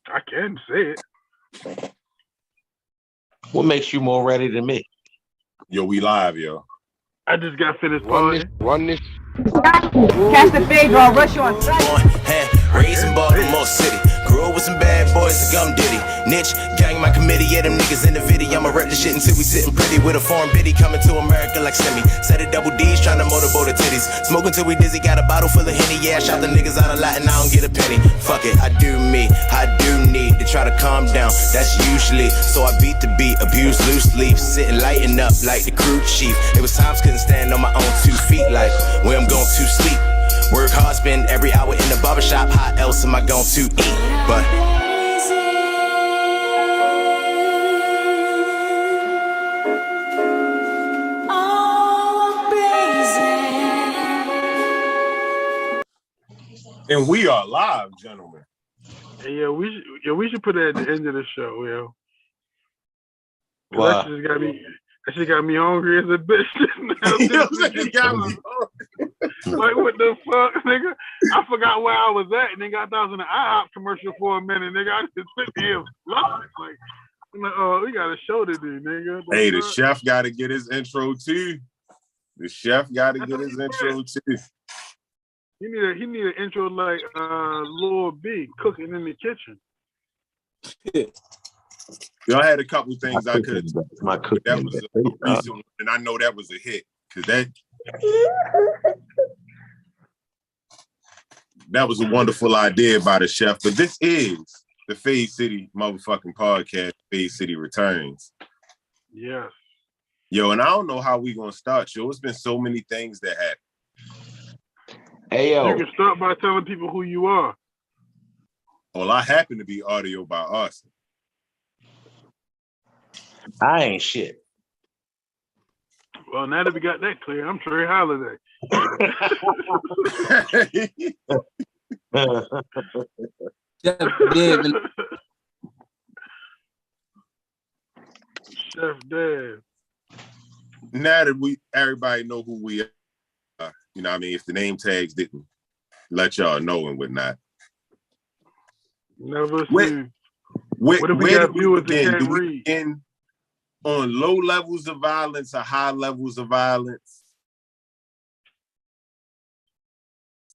I can say it. What makes you more ready than me? Yo, we live, yo. I just got finished partying. Run this. Catch the fade, I'll rush you on sight. Raised in Baltimore City. Grew up with some bad boys like Gum Diddy. Niche, gang my committee, yeah, them niggas in the video. I'ma rep the shit until we sitting pretty with a foreign biddy coming to America like Semi. Said it double D's trying to motorboat the titties. Smoking till we dizzy, got a bottle full of Henny. Yeah, I shot the niggas out a lot and I don't get a penny. Fuck it, I do me, I do need to try to calm down. That's usually, so I beat the beat, abuse loose leaf. Sitting lighting up like the crew chief. It was times couldn't stand on my own 2 feet, like where I'm going to sleep. Work hard, spend every hour in the barbershop. How else am I going to eat? But And we are live, gentlemen. Hey, we should put that at the end of the show, yo. Wow. That shit got me hungry as a bitch. Like, what the fuck, nigga? I forgot where I was at, nigga. I thought I was in an IHOP commercial for a minute, nigga. I just sit here live. Like, I'm like, oh, we got a show to do, nigga. Hey, the chef got to get his intro too. The chef got to get his intro too. He need an intro like Lord B cooking in the kitchen. Y'all had a couple things I could. My cooking. That was a recent one, and I know that was a hit because that was a wonderful idea by the chef. But this is the Fade City motherfucking podcast. Fade City returns. Yes. Yo, and I don't know how we gonna start. Yo, it's been so many things that happen. Hey yo, you can start by telling people who you are. Well, I happen to be audio by Austin. I ain't shit. Well, now that we got that clear, I'm Trey Holiday. Chef Dave. Now that everybody know who we are, you know what I mean? If the name tags didn't let y'all know and whatnot. Never seen. What if we got viewers that begin? can't Do we read? begin on low levels of violence or high levels of violence?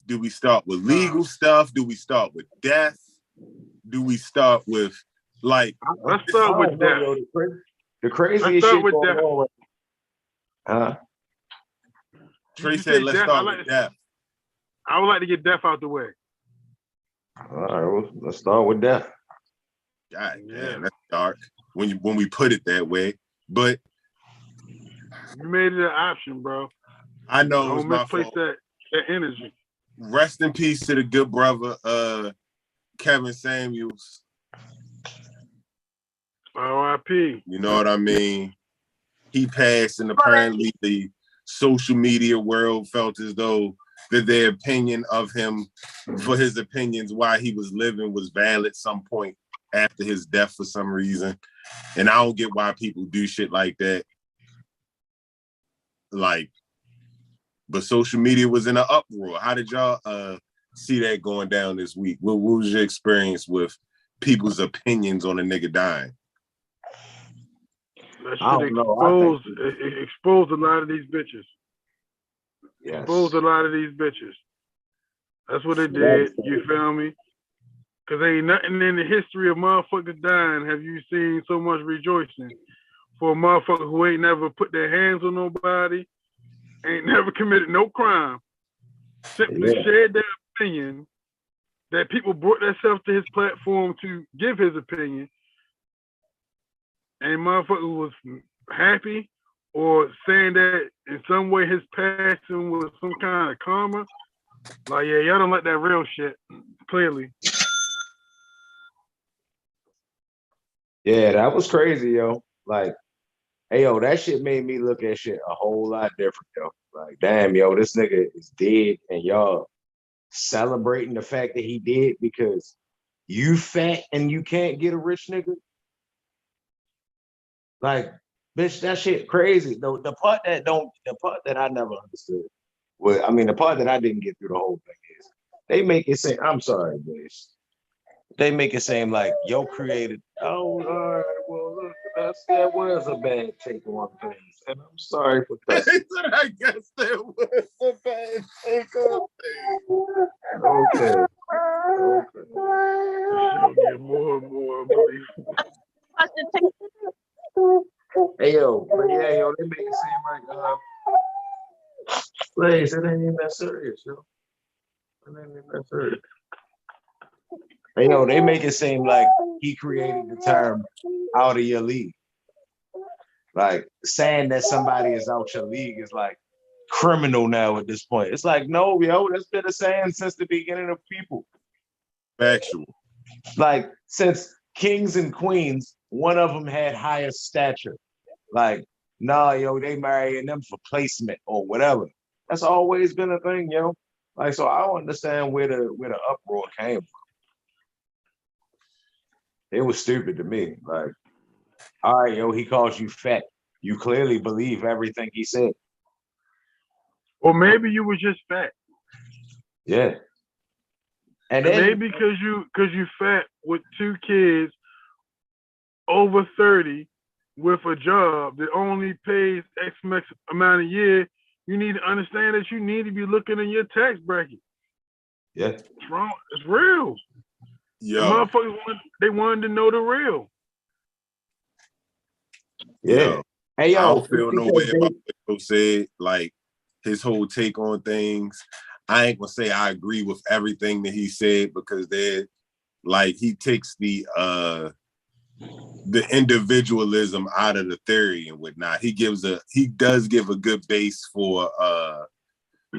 Do we start with legal stuff? Do we start with death? Do we start with like? Let's start with death. The craziest shit going on. Huh? Trey said, "Let's start with death." I would like to get death out the way. All right, well, let's start with death. God damn, that's dark when we put it that way. But you made it an option, bro. I know it was don't my misplace fault. that energy. Rest in peace to the good brother, Kevin Samuels. R.I.P. You know what I mean? He passed, and apparently the social media world felt as though that their opinion of him for his opinions while he was living was valid some point after his death for some reason. And I don't get why people do shit like that. Like, but social media was in an uproar. How did y'all see that going down this week? What was your experience with people's opinions on a nigga dying? That shit exposed a lot of these bitches. Yes. Exposed a lot of these bitches. That's what it did. You feel me? Because ain't nothing in the history of motherfuckers dying have you seen so much rejoicing for a motherfucker who ain't never put their hands on nobody, ain't never committed no crime, simply shared their opinion, that people brought themselves to his platform to give his opinion, and motherfucker was happy or saying that in some way his passing was some kind of karma. Like, yeah, y'all don't like that real shit, clearly. Yeah, that was crazy, yo. Like, hey, yo, that shit made me look at shit a whole lot different, yo. Like, damn, yo, this nigga is dead, and y'all celebrating the fact that he did because you fat and you can't get a rich nigga. Like, bitch, that shit crazy. The part that I never understood. Well, I mean, the part that I didn't get through the whole thing is they make it say, I'm sorry, bitch. they make it seem like yo created. Oh, all right. Well, look, that was a bad take on things, and I'm sorry for that. I guess that was a bad take on things. Okay. She'll get more and more unbelievable. Hey yo, but yeah, yo, they make it seem like Blaze, it ain't even that serious, yo. It ain't even that serious. Hey yo, they make it seem like he created the term out of your league. Like saying that somebody is out your league is like criminal now at this point. It's like, no, yo, that's been a saying since the beginning of people. Factual. Like since kings and queens, one of them had higher stature. Like, nah, yo, they marrying them for placement or whatever. That's always been a thing, yo. Like, so I don't understand where the uproar came from. It was stupid to me. Like, all right, yo, he calls you fat. You clearly believe everything he said. Or maybe you were just fat. Yeah. And then, then maybe because you fat with 2 kids over 30 with a job that only pays X amount a year, you need to understand that you need to be looking in your tax bracket. Yeah. It's wrong. It's real. Yeah. The motherfuckers wanted to know the real. Yeah. Hey, yo, I don't feel no way about what Joe said. Like his whole take on things. I ain't gonna say I agree with everything that he said because he takes the individualism out of the theory and whatnot. He does give a good base for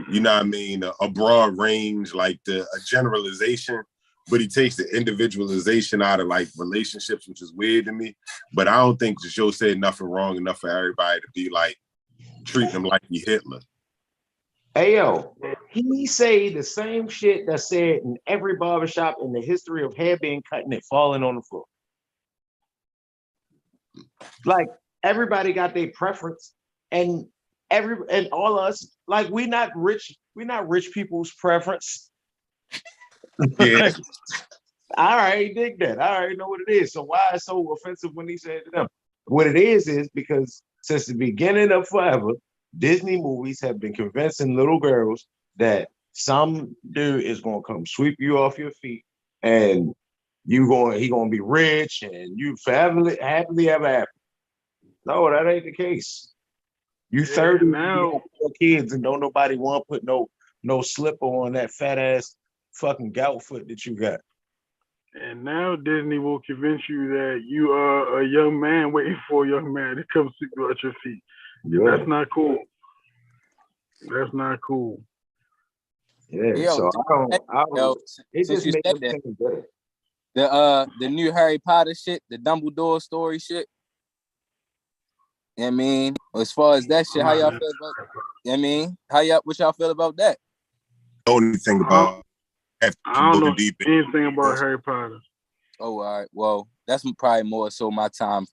you know what I mean, a broad range, like a generalization, but he takes the individualization out of like relationships, which is weird to me. But I don't think the show said nothing wrong enough for everybody to be like treating him like he Hitler. Hey yo, he say the same shit that's said in every barbershop in the history of hair being cut and it falling on the floor. Like everybody got their preference, and all us, like we're not rich people's preference. Yeah. I already dig that. I already know what it is. So why it's so offensive when he said to them? What it is because since the beginning of forever, Disney movies have been convincing little girls that some dude is gonna come sweep you off your feet, and he gonna be rich, and you happily ever after. No, that ain't the case. You 30 now, you kids, and don't nobody want to put no slipper on that fat ass fucking gout foot that you got. And now Disney will convince you that you are a young man waiting for a young man to come sweep you at your feet. Yeah. That's not cool. That's not cool. Yeah. Yo, so I don't. It just makes me think better. The new Harry Potter shit, the Dumbledore story shit. I mean, as far as that shit, how y'all feel about? I mean, what y'all feel about that? Only thing about I don't know anything about Harry Potter. Oh, all right. Well, that's probably more so my time.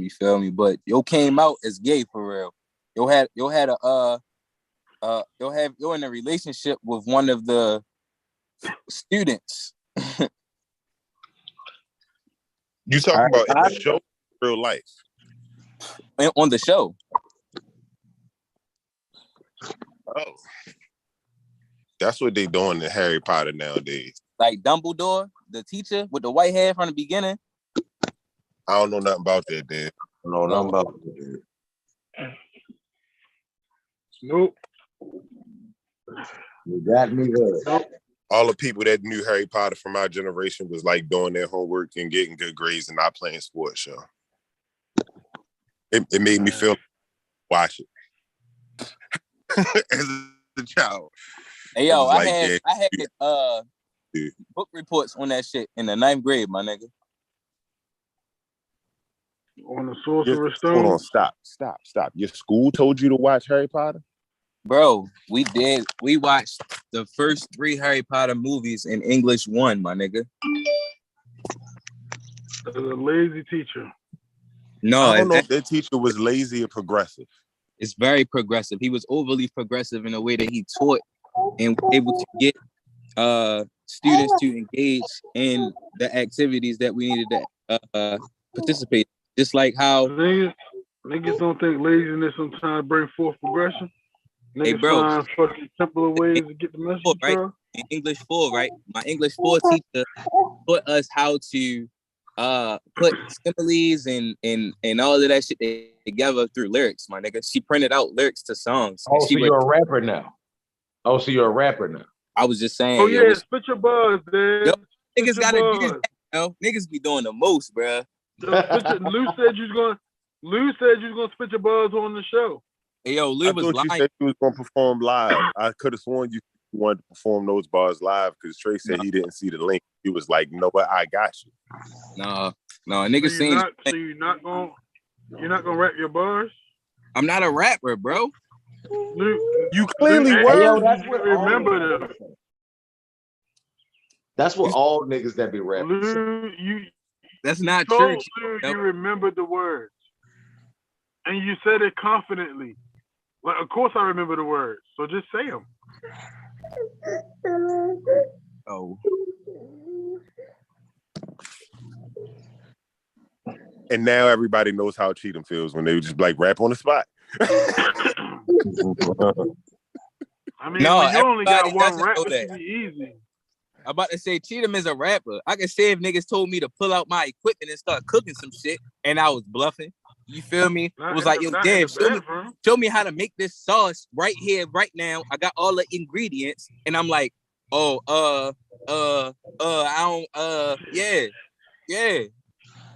You feel me? But yo came out as gay for real. Yo in a relationship with one of the students. You talking about in the show, real life? On the show. Oh, that's what they doing in Harry Potter nowadays. Like Dumbledore, the teacher with the white hair from the beginning. I don't know nothing about that, dude. I don't know nothing about that, dude. Nope. You got me good. Nope. All the people that knew Harry Potter from our generation was like doing their homework and getting good grades and not playing sports, yo. It made me feel watch it as a child. Hey yo, I had book reports on that shit in the 9th grade, my nigga. On the Sorcerer's Stone. Hold on, stop. Your school told you to watch Harry Potter? Bro, we did. We watched the first 3 Harry Potter movies in English 1, my nigga. As a lazy teacher. No, I don't know if that teacher was lazy or progressive. It's very progressive. He was overly progressive in the way that he taught and able to get students to engage in the activities that we needed to participate. Just like how niggas don't think laziness sometimes bring forth progression. hey, Niggas bro, find fucking simpler ways to get the message right? across. In English 4, right? My English 4 teacher taught us how to put similes and all of that shit together through lyrics, my nigga. She printed out lyrics to songs. Oh, so you're a rapper now. Oh, so you're a rapper now. I was just saying. Oh yeah, spit your bars, man. Yo, niggas gotta do that, yo. Niggas be doing the most, bro. Lou said you was gonna spit your bars on the show. Hey, yo, Lou was thought lying. You said you was gonna perform live. I could have sworn you wanted to perform those bars live because Trey said he didn't see the link. He was like, "You know what? I got you." No, niggas saying. So you're not gonna rap your bars? I'm not a rapper, bro. You clearly were. Hey, yo, that's what remember them. That's what all niggas that be rapping. That's not true. You remembered the words, and you said it confidently. Like, of course, I remember the words. So just say them. Oh. And now everybody knows how cheating feels when they just like rap on the spot. I mean, no, you only got one rap, it should be easy. I'm about to say Cheatham is a rapper. I can say if niggas told me to pull out my equipment and start cooking some shit and I was bluffing. You feel me? It was like, yo, damn, show me how to make this sauce right here, right now. I got all the ingredients. And I'm like, I don't, yeah.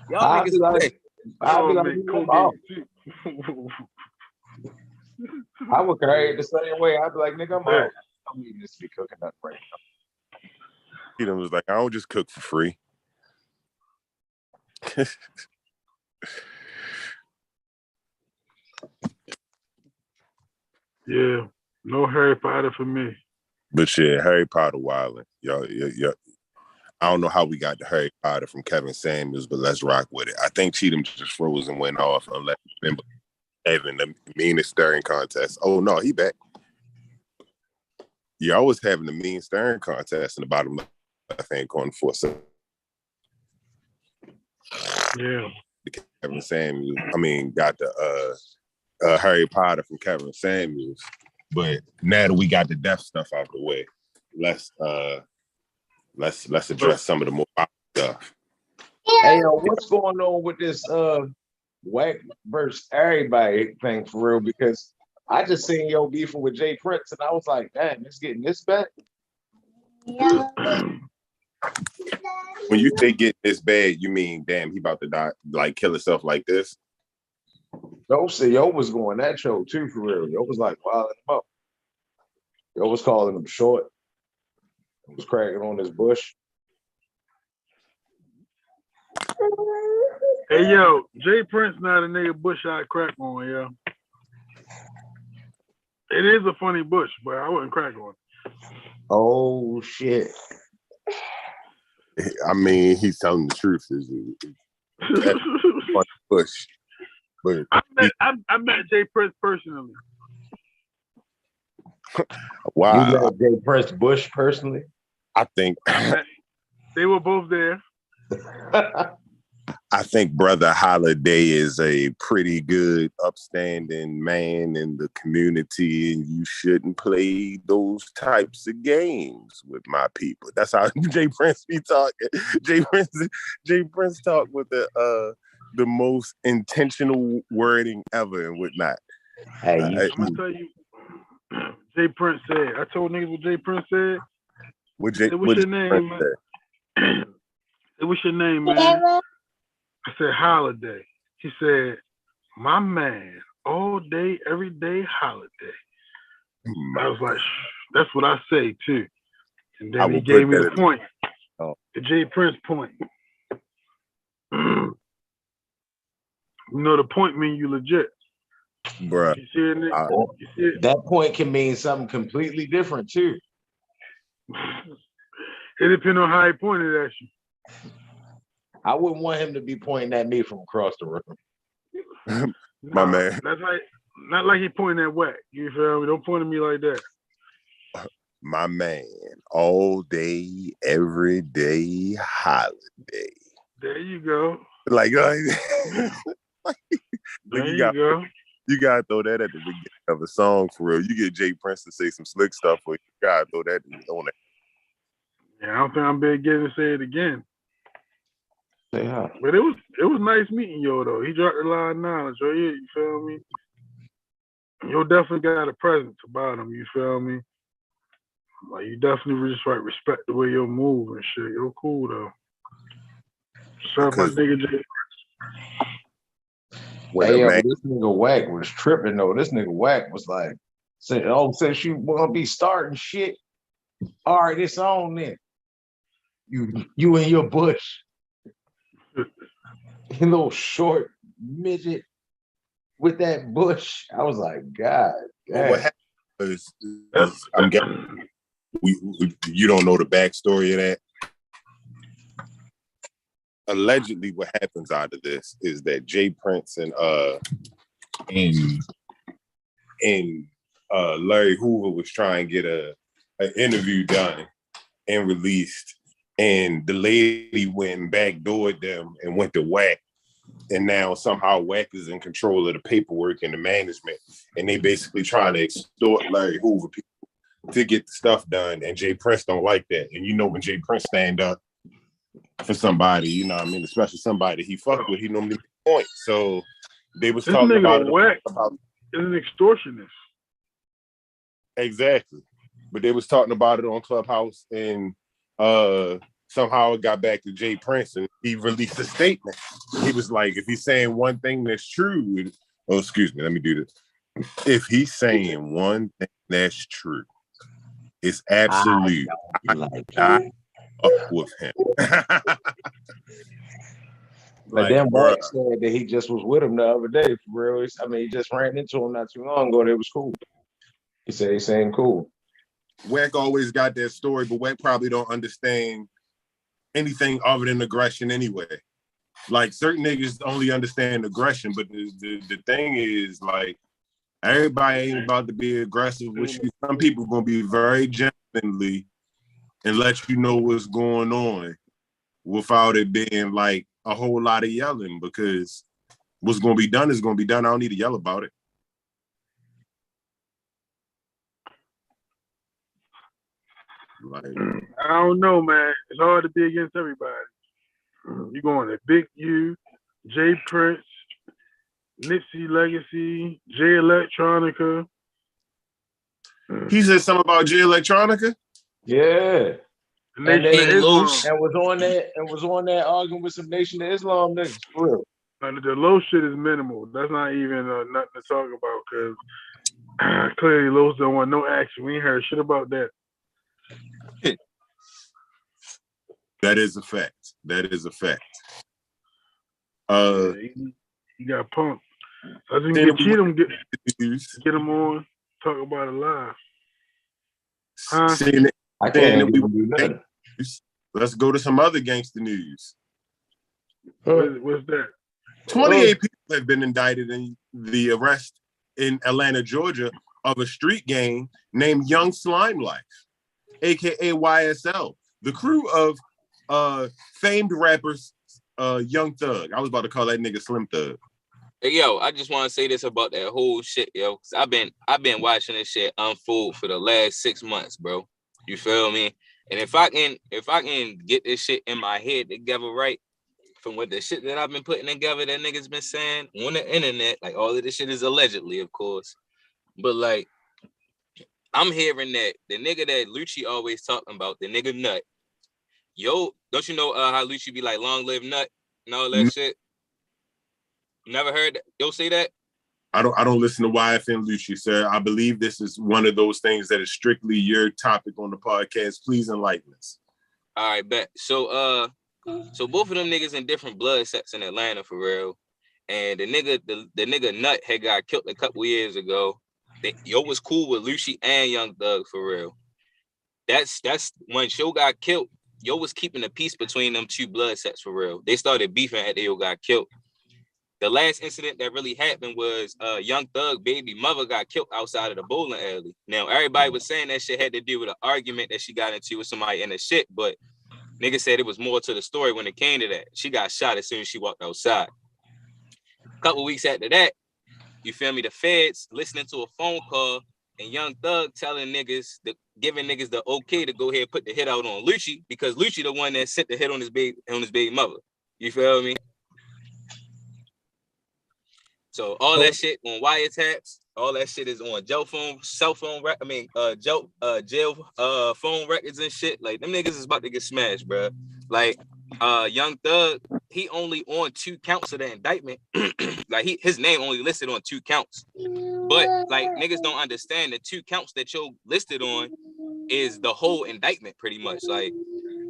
Y'all niggas like, I would carry it the same way. I'd be like, nigga, I'm eating this be cooking up right now. He was like, I don't just cook for free. Yeah, no Harry Potter for me. But yeah, Harry Potter wilding. Y'all. I don't know how we got to Harry Potter from Kevin Samuels, but let's rock with it. I think Cheatham just froze and went off unless you remember having the meanest staring contest. Oh no, he back. You always having the mean staring contest in the bottom left-hand corner for so. Yeah. Kevin Samuels. Got the Harry Potter from Kevin Samuels. But now that we got the death stuff out the way, let's address some of the more stuff. Hey, what's going on with this whack versus everybody thing for real? Because I just seen yo beefing with Jay Prince, and I was like, damn, it's getting this bad. Yeah. When you say get this bad, you mean damn, he about to die, like kill himself like this? Yo was going that show too for real. Yo was like wilding him up. Yo was calling him short. Was cracking on his bush. Hey yo, Jay Prince not a nigga bush I crack on, yo. It is a funny bush, but I wouldn't crack on it. Oh shit. I mean, he's telling the truth. Is funny bush. But I met Jay Prince personally. Wow. You met Jay Prince Bush personally? I think they were both there. I think Brother Holiday is a pretty good, upstanding man in the community, and you shouldn't play those types of games with my people. That's how Jay Prince be talking. Jay Prince talk with the most intentional wording ever and whatnot. Hey, I'm gonna tell you, Jay Prince said. I told niggas what Jay Prince said. What's your name, man? What's your name, man? I said Holiday. He said, my man, all day, every day, Holiday. I was like, that's what I say too. And then he gave me the point. The Jay Prince point. You know the point mean you legit. Bruh. You see it? That point can mean something completely different too. It depends on how he pointed at you. I wouldn't want him to be pointing at me from across the room. My man. That's like not like he pointing at whack. You feel me? Don't point at me like that. My man, all day, every day, holiday. There you go. Like there you go. You gotta throw that at the beginning of a song for real. You get Jay Prince to say some slick stuff, or you gotta throw that on it. Yeah, I don't think I'm being getting to say it again. Yeah. But it was nice meeting Yo though. He dropped a lot of knowledge. Oh yeah, you feel me? Yo definitely got a presence about him. You feel me? Like you definitely just like respect the way you move and shit. Yo cool though. Shout out my nigga Jay. Hey, but this nigga Wack was tripping though. This nigga Wack was like, since you wanna be starting shit, all right, it's on then. You in your bush. You little short midget with that bush. I was like, God. Well, what happened is I'm guessing you don't know the backstory of that. Allegedly, what happens out of this is that Jay Prince and Larry Hoover was trying to get an interview done and released, and the lady went and backdoored them and went to Wack, and now somehow Wack is in control of the paperwork and the management, and they basically trying to extort Larry Hoover people to get the stuff done, and Jay Prince don't like that. And you know when Jay Prince stand up for somebody, you know what I mean, especially somebody he fucked with, he normally make a point. So they was talking about it. Wack is an extortionist. Exactly. But they was talking about it on Clubhouse, and somehow it got back to Jay Prince, and he released a statement. He was like, if he's saying one thing that's true, excuse me, let me do this. If he's saying one thing that's true, it's absolute. I up with him. But then Wack said that he just was with him the other day, for real. I mean, he just ran into him not too long ago, and it was cool. He said he's saying cool. Wack always got that story, but Wack probably don't understand anything other than aggression anyway. Like certain niggas only understand aggression, but the thing is, like, everybody ain't about to be aggressive with you. Some people gonna be very gently and let you know what's going on without it being like a whole lot of yelling, because what's gonna be done is gonna be done. I don't need to yell about it. Like, I don't know, man. It's hard to be against everybody. You going to Big U, Jay Prince, Nipsey Legacy, Jay Electronica. He said something about Jay Electronica? Yeah. And was on that arguing with some Nation of Islam niggas, for real. The low shit is minimal. That's not even nothing to talk about, because clearly Lowe's don't want no action. We ain't heard shit about that. That is a fact. That is a fact. He got punked. I think get him on, talk about it live. I can't even do that. Let's go to some other gangster news. What's that? 28 people have been indicted in the arrest in Atlanta, Georgia, of a street gang named Young Slime Life, aka YsL, the crew of famed rappers Young Thug. I was about to call that nigga Slim Thug. Hey, yo, I just want to say this about that whole shit, yo. Cause I've been watching this shit unfold for the last 6 months, bro. You feel me? And if I can get this shit in my head together right, from what the shit that I've been putting together that niggas been saying on the internet, like all of this shit is allegedly, of course. But like, I'm hearing that the nigga that Lucci always talking about, the nigga Nut. Yo, don't you know how Lucci be like, long live Nut and all that shit? Never heard that? Yo, say that? I don't listen to YFN Lucci, sir. I believe this is one of those things that is strictly your topic on the podcast. Please enlighten us. All right, bet. So both of them niggas in different blood sets in Atlanta for real. And the nigga Nut had got killed a couple years ago. Yo was cool with Lucci and Young Thug for real. That's when Yo got killed. Yo was keeping the peace between them two blood sets for real. They started beefing after Yo got killed. the last incident that really happened was Young Thug baby mother got killed outside of the bowling alley. Now everybody was saying that shit had to do with an argument that she got into with somebody in the shit, but nigga said it was more to the story when it came to that. She got shot as soon as she walked outside. A couple weeks after that, you feel me? The feds listening to a phone call and Young Thug telling niggas, giving niggas the okay to go ahead and put the hit out on Lucci because Lucci the one that sent the hit on his baby mother. You feel me? So all that shit on wiretaps, all that shit is on jail phone phone records and shit. Like them niggas is about to get smashed, bro. Like Young Thug, he only on 2 counts of the indictment. Like his name only listed on 2 counts. But like niggas don't understand the 2 counts that you're listed on is the whole indictment pretty much. Like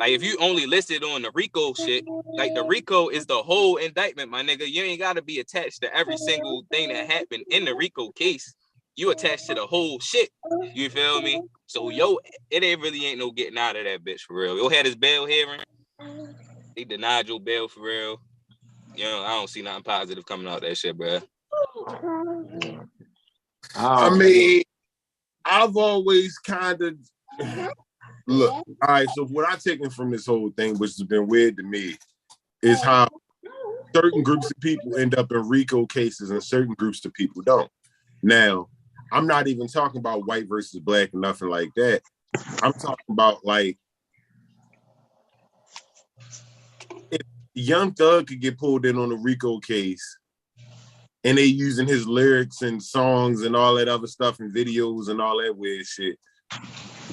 if you only listed on the RICO shit, like the RICO is the whole indictment, my nigga. You ain't gotta be attached to every single thing that happened in the RICO case. You attached to the whole shit. You feel me? So it ain't no getting out of that bitch for real. Yo had his bail hearing. They denied your bail for real. You know, I don't see nothing positive coming out of that shit, bro. I mean, I've always kind of look. All right, so what I taken from this whole thing, which has been weird to me, is how certain groups of people end up in RICO cases and certain groups of people don't. Now, I'm not even talking about white versus black and nothing like that. I'm talking about like if Young Thug could get pulled in on a RICO case and they using his lyrics and songs and all that other stuff and videos and all that weird shit,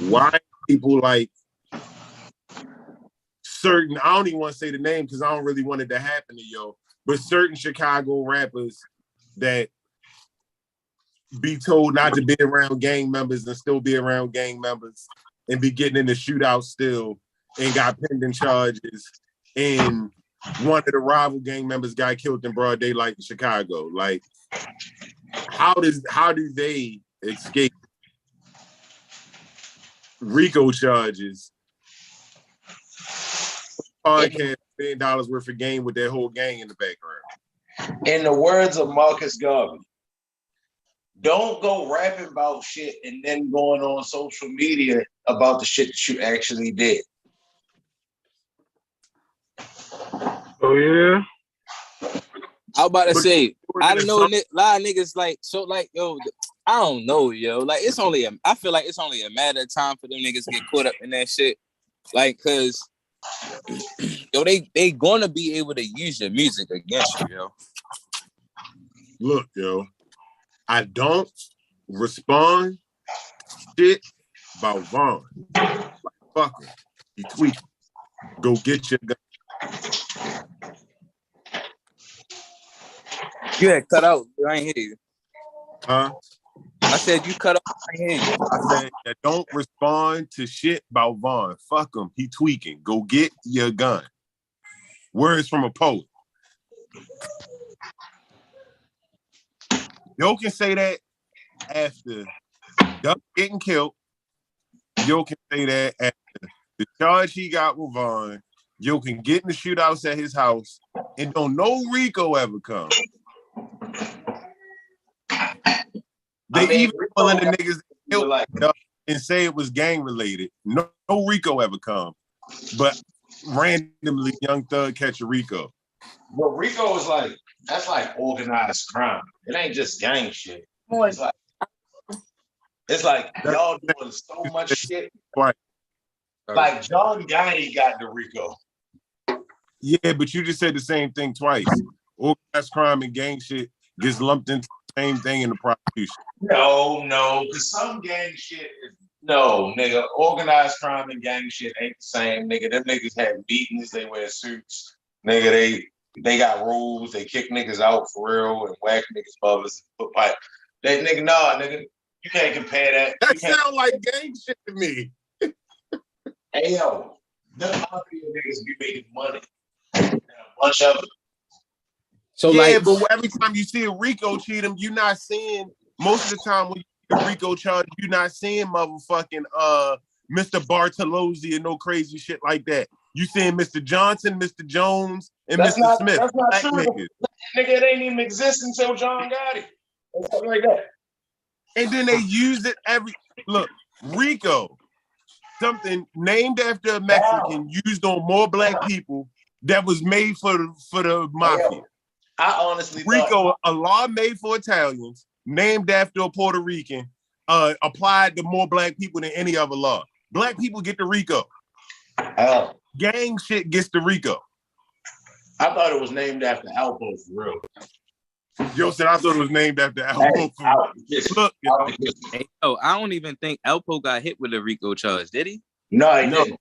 why people like certain, I don't even want to say the name because I don't really want it to happen to yo, but certain Chicago rappers that be told not to be around gang members and still be around gang members and be getting in the shootout still and got pending charges, and one of the rival gang members got killed in broad daylight in Chicago. Like, how do they escape RICO charges? Podcast $1 million worth of game with their whole gang in the background. In the words of Marcus Garvey, don't go rapping about shit and then going on social media about the shit that you actually did. Oh yeah. I was about to say, I don't know, a lot of niggas like, so like, yo, I don't know, yo. Like, I feel like it's only a matter of time for them niggas to get caught up in that shit. Like, cause, yo, they gonna be able to use your music against you, yo. Look, yo, I don't respond shit about Vaughn. Like, fuck him. He tweaking. Go get your gun. You had cut out. I ain't hear you. Huh? I said you cut off. I ain't hear you. I said, don't respond to shit about Vaughn. Fuck him. He tweaking. Go get your gun. Words from a poet. Yo can say that after Duck getting killed. Yo can say that after the charge he got with Vaughn. Yo can get in the shootouts at his house and don't no RICO ever come. Even pulling the niggas that killed like and say it was gang related. No RICO ever come. But randomly Young Thug catch a RICO. But RICO is like, that's like organized crime. It ain't just gang shit. It's like y'all doing so much shit. Right. Like John Gaethje got the RICO. Yeah, but you just said the same thing twice. Organized crime and gang shit gets lumped into the same thing in the prosecution. No, because some gang shit is no, nigga. Organized crime and gang shit ain't the same, nigga. Them niggas have meetings, they wear suits, nigga. They got rules, they kick niggas out for real and whack niggas mothers and put pipe. That nigga, nah, nigga. You can't compare that. That sound like gang shit to me. Hey yo, them mafia niggas be making money. And a bunch of them. So yeah, like, but every time you see a RICO cheat him, you're not seeing most of the time when you see a RICO charge, you're not seeing motherfucking Mr. Bartolozzi and no crazy shit like that. You seeing Mr. Johnson, Mr. Jones, and Mr. Smith. That's not true. Nigga, it ain't even exist until John got it. Or something like that. And then they used it look, Rico, something named after a Mexican, used on more black people that was made for the mafia. I honestly Rico, a law made for Italians, named after a Puerto Rican, applied to more black people than any other law. Black people get the Rico. Gang shit gets the Rico. I thought it was named after Alpo for real. Yo said I thought it was named after Alpo for real. Look, yo. Hey, I don't even think Alpo got hit with a Rico charge, did he? No, he didn't.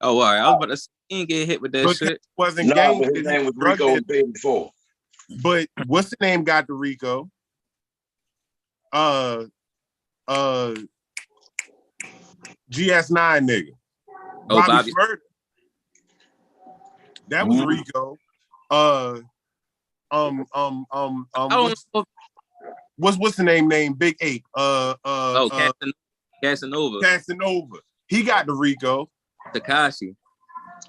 Oh, all right. I was about to say he didn't get hit with that shit. Wasn't gang. But his name was Rico the day before. But what's the name got the Rico? GS9 nigga. Bobby Smurder. That was Rico. What's the name? Big Ape. Casanova. Casanova. He got the Rico. Takashi.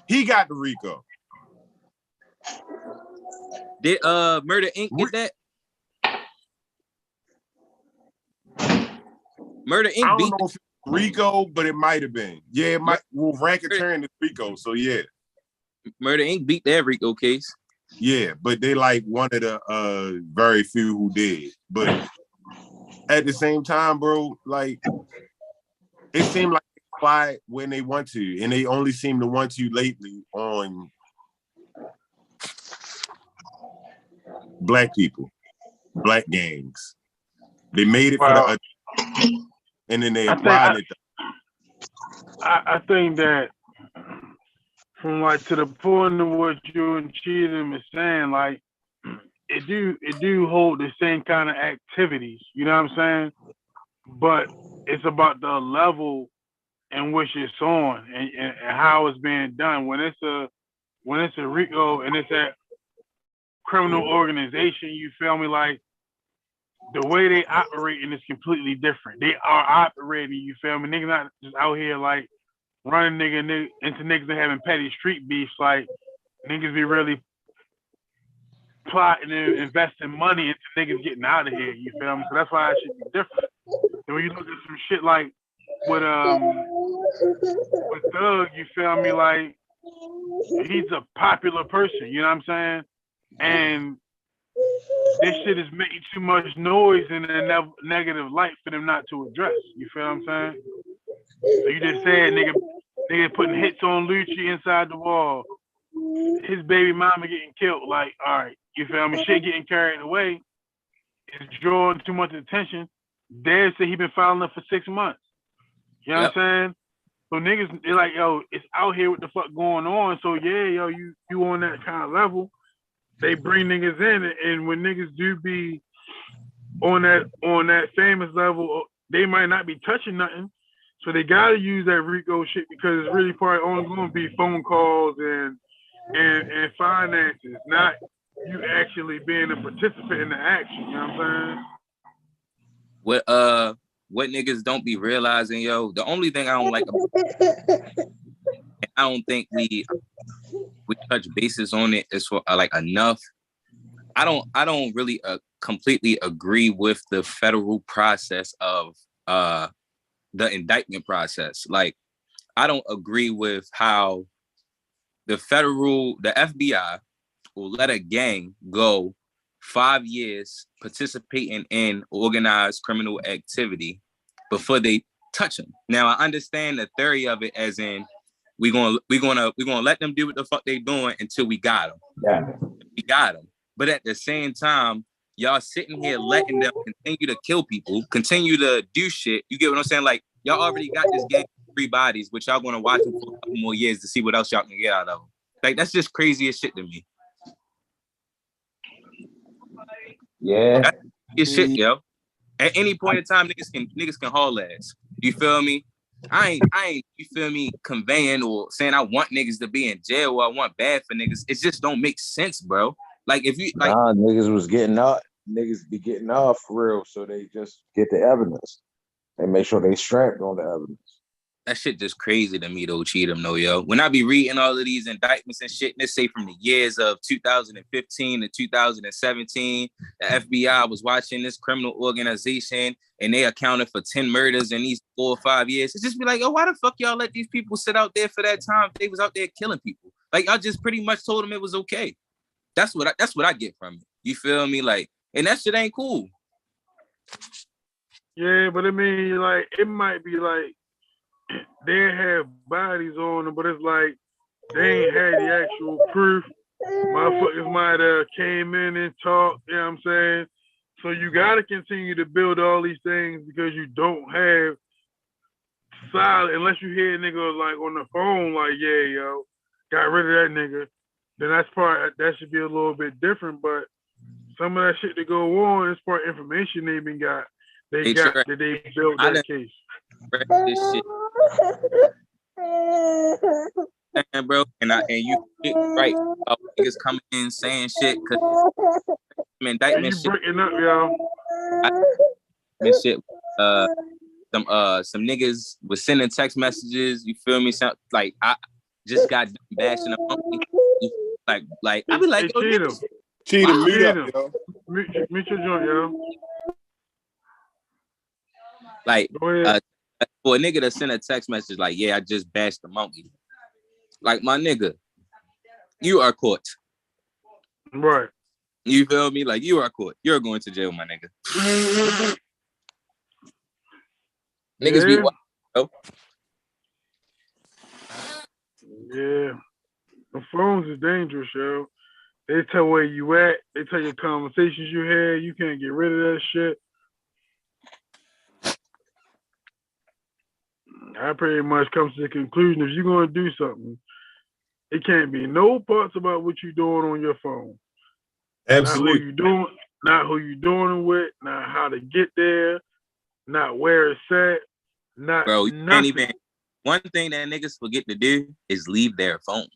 He got the Rico. Did Murder Inc. get that? Murder Inc. I don't know if it's Rico, but it might have been. Yeah, it might. Well, Racketeering is Rico, so yeah. Murder Inc. beat that Rico case. Yeah, but they like one of the very few who did. But at the same time, bro, like it seemed like they apply when they want to, and they only seem to want to lately on black people, black gangs. They made it for the and then they applied it. I think that from like to the point of what you and Cheatham is saying, like it do hold the same kind of activities, you know what I'm saying? But it's about the level in which it's on and how it's being done. When it's a Rico and it's a criminal organization, you feel me? Like the way they operating is completely different. They are operating, you feel me? Niggas not just out here like running nigga into niggas and having petty street beefs. Like niggas be really plotting and investing money into niggas getting out of here, you feel me? So that's why it should be different. And when you look at some shit like with Thug, you feel me? Like he's a popular person, you know what I'm saying? And this shit is making too much noise in a negative light for them not to address. You feel what I'm saying? So you just said nigga putting hits on Lucci inside the wall. His baby mama getting killed. Like, all right, you feel me? Shit getting carried away. It's drawing too much attention. Dad said he been filing up for 6 months. You know what I'm saying? So niggas, they're like, yo, it's out here what the fuck going on. So yeah, yo, you on that kind of level. They bring niggas in, and when niggas do be on that famous level, they might not be touching nothing. So they gotta use that Rico shit because it's really probably only gonna be phone calls and finances, not you actually being a participant in the action. You know what I'm saying? What niggas don't be realizing, yo, the only thing I don't like about I don't think we touch bases on it as for like enough. I don't really completely agree with the federal process of the indictment process. Like I don't agree with how the FBI will let a gang go 5 years participating in organized criminal activity before they touch them. Now I understand the theory of it as in we're gonna let them do what the fuck they doing until we got them. Yeah. We got them. But at the same time, y'all sitting here letting them continue to kill people, continue to do shit. You get what I'm saying? Like y'all already got this gang of 3 bodies, but y'all gonna watch them for a couple more years to see what else y'all can get out of them. Like that's just crazy as shit to me. Yeah. That's shit, yo. At any point in time, niggas can haul ass. You feel me? I ain't, you feel me, conveying or saying I want niggas to be in jail or I want bad for niggas. It just don't make sense, bro. Like if you like niggas was getting up, niggas be getting off for real, so they just get the evidence. They make sure they strapped on the evidence. That shit just crazy to me though, Cheatham, no, yo. When I be reading all of these indictments and shit, and they say from the years of 2015 to 2017, the FBI was watching this criminal organization and they accounted for 10 murders in these 4 or 5 years. It just be like, oh, why the fuck y'all let these people sit out there for that time if they was out there killing people? Like, y'all just pretty much told them it was okay. That's what I get from it. You feel me? Like, and that shit ain't cool. Yeah, but I mean, like, it might be like, they have bodies on them, but it's like they ain't had the actual proof. Motherfuckers might have came in and talked, you know what I'm saying? So you gotta continue to build all these things because you don't have solid, unless you hear a nigga like on the phone, like, yeah, yo, got rid of that nigga, then that should be a little bit different. But some of that shit that go on is part information they even got. They got that they built that case. This shit. And bro, and you right about niggas coming in saying shit because indictment shit. Breaking up, yo. Shit. Some niggas was sending text messages. You feel me? Sound like I just got done bashing them. Like I be like, hey, Cheatham, mute up, yo. Mute your joint, yo. Like, for a nigga to send a text message like, yeah, I just bashed the monkey. Like, my nigga, you are caught. Right. You feel me? Like, you are caught. You're going to jail, my nigga. Niggas be wild, bro. Yeah. The phones is dangerous, yo. They tell where you at. They tell your conversations you had. You can't get rid of that shit. I pretty much come to the conclusion, if you're going to do something, it can't be no parts about what you're doing on your phone. Absolutely. Not who you're doing it with, not how to get there, not where it's at, not bro, you nothing. Can't even. One thing that niggas forget to do is leave their phone.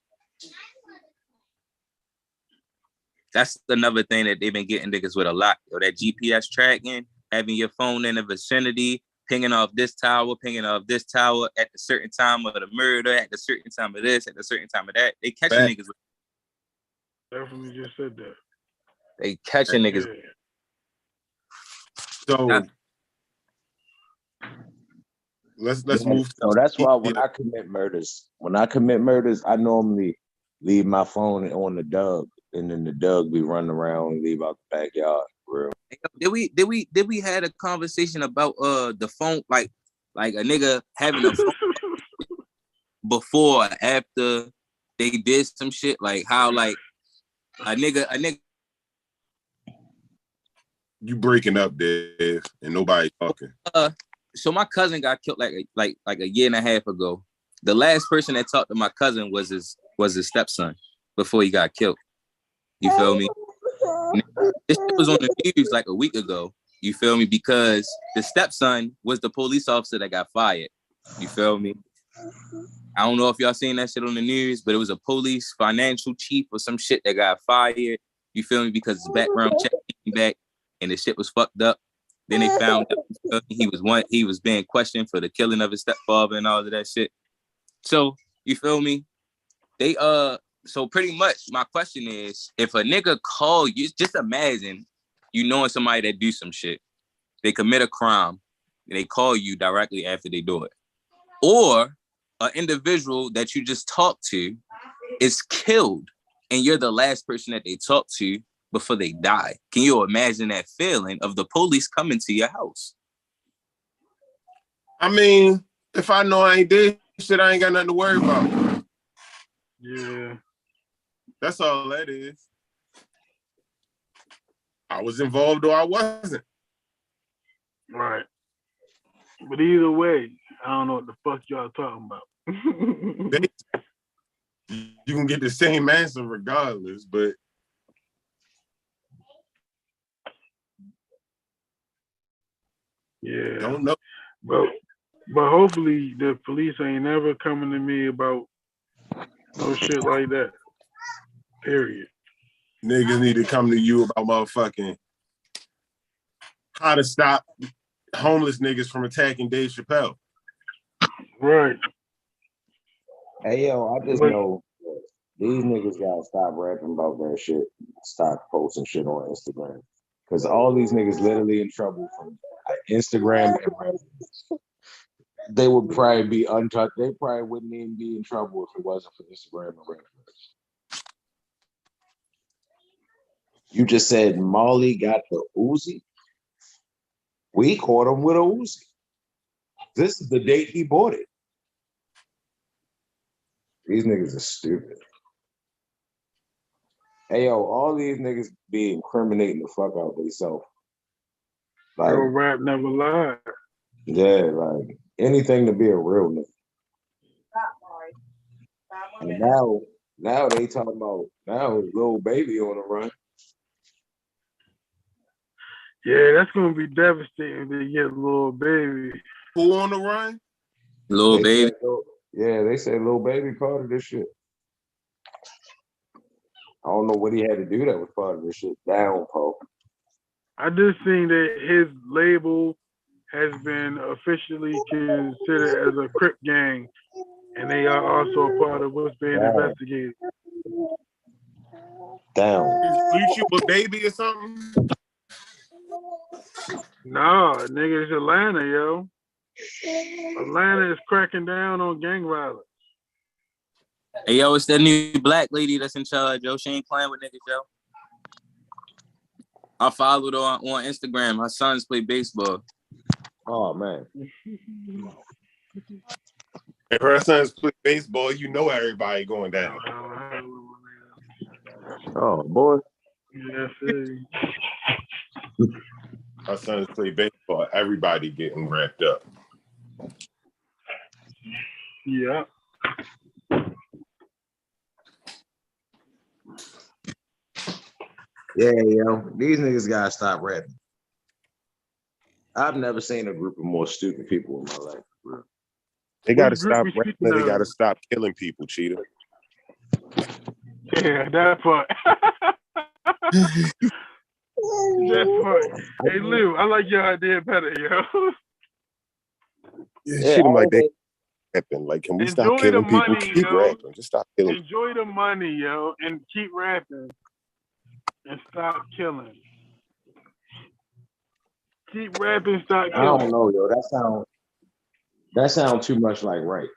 That's another thing that they've been getting niggas with a lot. Yo, that GPS tracking, having your phone in the vicinity, pinging off this tower at the certain time of the murder, at the certain time of this, at the certain time of that. They catching niggas with. Definitely just said that. They catching niggas. So let's move. So that's why when I commit murders, I normally leave my phone on the Doug, and then the Doug be running around and leave out the backyard. Real. Did we had a conversation about the phone, like a nigga having a phone before or after they did some shit, like how like a nigga. You breaking up, Dave, and nobody talking. So my cousin got killed like a year and a half ago. The last person that talked to my cousin was his stepson before he got killed. You feel me? This shit was on the news like a week ago. You feel me? Because the stepson was the police officer that got fired. You feel me? I don't know if y'all seen that shit on the news, but it was a police financial chief or some shit that got fired. You feel me? Because his background check came back and the shit was fucked up. Then they found out he was being questioned for the killing of his stepfather and all of that shit. So you feel me? So pretty much my question is, if a nigga call you, just imagine you knowing somebody that do some shit. They commit a crime and they call you directly after they do it. Or an individual that you just talked to is killed and you're the last person that they talk to before they die. Can you imagine that feeling of the police coming to your house? I mean, if I know I ain't did shit, I ain't got nothing to worry about. Yeah. That's all that is. I was involved or I wasn't. Right. But either way, I don't know what the fuck y'all talking about. You can get the same answer regardless, but yeah. Don't know. But hopefully the police ain't never coming to me about no shit like that. Period. Niggas need to come to you about motherfucking how to stop homeless niggas from attacking Dave Chapelle. Right. Hey yo, I just know these niggas gotta stop rapping about that shit. Stop posting shit on Instagram. Cause all these niggas literally in trouble from Instagram and rap. They would probably be untouched. They probably wouldn't even be in trouble if it wasn't for Instagram and rap. You just said Molly got the Uzi. We caught him with a Uzi. This is the date he bought it. These niggas are stupid. Hey yo, all these niggas be incriminating the fuck out themselves. Like, real rap never lied. Yeah, like anything to be a real nigga. And now they talking about now Lil Baby on the run. Yeah, that's gonna be devastating to get Lil Baby. Who on the run? Lil Baby. They said Lil Baby part of this shit. I don't know what he had to do that was part of this shit. Down, Paul. I just seen that his label has been officially considered as a Crip gang, and they are also a part of what's being investigated. Down. Bleach you a baby or something? Nah, nigga, it's Atlanta, yo. Atlanta is cracking down on gang violence. Hey, yo, it's that new black lady that's in charge, yo. She ain't playing with niggas, yo. I followed her on Instagram. Her sons play baseball. Oh, man. If her sons play baseball, you know everybody going down. Oh, boy. Yeah, Her sons play baseball. Everybody getting wrapped up. Yeah. Yeah, yo. These niggas gotta stop rapping. I've never seen a group of more stupid people in my life. They gotta stop rapping. They gotta stop killing people, Cheetah. Yeah, that part. That part. Hey, Lou, I like your idea better, yo. Yeah, Cheetah like they rapping. Like, can we stop killing people? Money, keep yo. rapping. Just stop killing. Enjoy the money, yo, and keep rapping. And stop killing. Keep rapping, stop killing. I don't know, yo. That sounds too much like right.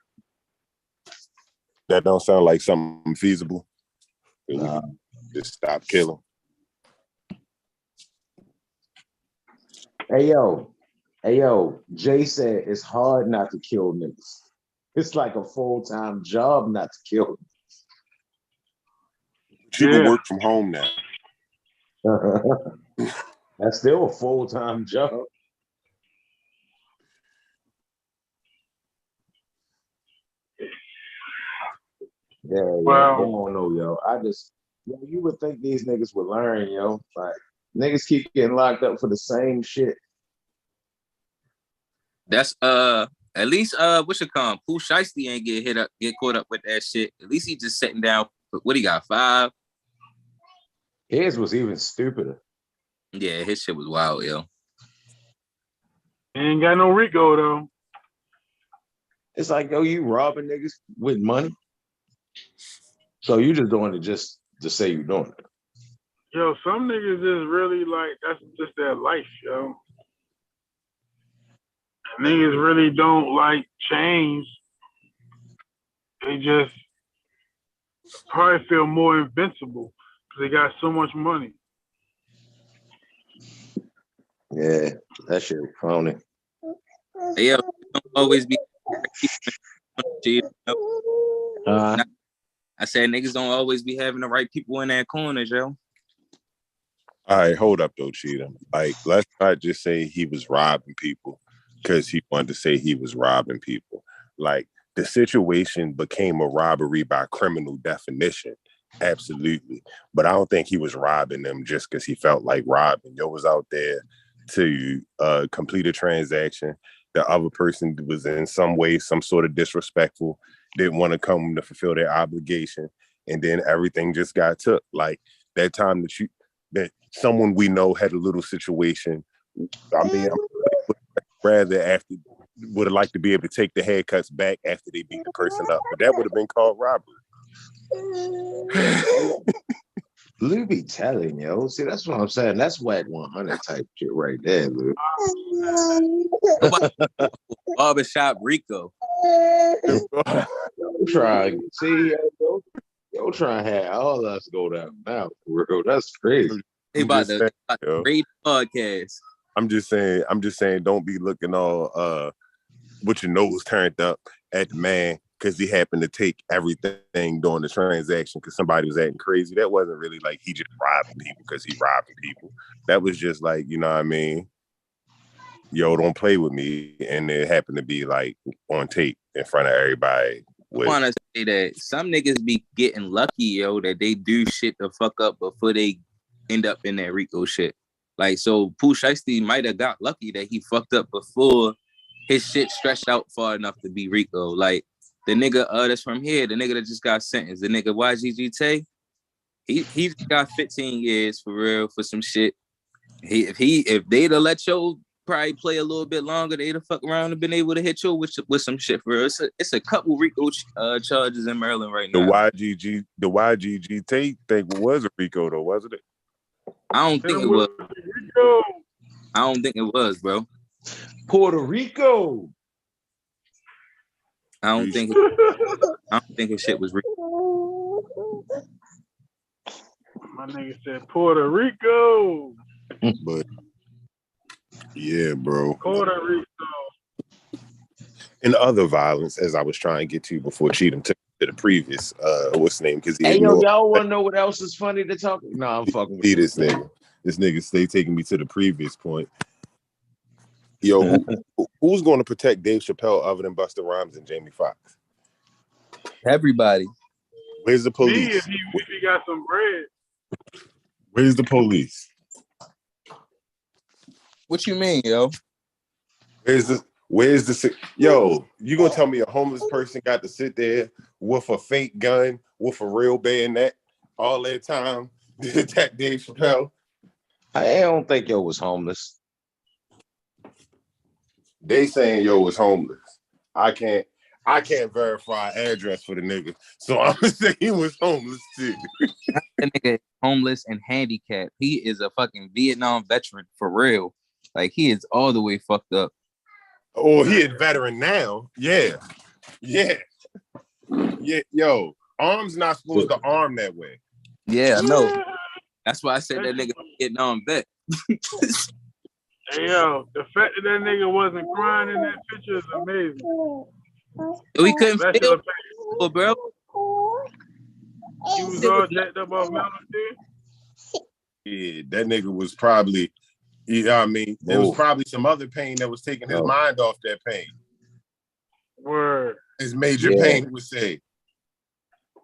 That don't sound like something feasible. Nah. Just stop killing. Hey yo, Jay said it's hard not to kill niggas. It's like a full-time job not to kill niggas. You can work from home now. That's still a full-time job. Yeah, wow. I don't know, yo. You would think these niggas would learn, yo. Like, niggas keep getting locked up for the same shit. That's at least what's it called? Pooh Shiesty ain't get caught up with that shit. At least he just sitting down. What he got, 5? His was even stupider. Yeah, his shit was wild, yo. He ain't got no Rico though. It's like, yo, you robbing niggas with money. So you just doing it just to say you're doing it. Yo, some niggas is really like, that's just their life, yo. Niggas really don't like change. They just probably feel more invincible because they got so much money. Yeah, that shit was phony. Hey, yo, don't always be. I said niggas don't always be having the right people in their corners, yo. All right, hold up though, Cheetah. Like, let's not just say he was robbing people because he wanted to say he was robbing people. Like, the situation became a robbery by criminal definition. Absolutely. But I don't think he was robbing them just because he felt like robbing. Yo was out there to complete a transaction. The other person was in some way, some sort of disrespectful, didn't want to come to fulfill their obligation. And then everything just got took. Like that time that someone we know had a little situation. I mean, rather after would have liked to be able to take the haircuts back after they beat the person up, but that would have been called robbery. Lou be telling, yo. See, that's what I'm saying. That's whack 100 type shit right there, Lou. Barbershop Rico. Try, see, yo, trying to have all us go down now, bro. That's crazy. They about to raid podcast. I'm just saying, don't be looking all with your nose turned up at the man because he happened to take everything during the transaction because somebody was acting crazy. That wasn't really like he just robbing people because he robbing people. That was just like, you know what I mean? Yo, don't play with me. And it happened to be like on tape in front of everybody. I want to say that some niggas be getting lucky, yo, that they do shit to fuck up before they end up in that Rico shit. Like, so Pooh Shiesty might have got lucky that he fucked up before his shit stretched out far enough to be Rico. Like, the nigga that's from here, the nigga that just got sentenced, the nigga YGG he got 15 years for real for some shit. If they'd have let you probably play a little bit longer, they'd have fucked around and been able to hit you with some shit for real. It's a couple Rico charges in Maryland right now. The YGG thing was a Rico though, wasn't it? I don't think it was. I don't think it was, bro. Puerto Rico. I don't think his shit was Rico. My nigga said Puerto Rico. But yeah, bro. Puerto Rico. And other violence, as I was trying to get to before Cheatham took to the previous what's his name? Because hey, yo, y'all want to know what else is funny to talk? No, I'm fucking with you. This nigga. This nigga stay taking me to the previous point. Yo, who's going to protect Dave Chapelle other than Busta Rhymes and Jamie Foxx? Everybody. Where's the police? Me, if he got some bread. Where's the police? What you mean, yo? Where's the yo? You gonna tell me a homeless person got to sit there with a fake gun, with a real bayonet, all that time to attack Dave Chapelle? I don't think yo was homeless. They saying yo was homeless. I can't verify address for the nigga, so I'm gonna say he was homeless too. That nigga is homeless and handicapped. He is a fucking Vietnam veteran for real. Like, he is all the way fucked up. Oh, he a veteran now. Yeah. Yo, arms not supposed to arm that way. Yeah, I know. That's why I said that nigga Vietnam vet. Hey, yo, the fact that nigga wasn't crying in that picture is amazing. We couldn't feel, bro. He was all jacked up off melody. Yeah, that nigga was probably, you know what I mean? There was probably some other pain that was taking his mind off that pain. Word. His major pain would say.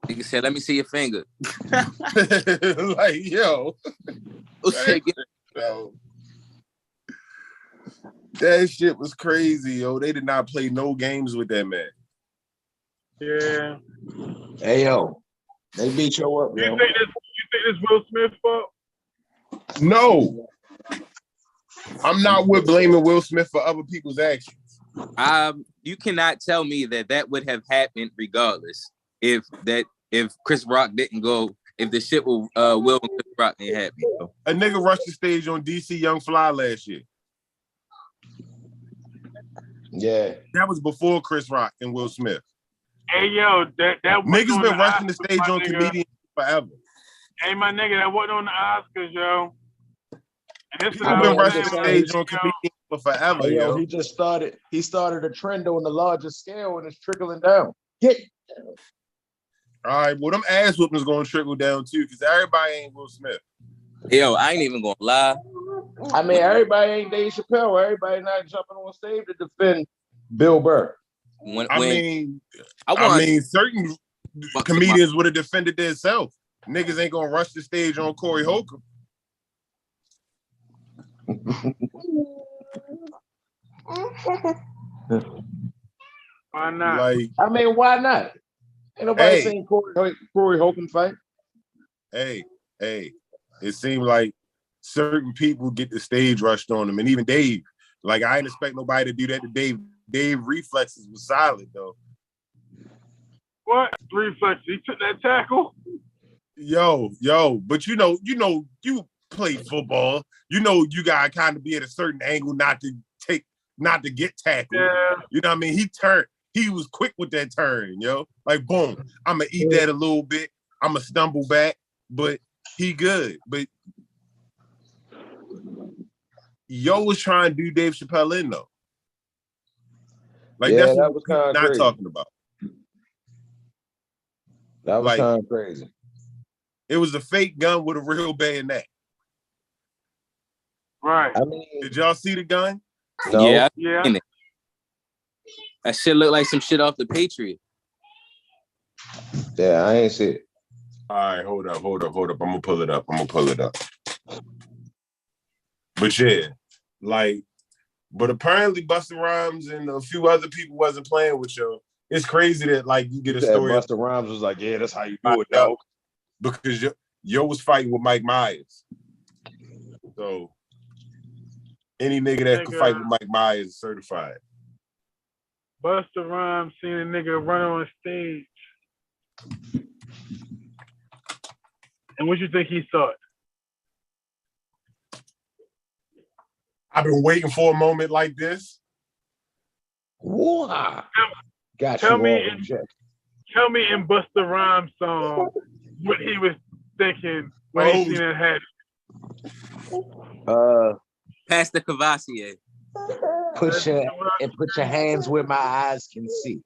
Nigga said, let me see your finger. Like, yo. That shit was crazy, yo. They did not play no games with that man. Yeah. Hey, yo. They beat you up, yo. You think this Will Smith fault? No. I'm not with blaming Will Smith for other people's actions. You cannot tell me that would have happened regardless if Chris Rock didn't go, if the shit with Will and Chris Rock didn't happen. Yo. A nigga rushed the stage on DC Young Fly last year. Yeah. That was before Chris Rock and Will Smith. Hey, yo, that niggas been rushing the stage on comedians forever. Hey, my nigga, that wasn't on the Oscars, yo. He's been rushing the stage on comedians for forever, hey, yo. He started a trend on the larger scale and it's trickling down. Get all right, well, them ass whoopings gonna trickle down too, because everybody ain't Will Smith. Yo, I ain't even gonna lie. I mean, everybody ain't Dave Chappelle. Everybody not jumping on stage to defend Bill Burr. I mean, certain comedians would have defended themselves. Niggas ain't gonna rush the stage on Corey Holcomb. Why not? Like, I mean, why not? Ain't nobody seen Corey Holcomb fight. Hey, it seemed like certain people get the stage rushed on them, and even Dave. Like, I didn't expect nobody to do that to Dave. Dave reflexes was solid though. What reflexes? He took that tackle. Yo, but you play football. You know you gotta kind of be at a certain angle not to get tackled. Yeah. You know what I mean? He turned. He was quick with that turn, yo. Like boom, I'm gonna eat that a little bit. I'm gonna stumble back, but he good. But yo was trying to do Dave Chapelle in though. Like that's what was we're not talking about. That was kind of crazy. It was a fake gun with a real bayonet. Right. I mean, did y'all see the gun? No. Yeah. That shit looked like some shit off the Patriot. Yeah, I ain't see it. All right, hold up. I'm gonna pull it up. But yeah, but apparently Busta Rhymes and a few other people wasn't playing with y'all. It's crazy that you get a story. Busta Rhymes was like, yeah, that's how you do it, dog. Because yo was fighting with Mike Myers. So any nigga that could fight with Mike Myers is certified. Busta Rhymes seen a nigga run on stage. And what you think he thought? I've been waiting for a moment like this. Wow. Tell me in Busta Rhymes song what he was thinking when he seen it happen. Pass the Cavassier. Put your hands where my eyes can see.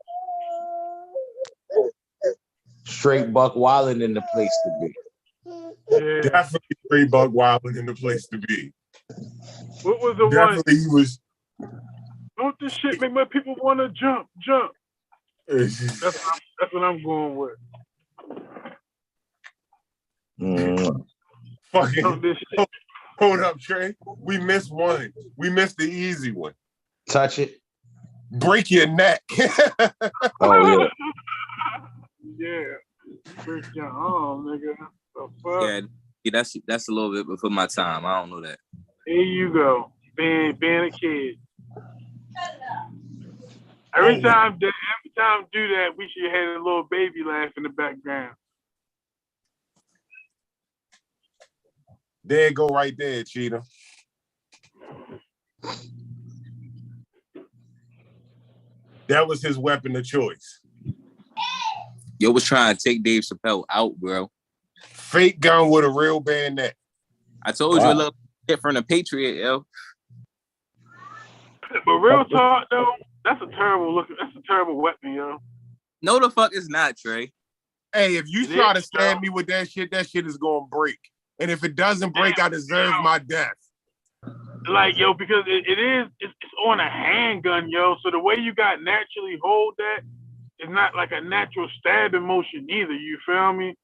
Straight buck wildin' in the place to be. Yeah. Definitely straight buck wildin' in the place to be. What was the Definitely one? He was. Don't this shit make my people want to jump? That's what I'm going with. Fucking. Hold up, Trey. We missed one. We missed the easy one. Touch it. Break your neck. Oh yeah. Yeah. Break your arm, nigga. The fuck? Yeah, that's a little bit before my time. I don't know that. Here you go. Being a kid. Every time do that, we should have a little baby laugh in the background. There you go right there, Cheetah. That was his weapon of choice. Yo was trying to take Dave Chapelle out, bro. Fake gun with a real bayonet. I told you a little bit from the Patriot, yo. But real talk though, that's a terrible weapon, yo. No, the fuck is not, Trey. Hey, if you try to stab me with that shit is gonna break. And if it doesn't break, I deserve my death. Like, yo, because it's on a handgun, yo. So the way you got naturally hold that is not like a natural stabbing motion either. You feel me?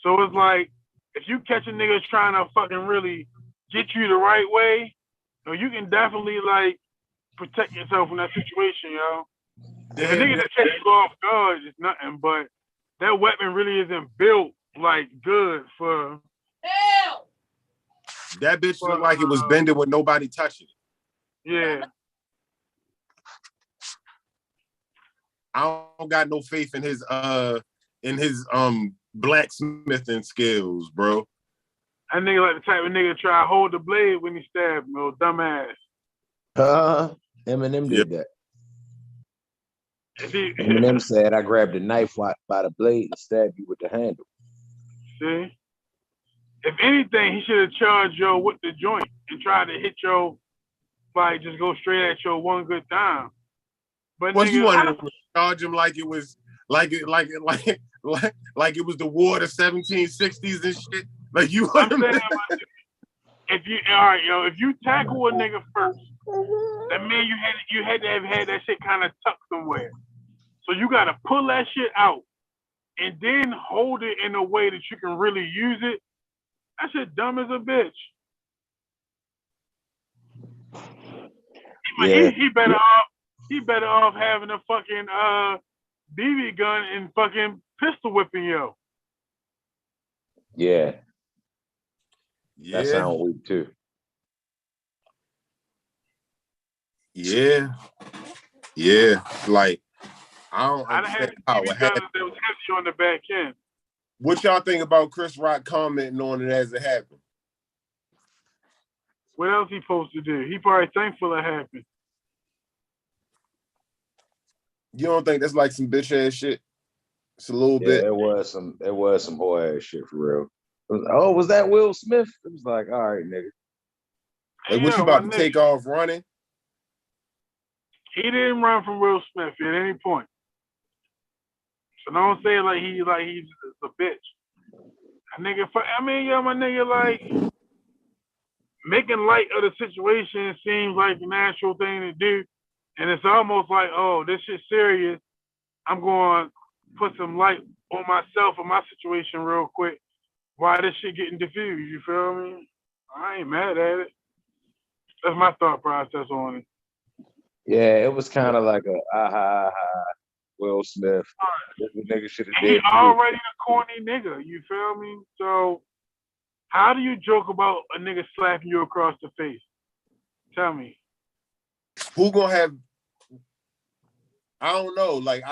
So it's like, if you catch a nigga trying to fucking really get you the right way, you can definitely like protect yourself from that situation, yo. If a nigga just catch you off guard, it's nothing. But that weapon really isn't built like good for. That bitch looked like it was bending with nobody touching it. Yeah. I don't got no faith in his blacksmithing skills, bro. That nigga like the type of nigga try to hold the blade when he stabbed me, old dumbass. Eminem did that. See? Eminem said, I grabbed a knife by the blade and stabbed you with the handle. See? If anything, he should have charged yo with the joint and tried to hit yo, like just go straight at yo one good time. But what nigga, you wanted to charge him like it was like it was the war of the 1760s and shit? Like you I'm saying, if you tackle a nigga first, that means you had to have had that shit kind of tucked somewhere. So you gotta pull that shit out and then hold it in a way that you can really use it. That shit dumb as a bitch. Yeah. He better off having a fucking BB gun and fucking pistol whipping yo. Yeah. That sounds weak too. Yeah. Yeah, like I don't I had understand how it happened. That was heavy on the back end. What y'all think about Chris Rock commenting on it as it happened? What else he supposed to do? He probably thankful it happened. You don't think that's like some bitch ass shit? It's a little bit. It was some whole ass shit for real. Was that Will Smith? It was like, all right, nigga. Like, what you about to take off running? He didn't run from Will Smith at any point. So don't say like he's a bitch. A nigga, my nigga, like making light of the situation seems like a natural thing to do, and it's almost like, oh, this shit's serious. I'm going to put some light on myself and my situation real quick. Why this shit getting diffused? You feel me? I ain't mad at it. That's my thought process on it. Yeah, it was kind of like a Will Smith. The nigga should have did. He already a corny nigga. You feel me? So how do you joke about a nigga slapping you across the face? Tell me. Who gonna have? I don't know. Like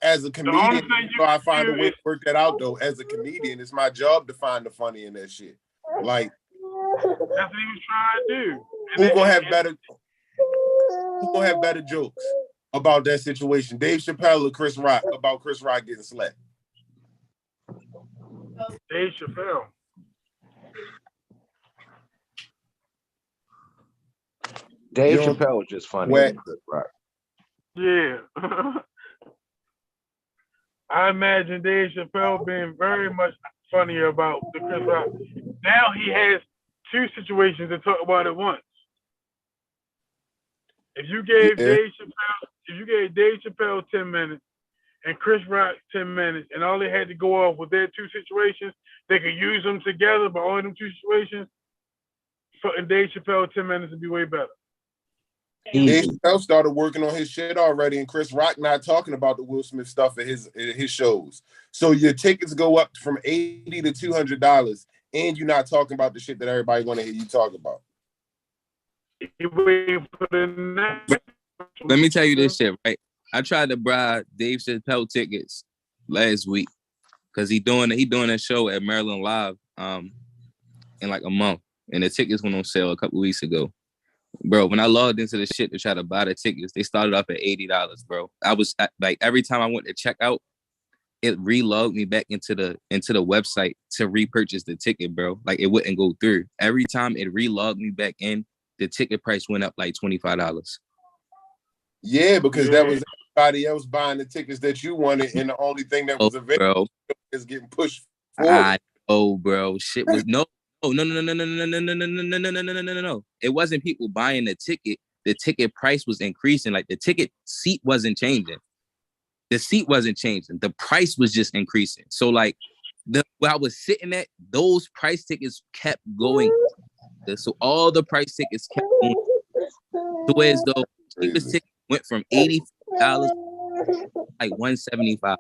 as a comedian, I find a way to work that out though. As a comedian, it's my job to find the funny in that shit. Like that's what he was trying to do. Who gonna have better jokes about that situation? Dave Chapelle or Chris Rock about Chris Rock getting slapped? Dave Chapelle. Dave Chapelle was just funny. Chris Rock. Yeah. I imagine Dave Chapelle being very much funnier about the Chris Rock. Now he has two situations to talk about at once. If you gave Dave Chapelle 10 minutes and Chris Rock 10 minutes, and all they had to go off with their two situations, they could use them together, but only them two situations. Fucking Dave Chapelle 10 minutes would be way better. Dave Chappelle started working on his shit already, and Chris Rock not talking about the Will Smith stuff at his shows. So your tickets go up from $80 to $200, and you're not talking about the shit that everybody want to hear you talk about. Let me tell you this shit, right? I tried to buy Dave Chappelle tickets last week because he doing a show at Maryland Live in like a month, and the tickets went on sale a couple weeks ago. Bro, when I logged into the shit to try to buy the tickets, they started off at $80, bro. I was like, every time I went to check out, it relogged me back into the website to repurchase the ticket, bro. Like it wouldn't go through. Every time it relogged me back in, the ticket price went up like $25. Yeah, because that was everybody else buying the tickets that you wanted, and the only thing that was available is getting pushed forward. Bro. Shit was no. It wasn't people buying the ticket. The ticket price was increasing. Like the ticket seat wasn't changing. The seat wasn't changing. The price was just increasing. So like where I was sitting at, those price tickets kept going. So all the price tickets kept going. So as though cheapest ticket went from $80 like $175.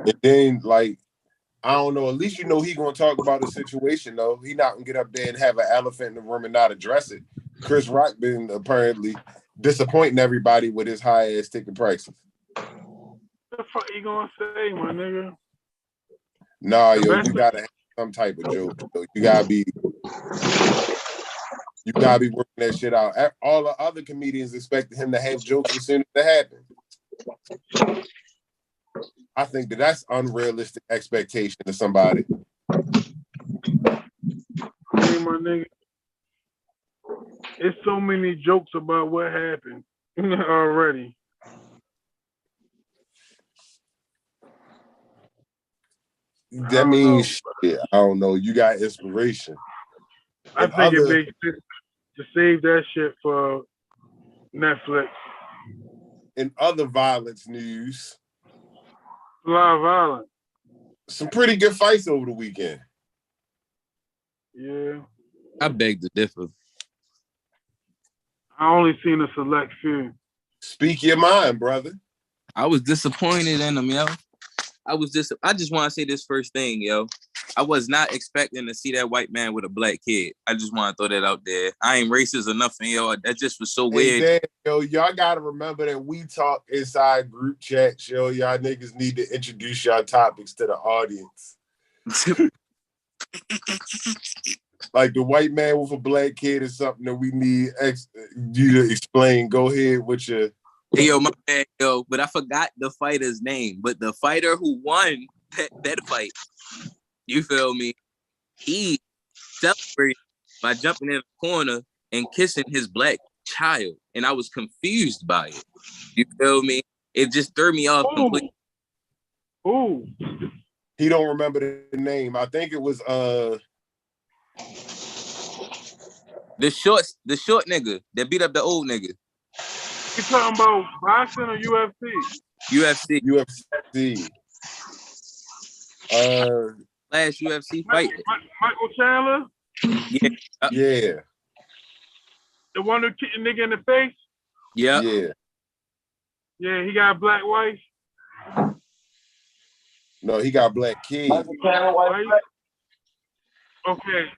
And then, like, I don't know, at least you know he gonna talk about the situation, though. He not gonna get up there and have an elephant in the room and not address it. Chris Rock been apparently disappointing everybody with his high-ass ticket prices. What the fuck you gonna say, my nigga? Nah, yo, you gotta have some type of joke. So you gotta be working that shit out. All the other comedians expected him to have jokes as soon as it happened. I think that's unrealistic expectation of somebody. Hey, my nigga, it's so many jokes about what happened already. That means shit. I don't know. You got inspiration. I think it makes sense to save that shit for Netflix. In other violence news, a lot of violence. Some pretty good fights over the weekend. Yeah. I beg to differ. I only seen a select few. Speak your mind, brother. I was disappointed in them, yo. I just want to say this first thing, yo. I was not expecting to see that white man with a black kid. I just want to throw that out there. I ain't racist or nothing, yo. That just was so weird. Damn, yo, y'all gotta remember that we talk inside group chats, yo. Y'all niggas need to introduce y'all topics to the audience. Like the white man with a black kid is something that we need you to explain. Go ahead with your. Hey, yo, my bad, yo. But I forgot the fighter's name. But the fighter who won that fight, you feel me? He celebrated by jumping in the corner and kissing his black child, and I was confused by it. You feel me? It just threw me off completely. Ooh. He don't remember the name. I think it was the short nigga that beat up the old nigga. You talking about boxing or UFC? UFC. Last UFC fight. Michael Chandler? Yeah. The one who kicked the nigga in the face? Yeah. Yeah, he got a black wife. No, he got black kids. Michael Chandler, white? Okay.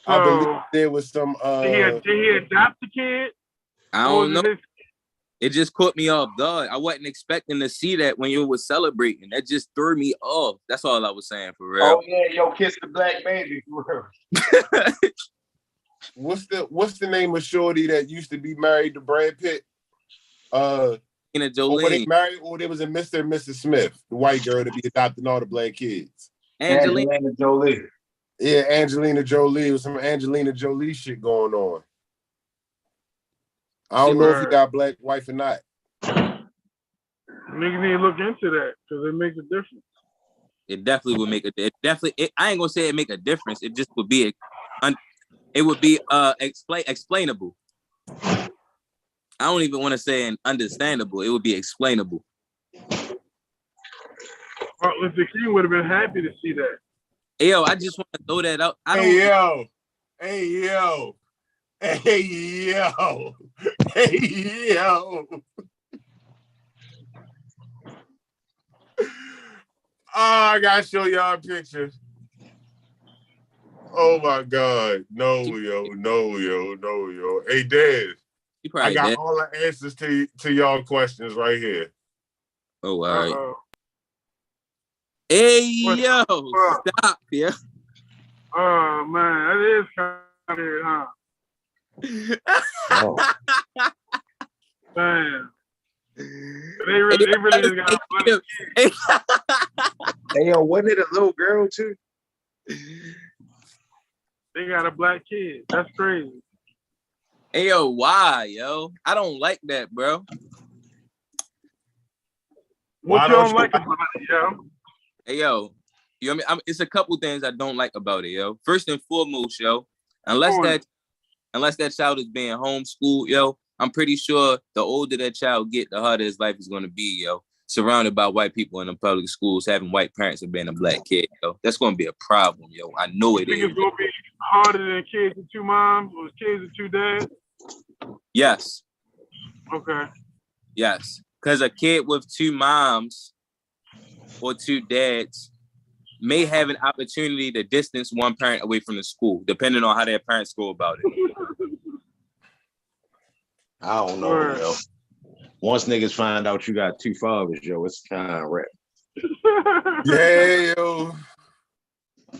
So, I believe there was some did he adopt the kid? I don't know. It just caught me off guard. I wasn't expecting to see that when you were celebrating. That just threw me off. That's all I was saying, for real. Oh yeah, yo, kiss the black baby, for real. What's the name of shorty that used to be married to Brad Pitt? Angelina Jolie. Were they married, or they was a Mr. and Mrs. Smith, the white girl to be adopting all the black kids? Angelina Jolie. Yeah, Angelina Jolie. Was some Angelina Jolie shit going on. I don't know if he got a black wife or not. Niggas need to look into that because it makes a difference. It definitely would make I ain't gonna say it make a difference. It just would be explainable. I don't even want to say understandable. It would be explainable. Martin Luther King would have been happy to see that. Hey, yo, I just want to throw that out. Hey yo. Oh, I gotta show y'all a picture. Oh my God. No, yo. Hey, Dad. I got all the answers to y'all questions right here. Oh, all right. Hey, yo, stop, yeah. Oh, man, that is kind of weird, huh? Oh. Man. They really just got a Hey, yo, wasn't it a little girl, too? They got a black kid. That's crazy. Hey, yo, why, yo? I don't like that, bro. What you don't like about it, yo? Hey, yo, you know what I mean? It's a couple things I don't like about it, yo. First and foremost, yo, unless that child is being homeschooled, yo, I'm pretty sure the older that child get, the harder his life is going to be, yo. Surrounded by white people in the public schools, having white parents and being a black kid, yo. That's going to be a problem, yo. I know it is. You think it's going to be harder than kids with two moms or kids with two dads? Yes. Okay. Yes. Because a kid with two moms or two dads may have an opportunity to distance one parent away from the school, depending on how their parents go about it. I don't know, yo. Once niggas find out you got two fathers, yo, it's kind of rap. Yeah, yo.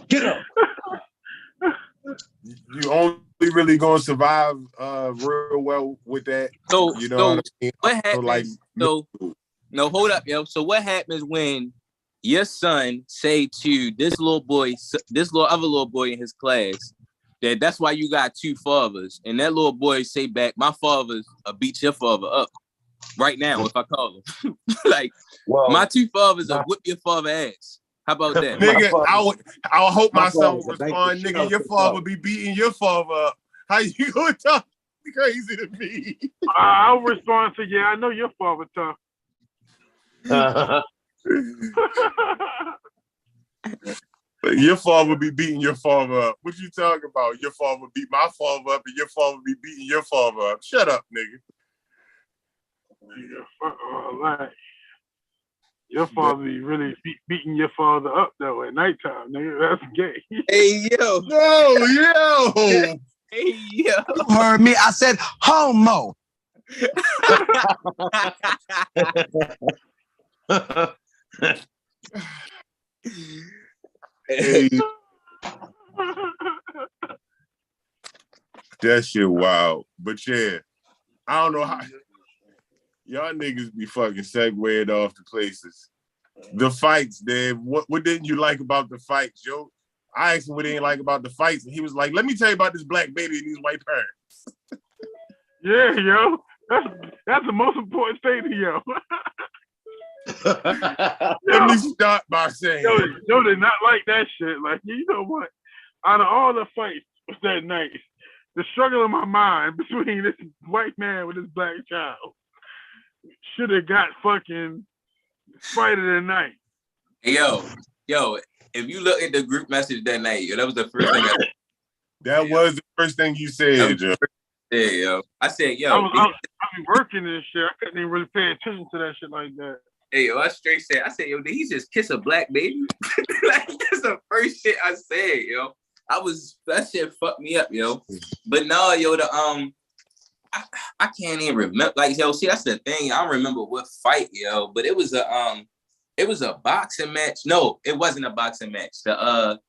Get up. You only really gonna survive real well with that. So, you know what I mean? What happens? No, hold up, yo. So what happens when your son say to this other little boy in his class that's why you got two fathers, and that little boy say back, my father's beat your father up right now if I call him. Like, my two fathers will whip your father ass. How about that? Nigga, I hope my son will respond, nigga, your father be beating your father up. How you gonna talk crazy to me? I'll respond to, yeah, I know your father tough. Your father be beating your father up. What you talking about? Your father beat my father up and your father be beating your father up. Shut up, nigga. Your father be really beating your father up though at nighttime, nigga. That's gay. Hey yo. Yo. Hey yo. You heard me. I said homo. Hey. That shit wild. But yeah, I don't know how y'all niggas be fucking segued off to places. The fights, Dave. What didn't you like about the fights, yo? I asked him what he didn't like about the fights, and he was like, "Let me tell you about this black baby and these white parents." Yeah, yo. That's the most important thing to yo. Let me start by saying, yo did not like that shit. Like, you know what? Out of all the fights that night, the struggle in my mind between this white man with this black child should have got fucking fight of the night. Hey, yo, if you look at the group message that night, yo, that was the first thing that was the first thing you said, Joe. Yeah, yo. I said, yo. I be working and shit. I couldn't even really pay attention to that shit like that. Hey, yo, I said, yo, did he just kiss a black baby? Like, that's the first shit I said, yo. That shit fucked me up, yo. But no, yo, I can't even remember. Like, yo, see, that's the thing. I don't remember what fight, yo, but it was a boxing match. No, it wasn't a boxing match. The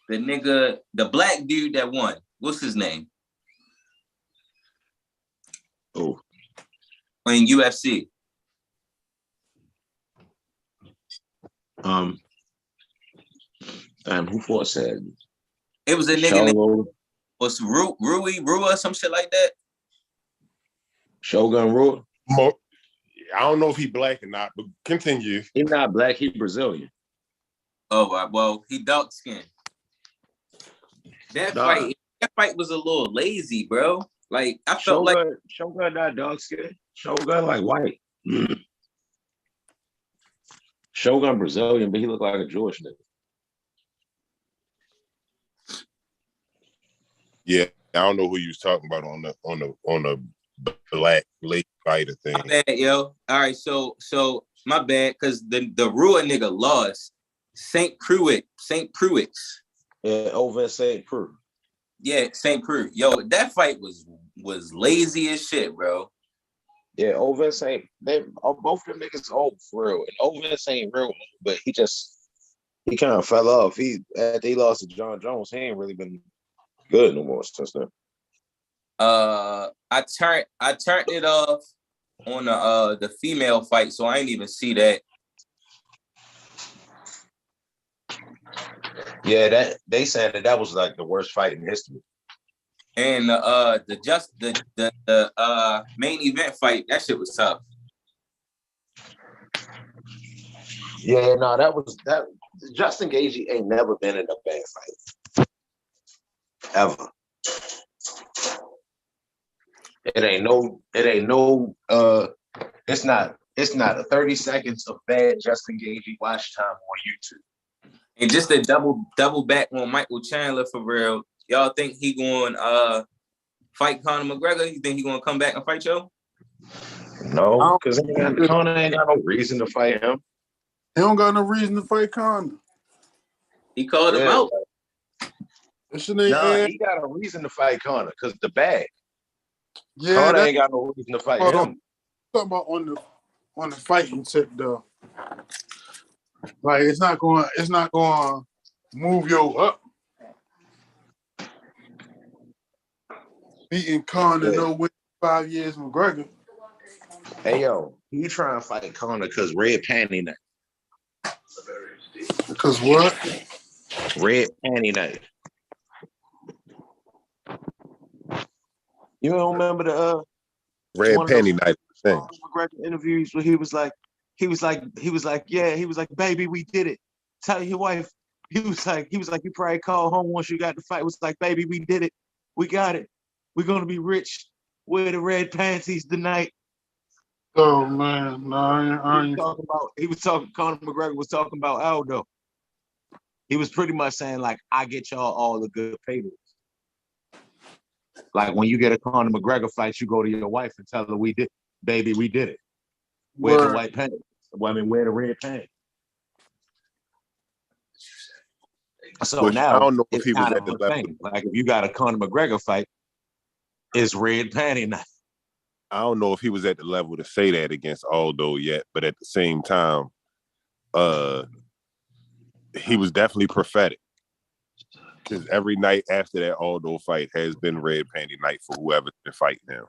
nigga, the black dude that won. What's his name? Oh, in UFC. Damn, who fought said? It was a nigga named was Rui or some shit like that. Shogun Rua. I don't know if he black or not, but continue. He's not black. He Brazilian. Oh well, he dark skinned. That fight was a little lazy, bro. Like I felt like Shogun not dark skinned. Shogun like white. Shogun Brazilian, but he looked like a Jewish nigga. Yeah, I don't know who you was talking about on the black late fighter thing. My bad, yo. All right, so my bad, because the Rua nigga lost. St. Pruitt. Yeah, over in St. Preux. Yeah, St. Preux. Yo, that fight was lazy as shit, bro. Yeah, over in St. Both of them niggas old for real. And over in St. Real, but he kind of fell off. After he lost to John Jones, he ain't really been good no more since then. I turned it off on the female fight, so I ain't even see that. Yeah, that they said that was like the worst fight in history. And the main event fight, that shit was tough. Yeah, no, that Justin Gaethje ain't never been in a bad fight. Ever. It's not a 30 seconds of bad Justin Gaethje watch time on YouTube. And just to double back on Michael Chandler for real, y'all think he going fight Conor McGregor? You think he gonna come back and fight you? No, because Conor ain't got no reason to fight him. He don't got no reason to fight Conor. He called him out. He got a reason to fight Conor because the bag. Yeah, Conor ain't got no reason to fight him. Talking about on the fighting tip though. Like it's not going to move you up. Beating Conor no win 5 years McGregor. Hey yo, he trying to fight Conor because red panty night. Because what? Red panty night. You don't remember the red panty night thing? McGregor interviews where he was like, baby, we did it. Tell your wife. He was like, you probably called home once you got the fight. It was like, baby, we did it. We got it. We're gonna be rich. Wear the red panties tonight. Oh man, no, Conor McGregor was talking about Aldo. He was pretty much saying like, I get y'all all the good paydays. Like when you get a Conor McGregor fight, you go to your wife and tell her we did it. Wear the white panties. wear the red pants. So Which now I don't know if it's he was kind at of the a level. thing. Like if you got a Conor McGregor fight, it's red panty night. I don't know if he was at the level to say that against Aldo yet, but at the same time, he was definitely prophetic. Because every night after that Aldo fight has been red panty night for whoever's been fighting him.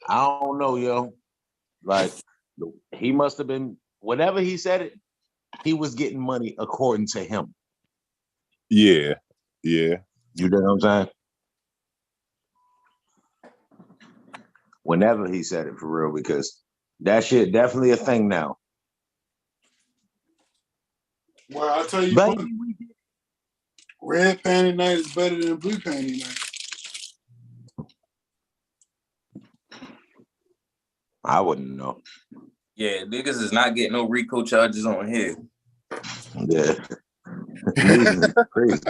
I don't know, yo. Like he must have been whatever he said it. He was getting money according to him. Yeah, yeah. You know what I'm saying? Whenever he said it for real, because that shit definitely a thing now. Well, I'll tell you what, red panty night is better than blue panty night. I wouldn't know. Yeah, niggas is not getting no RICO charges on here. Yeah. Niggas is crazy.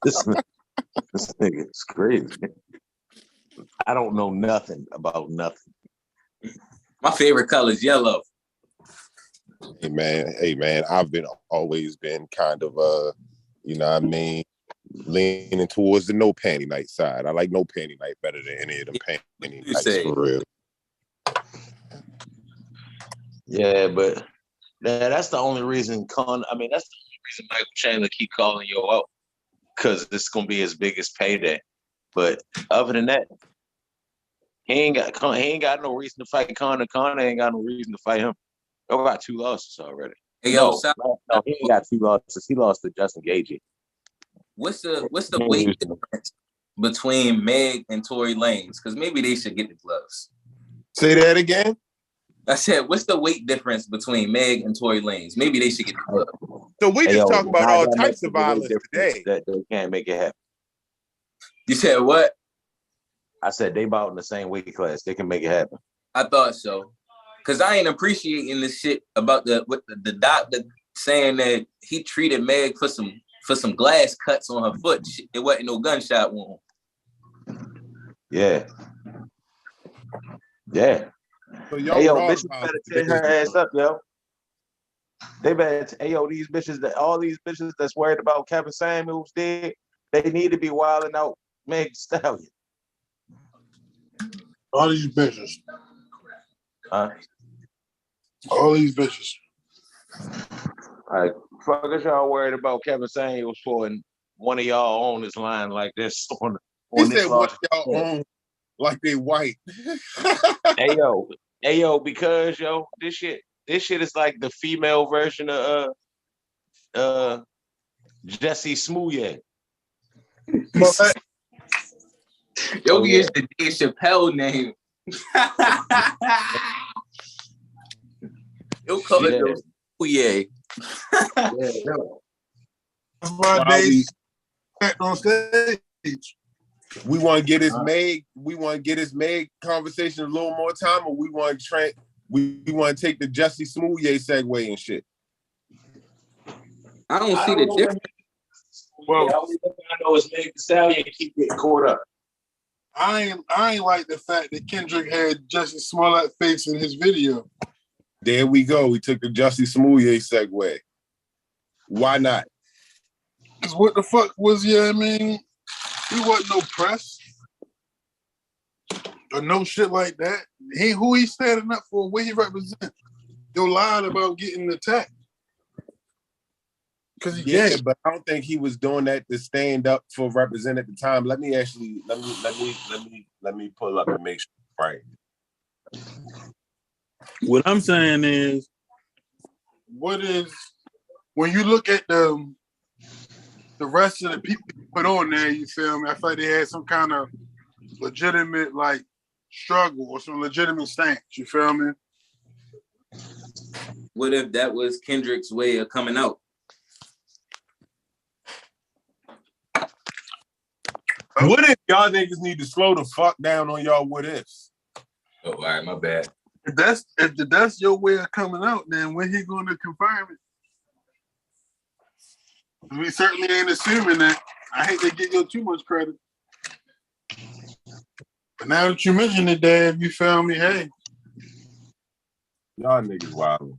this nigga is crazy. I don't know nothing about nothing. My favorite color is yellow. Hey man, I've always been kind of you know what I mean, leaning towards the no panty night side. I like no panty night better than any of them panty nights for real. Yeah, but that's the only reason that's the only reason Michael Chandler keep calling you out. Because this is gonna be his biggest payday. But other than that, he ain't got no reason to fight Conor. Conor ain't got no reason to fight him. He got 2 losses already. Hey, no, he ain't got 2 losses. He lost to Justin Gaethje. What's the weight difference between Meg and Tory Lanez? Because maybe they should get the gloves. Say that again. I said, what's the weight difference between Meg and Tory Lanez? Maybe they should get the gloves. So we just talk about all types of violence today. That they can't make it happen. You said what? I said they about in the same weight class. They can make it happen. I thought so. Cause I ain't appreciating this shit about the doctor saying that he treated Meg for some glass cuts on her foot. It wasn't no gunshot wound. Yeah. Yeah. So hey yo, bitches better tear her ass up, yo. They better. Hey yo, all these bitches that's worried about Kevin Samuels dead, they need to be wilding out Meg Thee Stallion. All these bitches. Huh? All these bitches. Like, fuck is y'all worried about Kevin Samuels for, and one of y'all on this line like this on he this said one of y'all on like they white. hey yo, because yo, this shit is like the female version of Jesse Smollett. Yogi is the Dave Chapelle name. You'll call it those. Yeah. That's why they back on stage. We want to get his Meg conversation a little more time, or we want to take the Jesse Smollett segue and shit. I don't see the difference. Well, the only thing I know is Meg Thee Stallion keep getting caught up. I ain't like the fact that Kendrick had Jesse Smollett face in his video. There we go. We took the Jesse Smollett segue. Why not? Because what the fuck was he? I mean, he wasn't no press or no shit like that. Who he standing up for? What he represent? Yo lied about getting attacked. Because he gay. But I don't think he was doing that to stand up for represent at the time. Let me pull up and make sure. Right. What I'm saying is, when you look at the rest of the people put on there, you feel me? I feel like they had some kind of legitimate like struggle or some legitimate stance. You feel me? What if that was Kendrick's way of coming out? What if y'all niggas need to slow the fuck down on y'all what ifs? Oh, all right, my bad. If that's your way of coming out, then when he going to confirm it? We certainly ain't assuming that. I hate to give you too much credit. But now that you mentioned it, Dad, you feel me? Hey, Y'all niggas wild.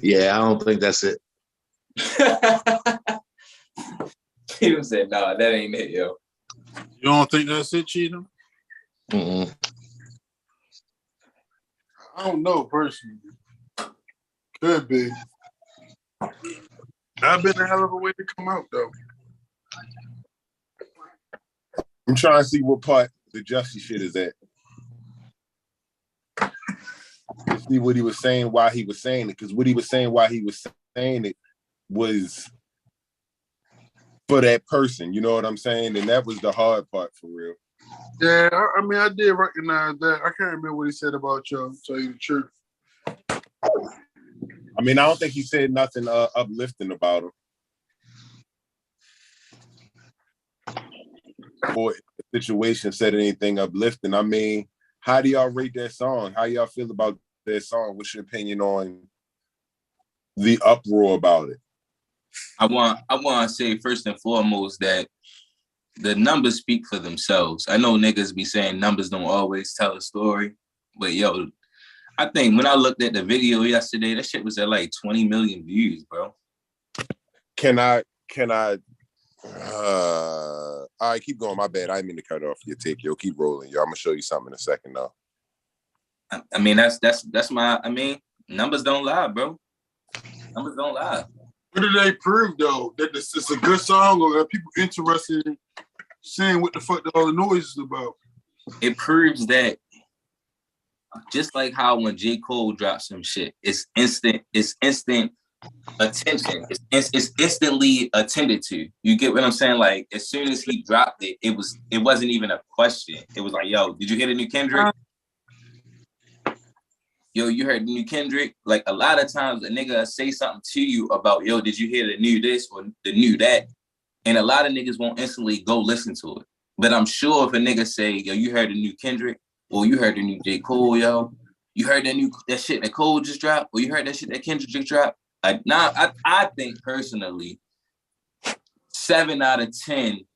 Yeah, I don't think that's it. Cheatham said, "Nah, that ain't it, yo." You don't think that's it, Cheatham? Mm-mm. I don't know personally. Could be. That'd been a hell of a way to come out though. I'm trying to see what part the Jussie shit is at. To see what he was saying, why he was saying it. Because what he was saying, why he was saying it was for that person. You know what I'm saying? And that was the hard part for real. Yeah, I mean, I did recognize that. I can't remember what he said about y'all, to tell you the truth. I mean, I don't think he said nothing uplifting about him. Or the situation said anything uplifting. I mean, how do y'all rate that song? How y'all feel about that song? What's your opinion on the uproar about it? I want to say first and foremost that the numbers speak for themselves. I know niggas be saying numbers don't always tell a story, but yo, I think when I looked at the video yesterday, that shit was at like 20 million views, bro. Can I all right, keep going. My bad. I didn't mean to cut off your take. Yo, keep rolling, yo. I'm gonna show you something in a second though. I mean, that's my, I mean, numbers don't lie, bro. Numbers don't lie. What do they prove though? That this is a good song, or are people interested in seeing what the fuck all the noise is about? It proves that just like how when J. Cole drops some shit, it's instant attention. It's instantly attended to. You get what I'm saying? Like as soon as he dropped it, it wasn't even a question. It was like, yo, did you hear the new Kendrick? Yo, you heard the new Kendrick? Like a lot of times a nigga say something to you about, yo, did you hear the new this or the new that? And a lot of niggas won't instantly go listen to it. But I'm sure if a nigga say, yo, you heard the new Kendrick, or you heard the new J. Cole, yo, you heard that shit that Cole just dropped, or you heard that shit that Kendrick just dropped. I think personally, 7 out of 10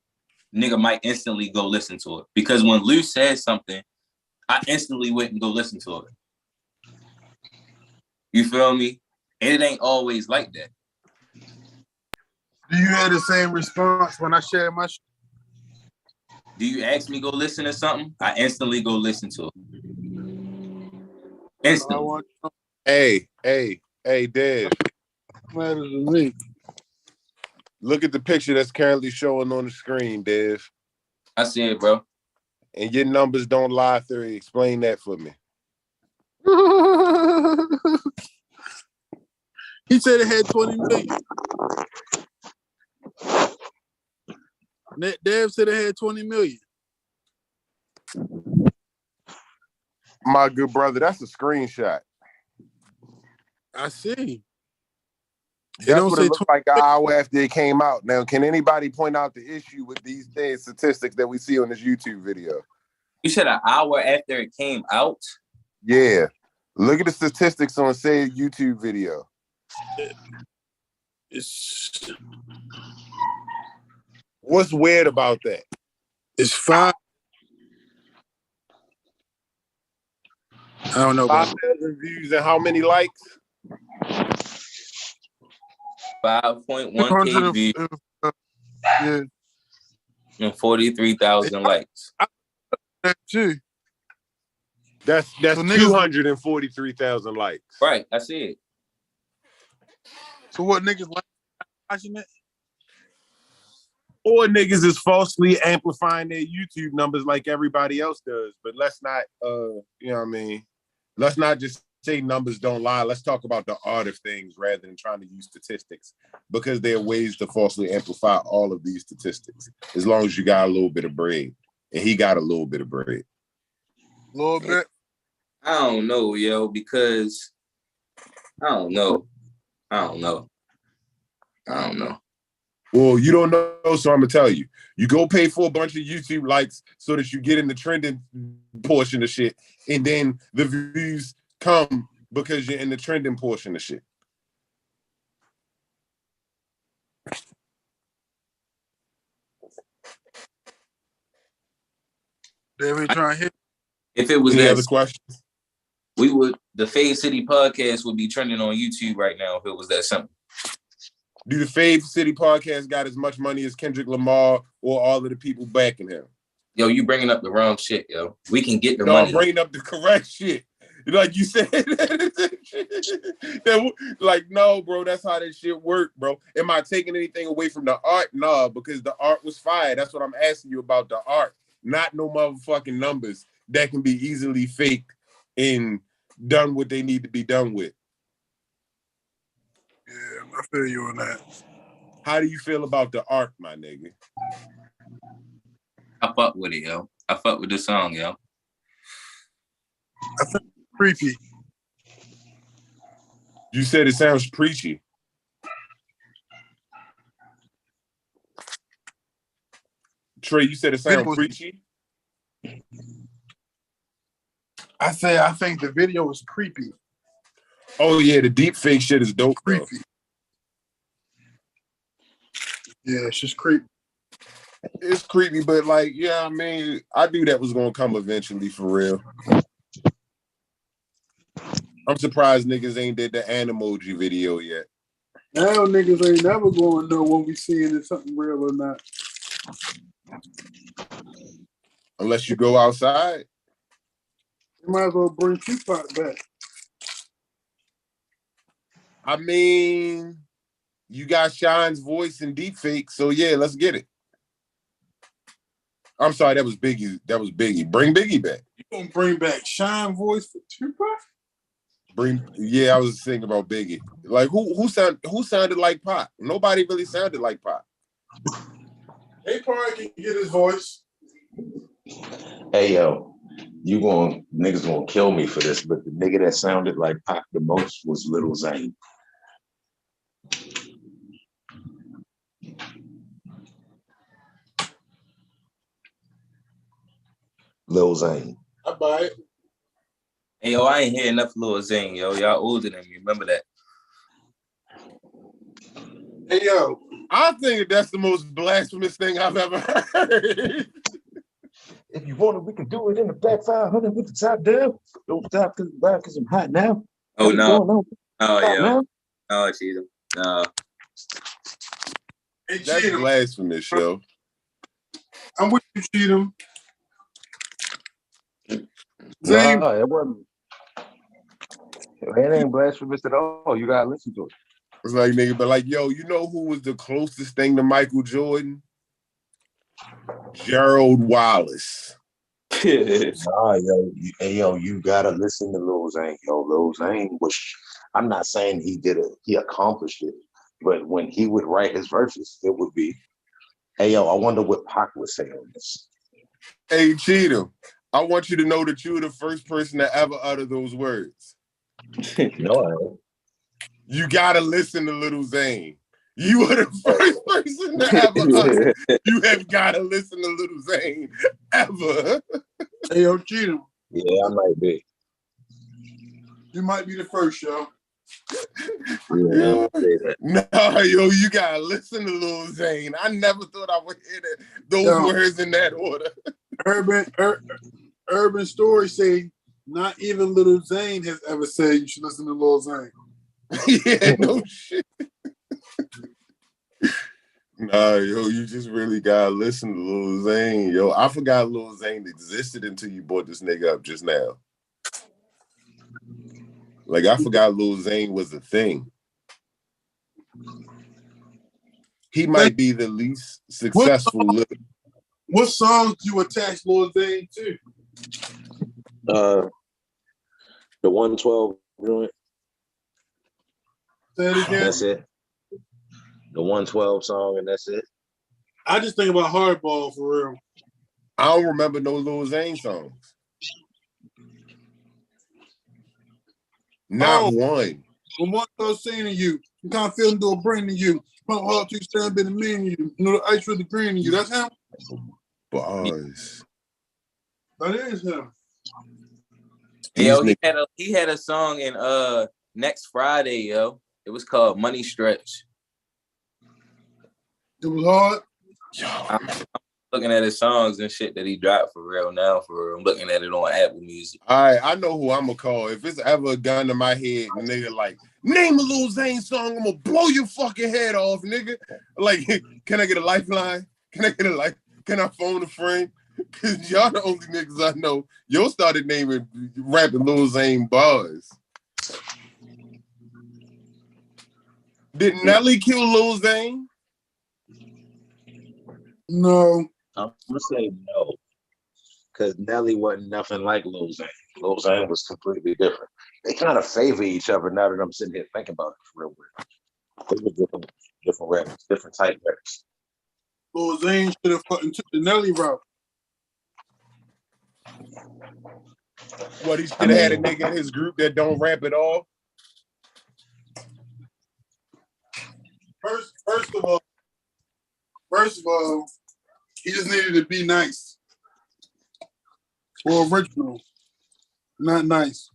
nigga might instantly go listen to it. Because when Lou says something, I instantly went and go listen to it. You feel me? And it ain't always like that. Do you have the same response when I share my shit? Do you ask me go listen to something? I instantly go listen to it. Instantly. Hey, Dave. Matters to me. Look at the picture that's currently showing on the screen, Dave. I see it, bro. And your numbers don't lie theory. Explain that for me. He said it had 20 million. Dev said it had 20 million. My good brother, that's a screenshot. I see. That's what it looked like an hour after it came out. Now, can anybody point out the issue with these statistics that we see on this YouTube video? You said an hour after it came out? Yeah. Look at the statistics on say YouTube video. What's weird about that? It's 5. I don't know. 5,000 views and how many likes? 5.1K views. Yeah. And 43,000 likes. That too. That's so 243,000 likes. Right, I see it. So what niggas like watching it? Or niggas is falsely amplifying their YouTube numbers like everybody else does. But let's not, you know what I mean? Let's not just say numbers don't lie. Let's talk about the art of things rather than trying to use statistics, because there are ways to falsely amplify all of these statistics as long as you got a little bit of bread. And he got a little bit of bread. A little bit? I don't know, yo, because I don't know. Well, you don't know, so I'm gonna tell you. You go pay for a bunch of YouTube likes so that you get in the trending portion of shit, and then the views come because you're in the trending portion of shit. They be trying to hit. If it was Any that, other questions? we would the Fade City podcast would be trending on YouTube right now if it was that simple. Do the Fade City podcast got as much money as Kendrick Lamar or all of the people backing him? Yo, you bringing up the wrong shit, yo. We can get the No, money. I'm bringing up the correct shit. Like you said, like, no, bro, that's how that shit work, bro. Am I taking anything away from the art? No, because the art was fire. That's what I'm asking you about, the art, not no motherfucking numbers that can be easily faked and done what they need to be done with. Yeah, I feel you on that. How do you feel about the art, my nigga? I fuck with it, yo. I fuck with this song, yo. I think it's creepy. You said it sounds preachy. Trey, you said it sounds preachy? I think the video is creepy. Oh yeah, the deep fake shit is dope, bro. Creepy. Yeah, it's just creepy. It's creepy, but like, yeah, I mean, I knew that was gonna come eventually for real. I'm surprised niggas ain't did the Animoji video yet. Now niggas ain't never gonna know when we seeing if something real or not. Unless you go outside. You might as well bring Tupac back. I mean, you got Shine's voice in deepfake, so yeah, let's get it. I'm sorry, that was Biggie. That was Biggie. Bring Biggie back. You gonna bring back Shine voice for Tupac? I was thinking about Biggie. Like who sounded like Pac? Nobody really sounded like Pac. They probably can get his voice. Hey yo, niggas gonna kill me for this, but the nigga that sounded like Pac the most was Lil Zane. Lil Zane. I buy it. Hey, yo, I ain't hear enough Lil Zane, yo. Y'all older than me. Remember that. Hey, yo. I think that's the most blasphemous thing I've ever heard. If you want it, we can do it in the back 500 with the top down. Don't stop because I'm hot now. Oh, no. Oh, yeah. Oh, Cheatham. No. Hey, that's Cheatham. Blasphemous, yo. I'm with you, Cheatham. No, it wasn't. It ain't blasphemous at all. You gotta listen to it. It's like, nigga, but like, yo, you know who was the closest thing to Michael Jordan? Gerald Wallace. Yo, you gotta listen to Lil Zane. Yo, Lil Zane was, I'm not saying he accomplished it, but when he would write his verses, it would be, hey, yo, I wonder what Pac would say on this. Hey, Cheatham, I want you to know that you were the first person to ever utter those words. No, I don't. You gotta listen to Lil Zane. You were the first person to ever utter. You have gotta listen to Lil Zane ever. Hey, yo, Cheatham. Yeah, I might be. You might be the first, yo. Yeah, no, yo, you gotta listen to Lil Zane. I never thought I would hear those words in that order. Urban stories say not even Lil Zane has ever said you should listen to Lil Zane. Yeah, no shit. Nah, yo, you just really gotta listen to Lil Zane. Yo, I forgot Lil Zane existed until you brought this nigga up just now. Like, I forgot Lil Zane was a thing. He might be the least successful. What songs do you attach Lil Zane to? The 112 joint. Say it again. That's it. The 112 song, and that's it. I just think about Hardball for real. I don't remember no Lil Zane songs. Not one. When one goes saying to you, you can't feel him do a brain to you. Pump hard to stand been a man to you. You know the ice with the green to you. That's him. Bars. That is him. Yo, he had a song in next Friday, yo. It was called Money Stretch. It was hard. Yo, looking at his songs and shit that he dropped for real now. For real. I'm looking at it on Apple Music. All right, I know who I'm gonna call. If it's ever a gun to my head, nigga, like, name a Lil Zane song, I'm gonna blow your fucking head off, nigga. Like, can I get a lifeline? Can I phone a friend? Cause y'all the only niggas I know. Yo started rapping Lil Zane bars. Did Nelly kill Lil Zane? No. I'm gonna say no, because Nelly wasn't nothing like Lil Zane. Lil Zane was completely different. They kind of favor each other now that I'm sitting here thinking about it for real. They were different rappers, different type rappers. Lil Zane should have fucking took the Nelly route. What, he should have had a nigga in his group that don't rap at all? First of all, he just needed to be nice or original, not nice.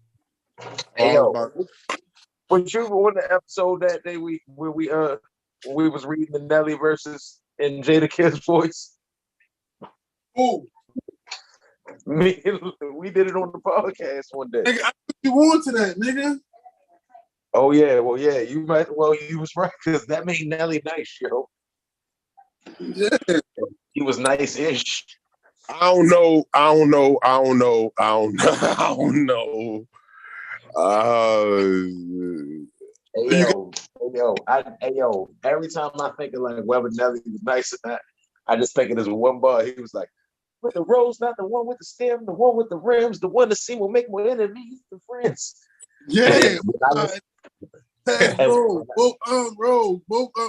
Hey, yo, but you on the episode that day where we was reading the Nelly verses in Jada Kid's voice? Oh, we did it on the podcast one day. Nigga, I put you on to that, nigga. Oh yeah, well yeah, you was right because that made Nelly nice, yo. Yeah, he was nice-ish. I don't know. Hey, yo, every time I think of like whether Nelly was nice or not, I just think of this one bar. He was like, with the rose, not the one with the stem, the one with the rims, the one that seem will make more enemies than friends. Yeah. Both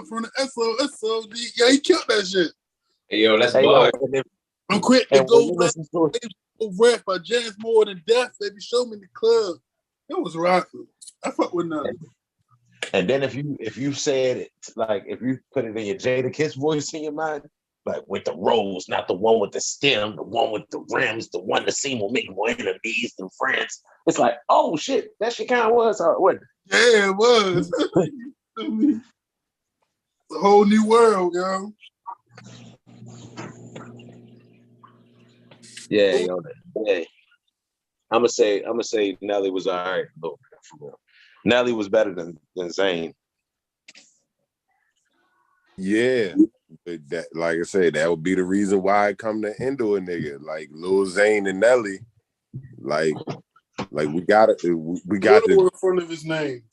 from the SOD. Yeah, he killed that shit. Hey, yo, that's bar. I'm quick to go rap by Jazz More Than Death. Baby, show me the club. It was rocking. I fuck with nothing. And then if you said it, like if you put it in your Jada Kiss voice in your mind, like with the rose, not the one with the stem, the one with the rims, the one that seem will make more enemies than friends. It's like, oh shit, that shit kind of was hard, wasn't it? Yeah, it was. It's a whole new world, yo. Yeah, yo. Yeah. I'm gonna say Nelly was all right. Nelly was better than Zane. Yeah. That, like I said, that would be the reason why I come to Endo a nigga. Like Lil Zane and Nelly. Like we got it. We got the in front of his name.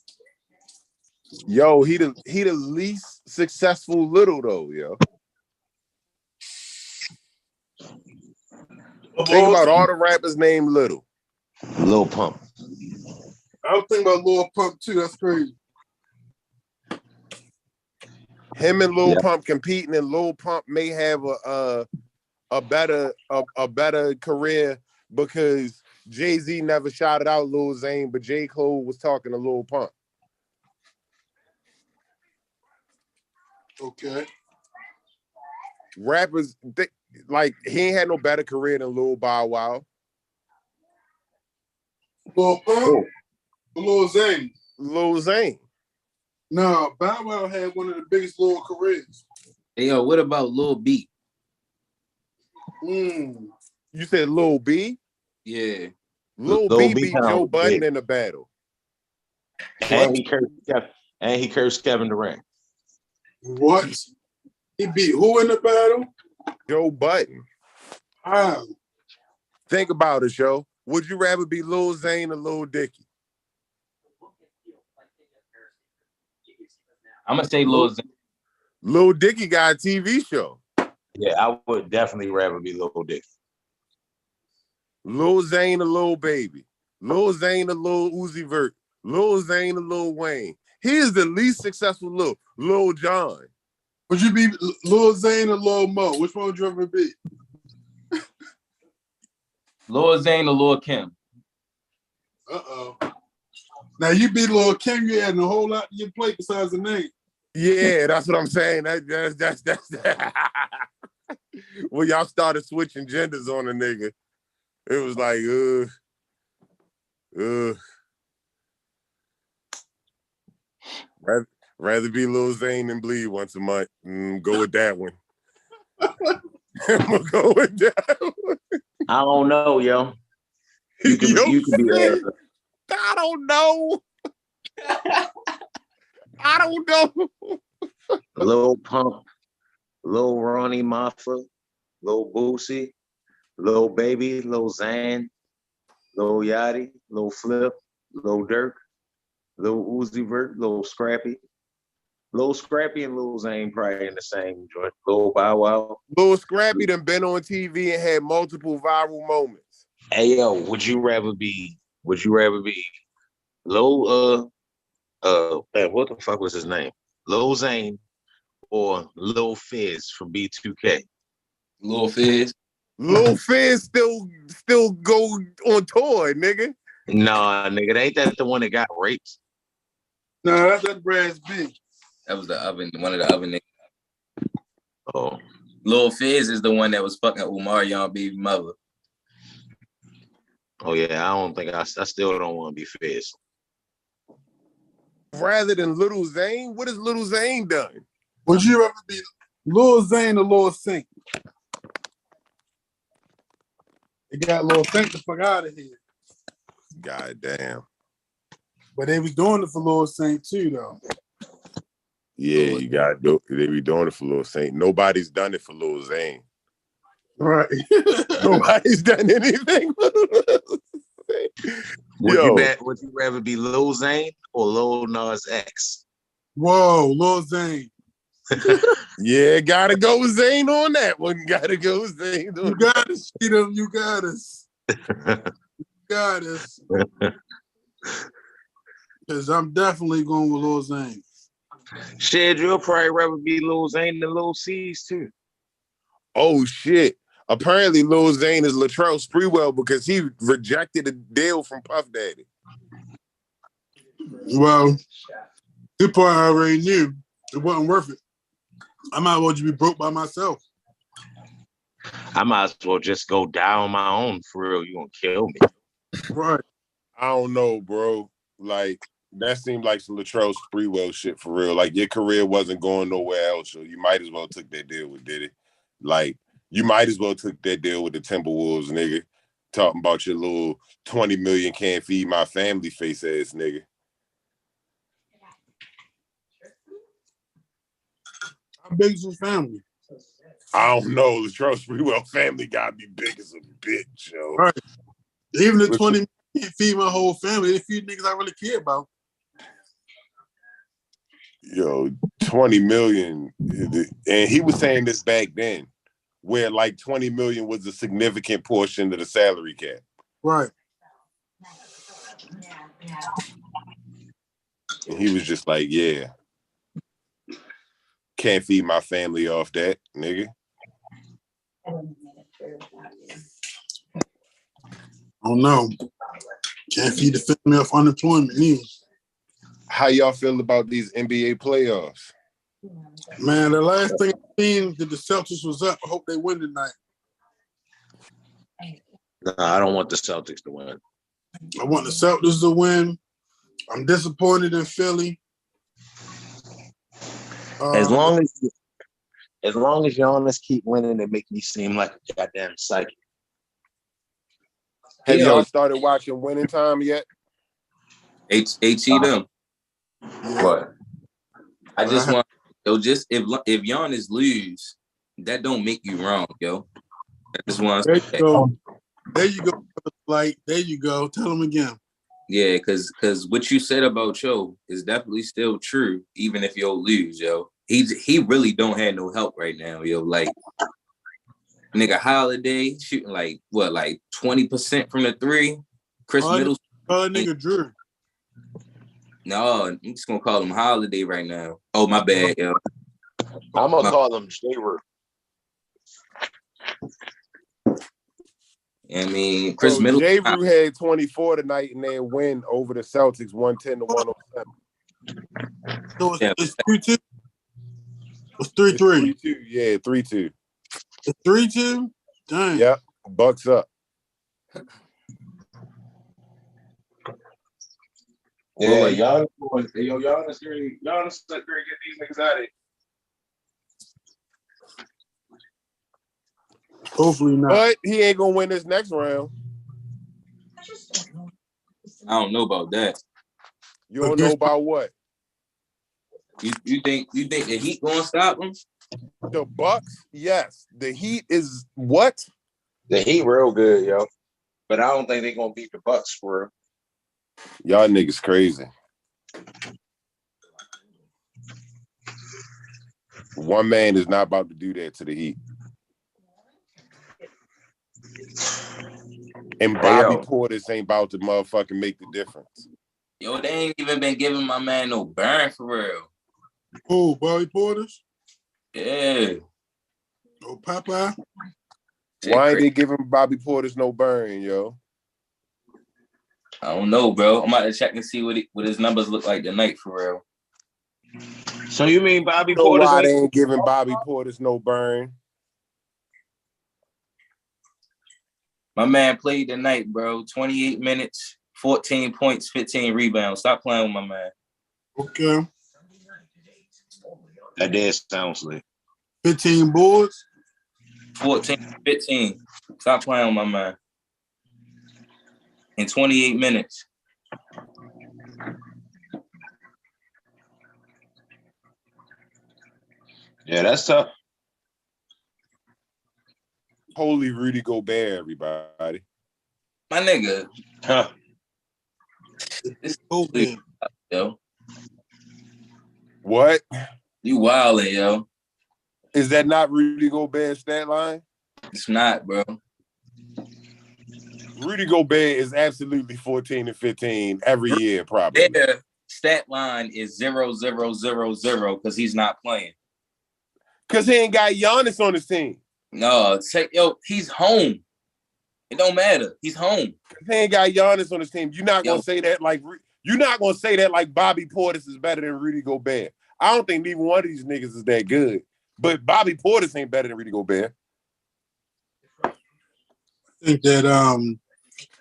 Yo, he the least successful little though, yo. Think about all the rappers named Little. Lil Pump. I was thinking about Lil Pump too. That's crazy. Him and Lil Pump competing, and Lil Pump may have a better career because Jay-Z never shouted out Lil Zane, but J. Cole was talking to Lil Pump. Okay. Rappers, like, he ain't had no better career than Lil Bow Wow. Lil Pump? Lil Zane? Lil Zane. No, Bow Wow had one of the biggest Lil careers. Hey, yo, what about Lil B? You said Lil B? Yeah. Lil B beat Joe Budden in the battle. And he cursed Kevin Durant. What? He beat who in the battle? Joe Budden. How? Think about it, yo. Would you rather be Lil Zane or Lil Dicky? I'm gonna say Lil Zane. Lil Dicky got a TV show. Yeah, I would definitely rather be Lil Dicky. Lil Zane or Lil Baby. Lil Zane or Lil Uzi Vert. Lil Zane or Lil Wayne. He is the least successful Lil Jon. Would you be Lil Zane or Lil Mo? Which one would you ever be? Lil Zane or Lil Kim? Uh-oh. Now you be Lil Kim, you had a whole lot to your plate besides the name. Yeah, that's what I'm saying. That's when y'all started switching genders on a nigga, it was like, rather be Lil Zane than bleed once a month. Go with that one. I'm going down. I don't know, yo. You could be. I don't know. I don't know. Lil Pump, Lil Ronnie Maffa, Lil Boosie, Lil Baby, Lil Xan, Lil Yachty, Lil Flip, Lil Durk, Lil Uzi Vert, Lil Scrappy. Lil Scrappy and Lil Xan probably in the same joint. Lil Bow Wow. Lil Scrappy done been on TV and had multiple viral moments. Hey yo, would you rather be Lil man, what the fuck was his name? Lil Xan or Lil Fizz from B2K? Lil Fizz. Lil Fizz still go on tour, nigga. Nah, nigga, ain't that the one that got raped? No, that's that Brad's B. That was one of the oven niggas. Oh. Lil Fizz is the one that was fucking Omarion baby mother. Oh yeah, I still don't want to be Fizz. Rather than Lil Xan, what has Lil Xan done? Would you ever be Lil Xan or Lil Saint? They got Lil Saint the fuck out of here. God damn. But they was doing it for Lil Saint too, though. Yeah, you got they be doing it for Lil Saint. Nobody's done it for Lil Xan. Right. Nobody's done anything for Lil Xan. Would you rather be Lil Xan or Lil Nas X? Whoa, Lil Xan. Yeah, gotta go Xan on that one. Gotta go Xan on You got us, Cheatham. You got us. You got us. Because I'm definitely going with Lil Xan. Shit, you'll probably rather be Lil Xan than Lil C's too. Oh shit. Apparently Lil Xan is Latrell Sprewell because he rejected a deal from Puff Daddy. Well, he probably already knew it wasn't worth it. I might as well just be broke by myself. I might as well just go die on my own for real. You gonna kill me. Right. I don't know, bro. Like, that seemed like some Latrell Sprewell shit for real. Like, your career wasn't going nowhere else, so you might as well took that deal with Diddy. Like, you might as well took that deal with the Timberwolves, nigga. Talking about your little 20 million can't feed my family face ass nigga. How big is his family? I don't know. Latrell Sprewell family gotta be big as a bitch, yo. Right. Even the 20 million can't feed my whole family. They feed niggas I really care about. Yo, 20 million. And he was saying this back then, where like 20 million was a significant portion of the salary cap. Right. And he was just like, yeah. Can't feed my family off that, nigga. I don't know. Can't feed the family off unemployment either. How y'all feel about these NBA playoffs? Man, the last thing I seen that the Celtics was up. I hope they win tonight. No, I don't want the Celtics to win. I want the Celtics to win. I'm disappointed in Philly. As long as Giannis keep winning, it make me seem like a goddamn psychic. Have y'all started watching Winning Time yet? HE them. What? I just want just if Giannis lose, that don't make you wrong, yo. I just want there you go. There you go. Like, there you go. Tell them again. Yeah, because what you said about Joe is definitely still true, even if you'll lose, yo. He really don't have no help right now, yo. Like, nigga Holiday shooting like 20% from the three. Chris Middleton. Nigga Drew. No, I'm just gonna call him Holiday right now. Oh, my bad, yo. I'm gonna call him J-Ru. I mean, Chris Middleton. J-Ru had 24 tonight and they win over the Celtics 110 to 107. So it's 3-2? It's 3-3. 3-2. Yeah, 3-2. It's 3-2? Dang. Yep. Bucks up. Yeah, y'all just get these niggas out of here. Hopefully not. But he ain't gonna win this next round. I don't know about that. You don't know about what? You think the Heat gonna stop him? The Bucks, yes. The Heat is what? The Heat real good, yo. But I don't think they're gonna beat the Bucks for real. Y'all niggas crazy. One man is not about to do that to the Heat. And Bobby Portis ain't about to motherfucking make the difference. Yo, they ain't even been giving my man no burn for real. Oh, Bobby Portis? Yeah. Oh, Popeye? Why ain't they giving Bobby Portis no burn, yo? I don't know, bro. I'm about to check and see what his numbers look like tonight for real. So you mean Bobby Portis? Portis? Why they ain't giving Bobby Portis no burn? My man played tonight, bro. 28 minutes, 14 points, 15 rebounds. Stop playing with my man. Okay. That did sound slick. 15 boards? 14, 15. Stop playing with my man. In 28 minutes. Yeah, that's tough. Holy Rudy Gobert, everybody. My nigga. Huh. It's stupid, yo. What? You wildin', yo. Is that not Rudy Gobert's stat line? It's not, bro. Rudy Gobert is absolutely 14 and 15 every year, probably. Their stat line is 0-0-0-0 because he's not playing. Because he ain't got Giannis on his team. No, he's home. It don't matter. He's home. He ain't got Giannis on his team. You're not gonna say that like Bobby Portis is better than Rudy Gobert. I don't think neither one of these niggas is that good. But Bobby Portis ain't better than Rudy Gobert. I think that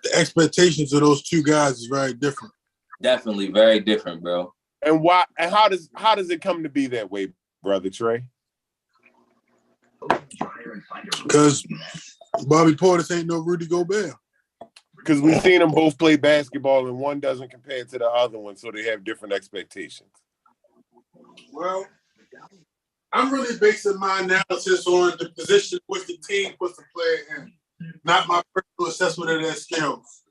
the expectations of those two guys is very different. Definitely very different, bro. And why? And how does it come to be that way, brother Trey? Because Bobby Portis ain't no Rudy Gobert. Because we've seen them both play basketball, and one doesn't compare to the other one, so they have different expectations. Well, I'm really basing my analysis on the position which the team puts the player in, not my personal assessment of their skills.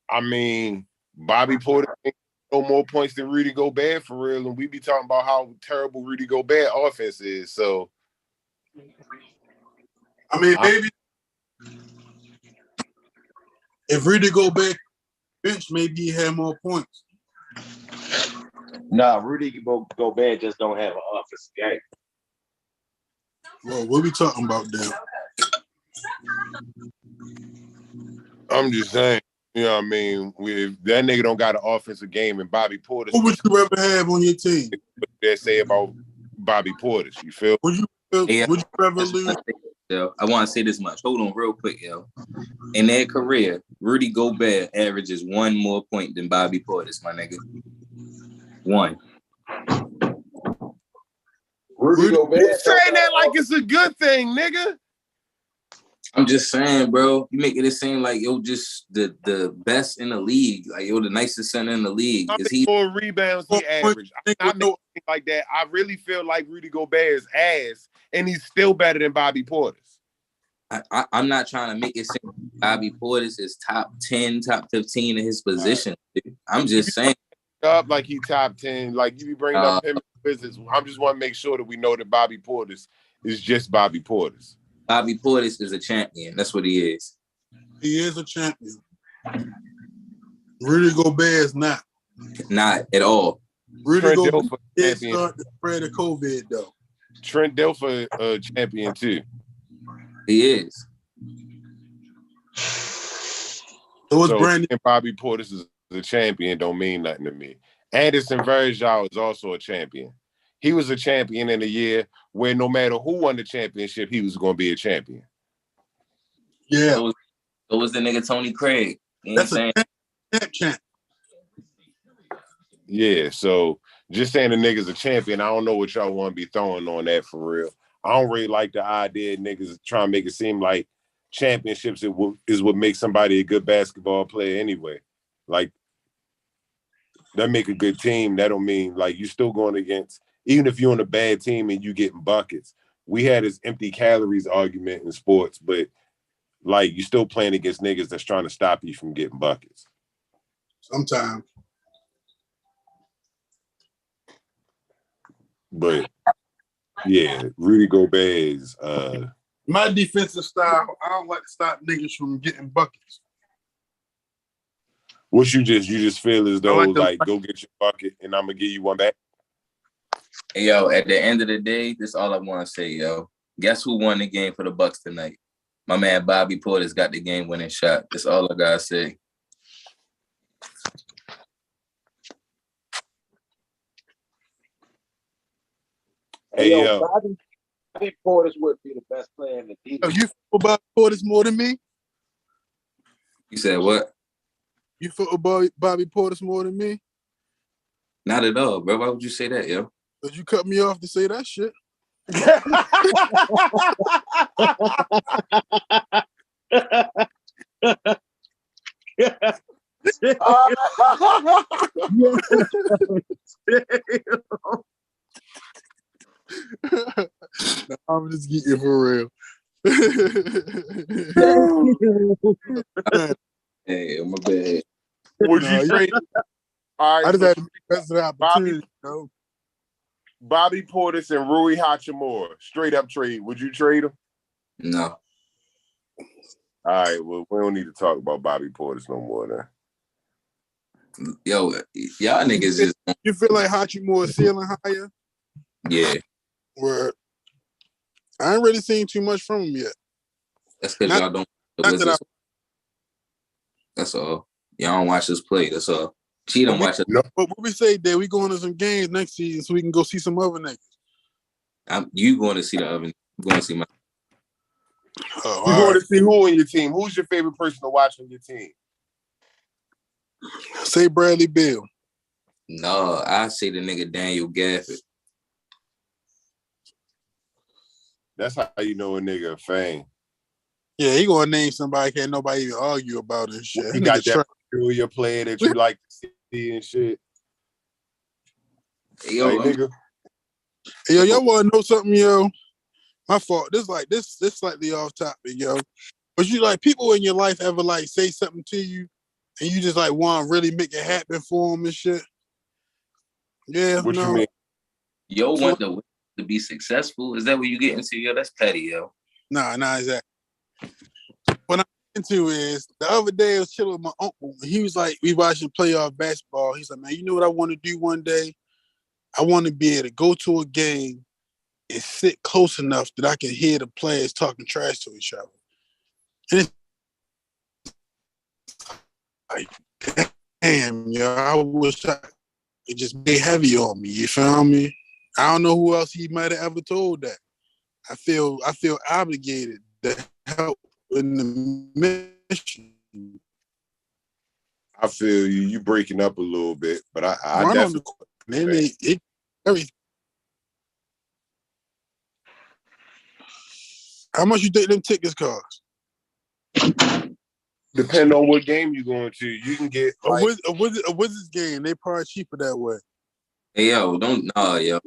I mean, Bobby Portis ain't no more points than Rudy Gobert for real, and we be talking about how terrible Rudy Gobert offense is. So, I mean, maybe if Rudy Gobert bench, maybe he had more points. Nah, Rudy Gobert just don't have an offensive game. Well, what we talking about then? I'm just saying, you know what I mean? If that nigga don't got an offensive game and Bobby Portis. Who would you rather have on your team? What they say about Bobby Portis, you feel? Would you rather lose? Yo, I want to say this much. Hold on real quick, yo. In their career, Rudy Gobert averages one more point than Bobby Portis, my nigga. One. Rudy Gobert. You saying that like it's a good thing, nigga. I'm just saying, bro. You making it seem like yo just the best in the league, like yo the nicest center in the league. Is he more rebounds he averaged? I'm not like that. I really feel like Rudy Gobert is ass, and he's still better than Bobby Portis. I'm not trying to make it seem Bobby Portis is top 10, top 15 in his position. Dude. I'm just saying. Up like he top 10, like you be bringing up him in business. I just want to make sure that we know that Bobby Portis is just Bobby Portis. Bobby Portis is a champion. That's what he is. He is a champion. Rudy Gobert is not. Not at all. Rudy Gobert did start the spread of COVID, though. Trent Dilfer a champion, too. He is. So Brandon. Bobby Portis is a champion don't mean nothing to me. Anderson Varejao is also a champion. He was a champion in a year where no matter who won the championship, he was going to be a champion. Yeah. So was the nigga Tony Craig. You know That's what I'm saying? a champ. Yeah, so Just saying the niggas a champion. I don't know what y'all want to be throwing on that for real. I don't really like the idea of niggas trying to make it seem like championships is what makes somebody a good basketball player anyway. Like, that make a good team. That don't mean like you still going against, even if you're on a bad team and you getting buckets. We had this empty calories argument in sports, but like you still playing against niggas that's trying to stop you from getting buckets. Sometimes. But yeah, Rudy Gobert is my defensive style. I don't like to stop niggas from getting buckets. What you just feel as though like go get your bucket and I'm gonna give you one back. Hey, yo, at the end of the day, this is all I want to say, yo. Guess who won the game for the Bucks tonight? My man Bobby Portis got the game-winning shot. That's all I gotta say. Hey, yo, Bobby Portis would be the best player in the defense. You feel about Portis more than me? You said what? You feel about Bobby Portis more than me? Not at all, bro. Why would you say that, yo? Because you cut me off to say that shit. No, I'm just geeking for real. Hey, my bad. Would you trade? All right, I just had to make the best of the opportunity. Bobby Portis and Rui Hachimura, straight up trade. Would you trade them? No. All right, well, we don't need to talk about Bobby Portis no more then. Yo, y'all niggas just... You feel like Hachimura ceiling higher? Yeah. Where I ain't really seen too much from him yet. That's because y'all don't... That's all. Y'all don't watch us play. That's all. She don't watch it. No. But what we say, Dad, we going to some games next season so we can go see some other niggas. You going to see the other? You going to see my? You going to see who on your team? Who's your favorite person to watch on your team? Say Bradley Beal. No, I say the nigga Daniel Gafford. That's how you know a nigga a fan. Yeah, he gonna name somebody can't nobody even argue about it. Shit. You got that peculiar player that you like to see and shit. Yo, like, nigga. Yo, y'all wanna know something, yo? My fault. This slightly off topic, yo. But you like people in your life ever like say something to you and you just like want to really make it happen for them and shit? Yeah. What you mean? Yo, want to be successful? Is that what you get into? Yo, that's petty, yo. Nah, exactly. What I'm into is the other day I was chilling with my uncle. And he was like, we watching playoff basketball. He's like, man, you know what I want to do one day? I want to be able to go to a game and sit close enough that I can hear the players talking trash to each other. And it's like, damn, yo, I wish I could just be heavy on me. You feel me? I don't know who else he might have ever told that. I feel obligated to help in the mission. I feel you. You breaking up a little bit, but I definitely. Everything. How much you think them tickets cost? Depending on what game you're going to, you can get like, a Wizards game. They probably cheaper that way. Hey, yo, yo.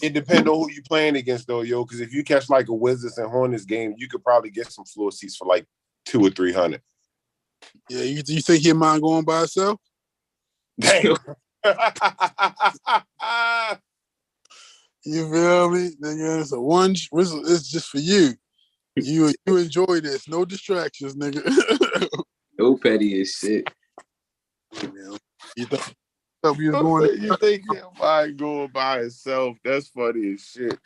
It depends on who you playing against, though, yo. Because if you catch like a Wizards and Hornets game, you could probably get some floor seats for like $200 or $300. Yeah, you think he mind going by himself? Damn. You feel me? Nigga, it's a one. It's just for you. You enjoy this. No distractions, nigga. No petty as shit. You thought we was going? You think he might go by himself? That's funny as shit.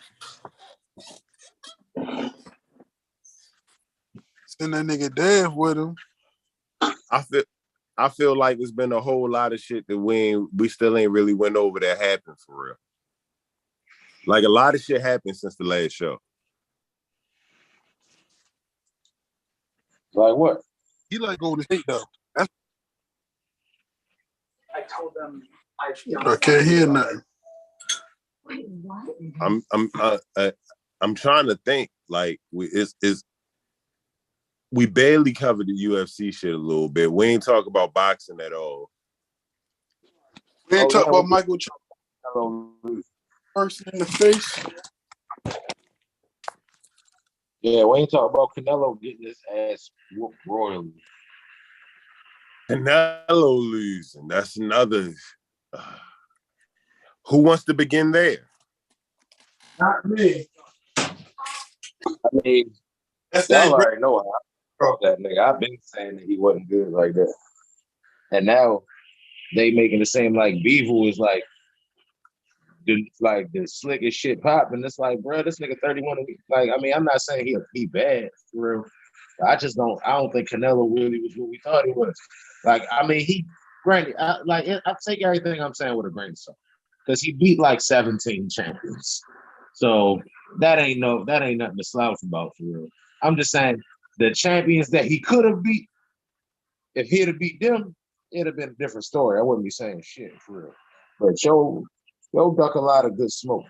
Send that nigga Dev with him. I feel like there's been a whole lot of shit that we still ain't really went over that happened for real. Like a lot of shit happened since the last show. Like what? He like Golden State though. I told them I can't hear nothing. I'm trying to think. Like we barely covered the UFC shit a little bit. We ain't talk about boxing at all. We ain't talk about Michael person in the face. Yeah, we ain't talk about Canelo getting his ass whooped royally. Canelo losing. That's another. Who wants to begin there? Not me. I mean, That's y'all already know how I felt that nigga. I've been saying that he wasn't good like that. And now they making it seem like Beevil is like the slickest shit popping. It's like, bro, this nigga 31. Like, I mean, I'm not saying he bad for real. I don't think Canelo really was what we thought he was. Like, I mean, granted, I take everything I'm saying with a grain of salt. Because he beat like 17 champions. So that ain't nothing to slouch about for real. I'm just saying the champions that he could have beat, if he'd have beat them, it'd have been a different story. I wouldn't be saying shit for real. But Joe duck a lot of good smoke.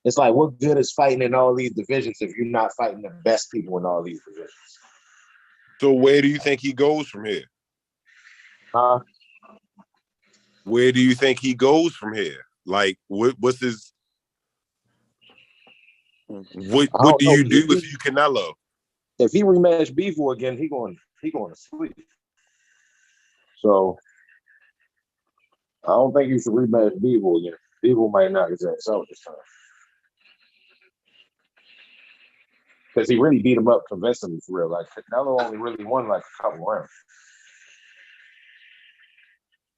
It's like, what good is fighting in all these divisions if you're not fighting the best people in all these divisions? So where do you think he goes from here? Huh? Where do you think he goes from here? Like, what's his? What do you do if you Canelo? If he rematch Beevil again, he going to sleep. So I don't think you should rematch Beevil again. Beevil might knock his ass out this time. Because he really beat him up convincingly for real. Like, Canelo only really won like a couple rounds.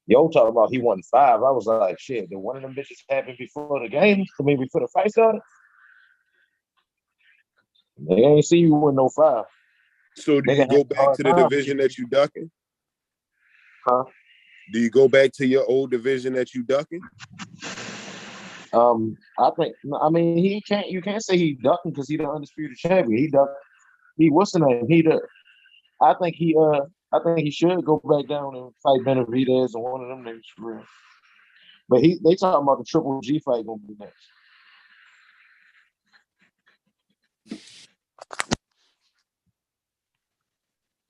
Yo talking about he won 5. I was like, shit, did one of them bitches happen before the game? I mean, before the fight started? They ain't see you win no 5. So do you go back to the division that you ducking? Huh? Do you go back to your old division that you ducking? I mean, you can't say he ducking because he the undisputed champion. What's the name? I think he should go back down and fight Benavidez or one of them niggas for real. But they talking about the Triple G fight gonna be next.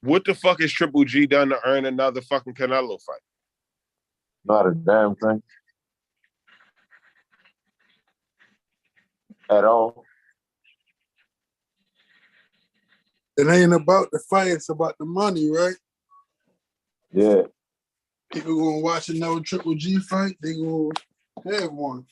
What the fuck is Triple G done to earn another fucking Canelo fight? Not a damn thing. At all. It ain't about the fight, it's about the money, right? Yeah. People gonna watch another Triple G fight, they gonna have one.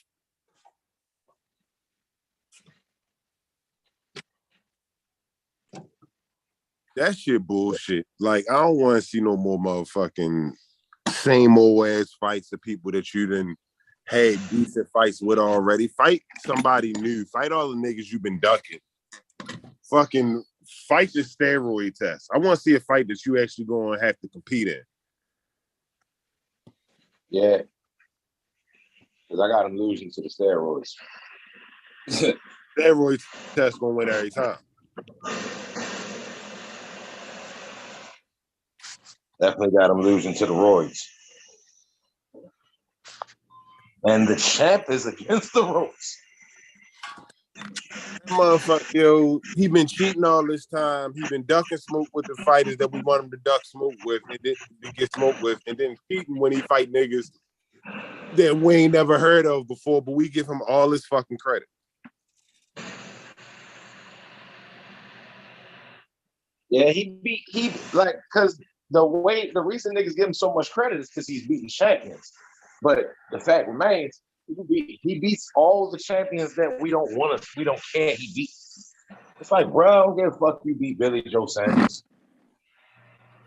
That shit bullshit. Like, I don't want to see no more motherfucking same old ass fights of people that you done had decent fights with already. Fight somebody new. Fight all the niggas you've been ducking. Fucking fight the steroid test. I want to see a fight that you actually going to have to compete in. Yeah. Because I got him losing to the steroids. Steroid test going to win every time. Definitely got him losing to the roids. And the champ is against the ropes. Motherfucker, yo, he been cheating all this time. He been ducking smoke with the fighters that we want him to duck smoke with and then to get smoke with, and then cheating when he fight niggas that we ain't never heard of before, but we give him all his fucking credit. Yeah, because the reason niggas give him so much credit is because he's beating champions. But the fact remains, he beats all the champions that we don't care he beats. It's like, bro, I don't give a fuck you beat Billy Joe Sanders.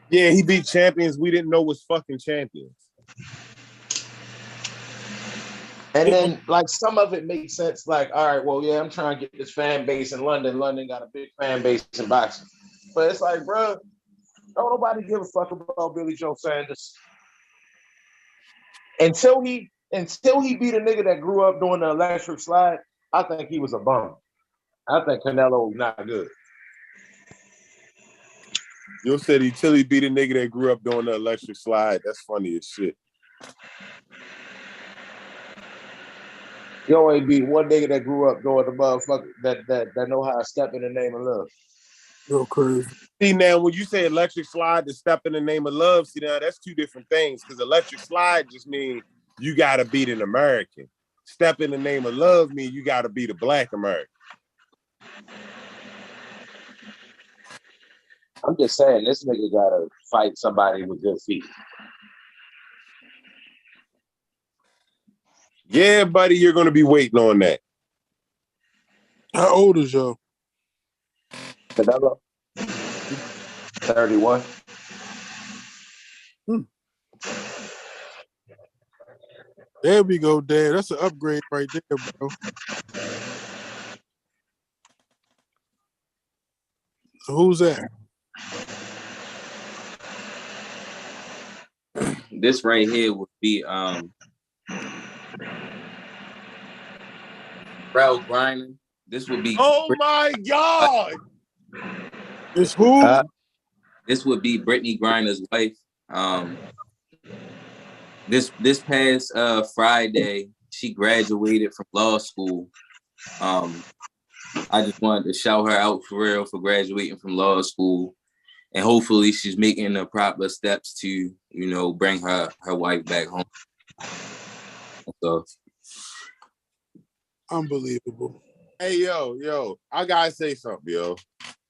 Yeah, he beat champions we didn't know was fucking champions. And then, like, some of it makes sense. Like, all right, well, yeah, I'm trying to get this fan base in London. London got a big fan base in boxing. But it's like, bro, don't nobody give a fuck about Billy Joe Sanders. Until he beat a nigga that grew up doing the electric slide, I think he was a bum. I think Canelo was not good. Yo said till he beat a nigga that grew up doing the electric slide. That's funny as shit. Yo ain't beat one nigga that grew up doing the motherfucker that know how to step in the name of love. Yo, crazy. See, now, when you say electric slide to step in the name of love, see, now, that's two different things. Because electric slide just means you got to beat an American. Step in the name of love means you got to beat a Black American. I'm just saying, this nigga got to fight somebody with good feet. Yeah, buddy, you're going to be waiting on that. How old is yo? Canelo? 31. There we go, Dad. That's an upgrade right there, bro. So who's that? This right here would be Ralph Griner. This would be. Oh my God! It's who? This would be Brittany Griner's wife. This past Friday, she graduated from law school. I just wanted to shout her out for real for graduating from law school, and hopefully she's making the proper steps to, bring her wife back home. So, unbelievable. Hey, yo, I gotta say something, yo.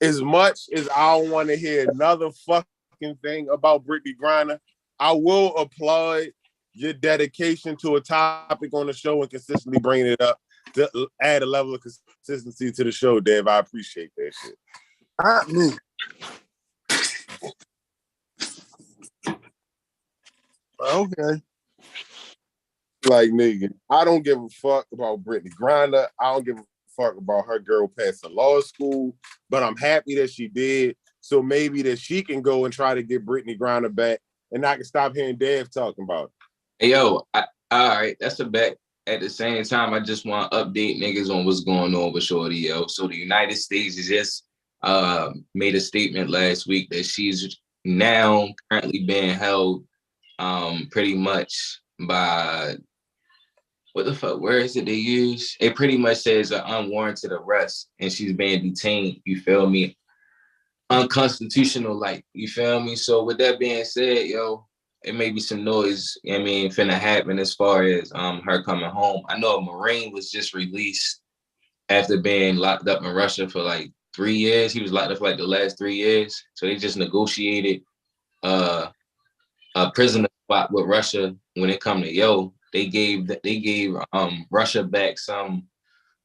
As much as I want to hear another fucking thing about Brittany Griner, I will applaud your dedication to a topic on the show and consistently bringing it up to add a level of consistency to the show, Dave. I appreciate that shit. Not me. Okay. Like, nigga, I don't give a fuck about Brittany Griner. I don't give a fuck about her girl passing law school, but I'm happy that she did. So maybe that she can go and try to get Brittany Griner back, and I can stop hearing Dave talking about it. Hey, yo, all right, that's a bet. At the same time, I just want to update niggas on what's going on with Shorty, yo. So the United States just made a statement last week that she's now currently being held pretty much by, what the fuck, where is it they use? It pretty much says an unwarranted arrest, and she's being detained, you feel me? Unconstitutional, like, you feel me? So with that being said, yo, it may be some noise, finna happen as far as her coming home. I know a Marine was just released after being locked up in Russia for like 3 years. He was locked up for like the last 3 years. So they just negotiated a prisoner spot with Russia when it come to they gave Russia back some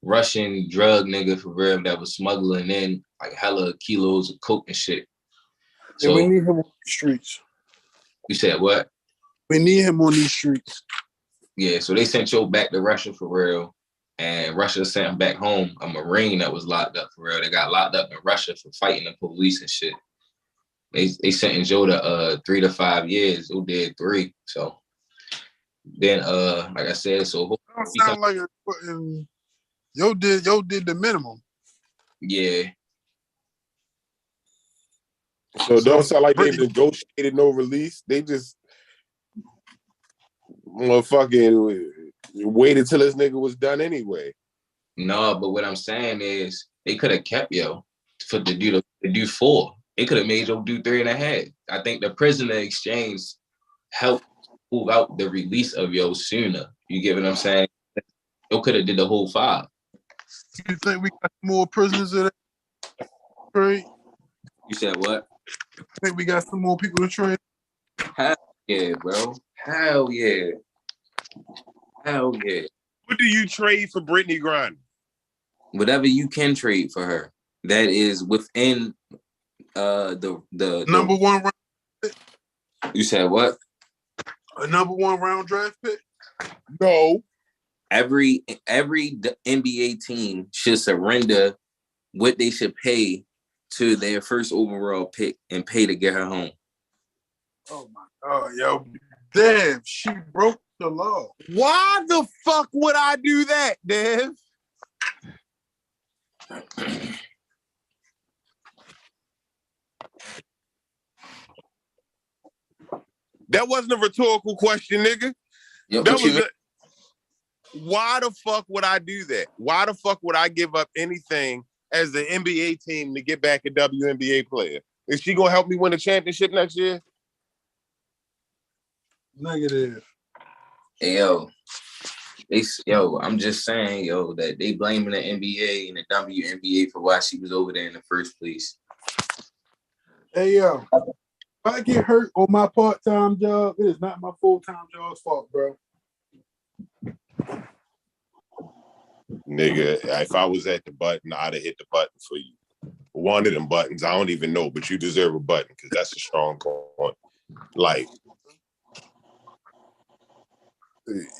Russian drug nigga for real that was smuggling in like hella kilos of coke and shit. So we need him on the streets. You said what? We need him on these streets. Yeah, so they sent Joe back to Russia for real, and Russia sent him back home, a Marine that was locked up for real. They got locked up in Russia for fighting the police and shit. They sent Joe to 3 to 5 years. Who did 3? So then, like I said, so don't sound like Yo did the minimum. Yeah. So it don't sound like they negotiated no release. They just fucking waited till this nigga was done anyway. No, but what I'm saying is they could have kept for to do 4. They could have made Joe do 3.5. I think the prisoner exchange helped move out the release of sooner. You get what I'm saying? They could have did the whole 5. You think we got more prisoners in that trade? You said what? I think we got some more people to trade. Hell yeah, bro. Hell yeah. Hell yeah. What do you trade for Brittany Griner? Whatever you can trade for her. That is within the number 1 round pick. You said what? A number 1 round draft pick? No. Every NBA team should surrender what they should pay to their first overall pick and pay to get her home. Oh my God, yo. Dev, she broke the law. Why the fuck would I do that, Dev? That wasn't a rhetorical question, nigga. Yo, that was why the fuck would I do that? Why the fuck would I give up anything as the NBA team to get back a WNBA player? Is she gonna help me win a championship next year? Negative. Hey, I'm just saying, that they blaming the NBA and the WNBA for why she was over there in the first place. Hey, yo, if I get hurt on my part-time job, it is not my full-time job's fault, bro. Nigga, if I was at the button, I'd have hit the button for you. One of them buttons, I don't even know, but you deserve a button because that's a strong point. Like,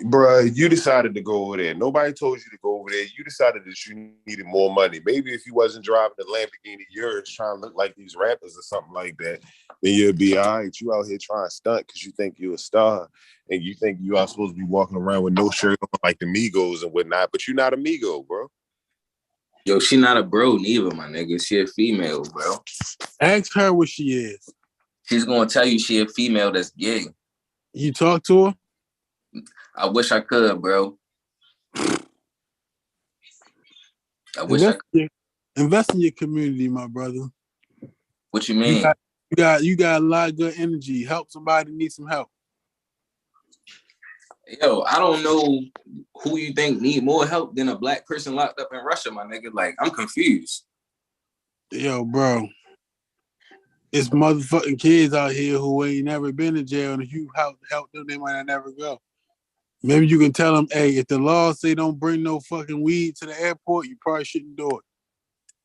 bruh, you decided to go over there. Nobody told you to go over there. You decided that you needed more money. Maybe if you wasn't driving the Lamborghini yours trying to look like these rappers or something like that, then you'd be all right. You out here trying to stunt because you think you're a star and you think you are supposed to be walking around with no shirt on like the Migos and whatnot, but you're not a Migo, bro. Yo, she not a bro neither, my nigga. She a female, bro. Ask her what she is. She's gonna tell you she a female that's gay. You talk to her? I wish I could, bro. I wish I could. Invest in your community, my brother. What you mean? You got a lot of good energy. Help somebody need some help. Yo, I don't know who you think need more help than a black person locked up in Russia, my nigga. Like, I'm confused. Yo, bro. It's motherfucking kids out here who ain't never been to jail, and if you help them, they might not never go. Maybe you can tell them, hey, if the law say don't bring no fucking weed to the airport, you probably shouldn't do it.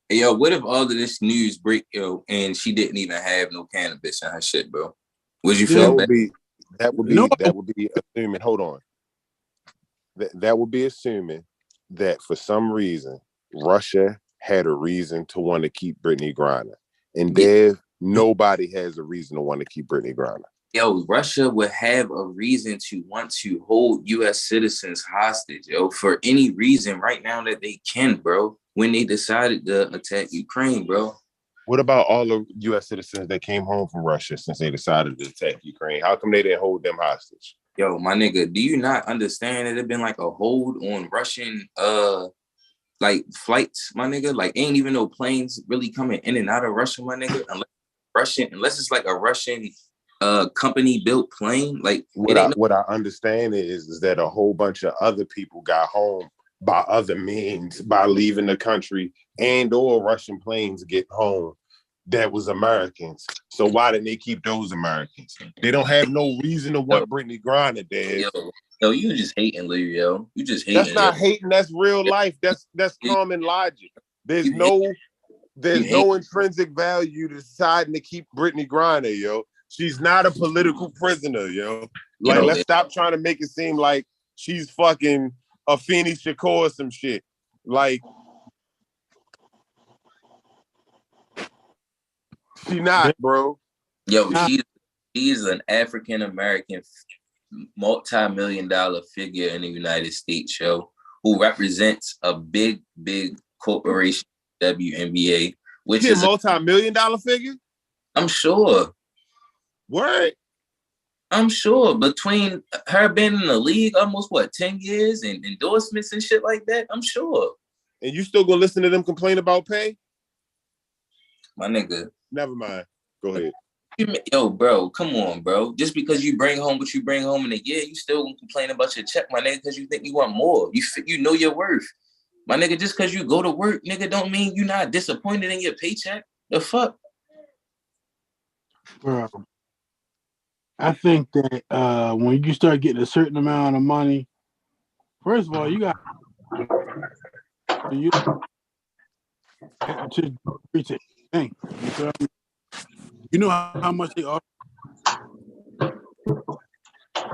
Hey, yo, what if all of this news break, and she didn't even have no cannabis in her shit, bro? Would you feel bad? That would be assuming. Hold on. That would be assuming that for some reason Russia had a reason to want to keep Brittany Griner, and nobody has a reason to want to keep Brittany Griner. Yo, Russia would have a reason to want to hold U.S. citizens hostage, for any reason right now that they can, bro. When they decided to attack Ukraine, bro. What about all the U.S. citizens that came home from Russia since they decided to attack Ukraine? How come they didn't hold them hostage? Yo, my nigga, do you not understand that it been like a hold on Russian flights, my nigga? Like, ain't even no planes really coming in and out of Russia, my nigga, unless it's like a Russian company built plane. Like, what I understand is that a whole bunch of other people got home by other means, by leaving the country, and or Russian planes get home that was Americans. So why didn't they keep those Americans? They don't have no reason to want Brittany Griner dead. Yo, you just hating, Lou, yo. You just hating. That's not hating, that's real life. That's common logic. There's no intrinsic value to deciding to keep Brittany Griner, yo. She's not a political prisoner, yo. Like, let's stop trying to make it seem like she's fucking a Afeni Shakur or some shit. Like, she not, bro. Yo, she's an African-American multi-million-dollar figure in the United States, yo, who represents a big corporation, WNBA, which is a multi-million-dollar figure? I'm sure. What? I'm sure between her being in the league almost 10 years and endorsements and shit like that, I'm sure. And you still gonna listen to them complain about pay? My nigga. Never mind. Go ahead. Yo, bro, come on, bro. Just because you bring home what you bring home in a year, you still gonna complain about your check, my nigga, because you think you want more. You know your worth. My nigga, just because you go to work, nigga, don't mean you not disappointed in your paycheck. The fuck? Bro. I think that when you start getting a certain amount of money, first of all, you got to thing. You know how much they offer.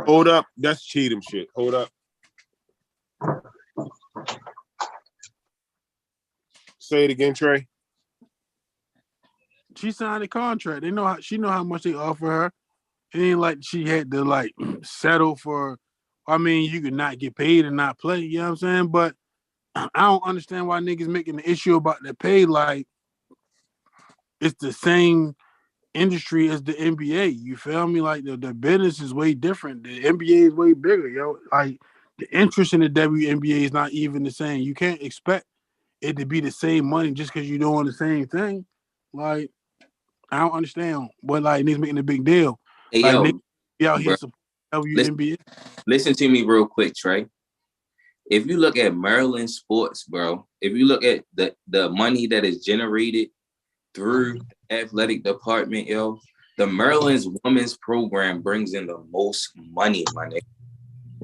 Hold up, that's cheating shit. Hold up. Say it again, Trey. She signed a contract. She know how much they offer her. It ain't like she had to settle for. I mean, you could not get paid and not play. You know what I'm saying? But I don't understand why niggas making an issue about their pay. Like it's the same industry as the NBA. You feel me? Like the business is way different. The NBA is way bigger, yo. Like the interest in the WNBA is not even the same. You can't expect it to be the same money just because you're doing the same thing. Like, I don't understand. But like niggas making a big deal. Hey, like yo, niggas be out here bro, supporting WNBA. listen to me real quick, Trey. If you look at Maryland sports, bro, if you look at the money that is generated through the athletic department, yo, the Maryland's women's program brings in the most money, my nigga.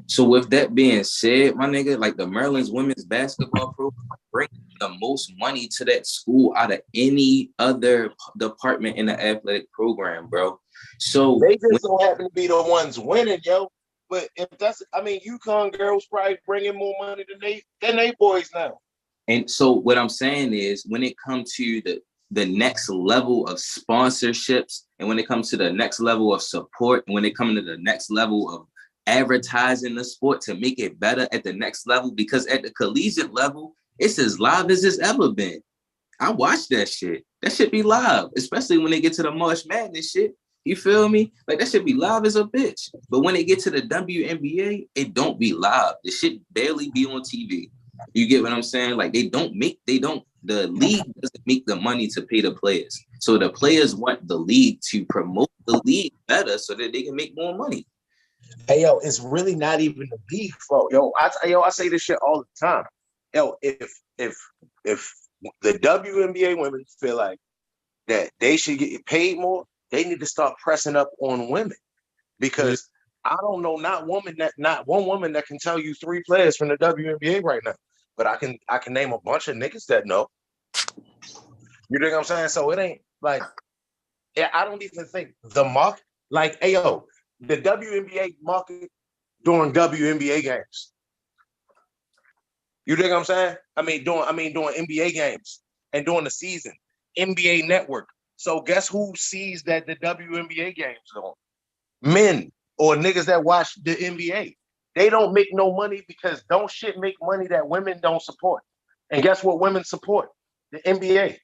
So with that being said, my nigga, like the Maryland's women's basketball program brings the most money to that school out of any other department in the athletic program, bro. So they just don't happen to be the ones winning, yo. But if that's, I mean, UConn girls probably bringing more money than they boys now. And so what I'm saying is when it comes to the next level of sponsorships and when it comes to the next level of support, and when it comes to the next level of advertising the sport to make it better at the next level, because at the collegiate level, it's as live as it's ever been. I watch that shit. That shit be live, especially when they get to the March Madness shit. You feel me? Like that shit be live as a bitch. But when they get to the WNBA, it don't be live. The shit barely be on TV. You get what I'm saying? Like the league doesn't make the money to pay the players. So the players want the league to promote the league better so that they can make more money. Hey, yo, it's really not even the beef, bro. I say this shit all the time. Yo, if the WNBA women feel like that they should get paid more, they need to start pressing up on women, because I don't know not one woman that can tell you 3 players from the WNBA right now, but I can name a bunch of niggas that know. You know what I'm saying? So it ain't like, yeah, I don't even think the market, like, hey, yo, the WNBA market during WNBA games. You know what I'm saying? I mean, during NBA games and during the season, NBA Network. So guess who sees that the WNBA games on? Men or niggas that watch the NBA. They don't make no money because don't shit make money that women don't support. And guess what women support? The NBA.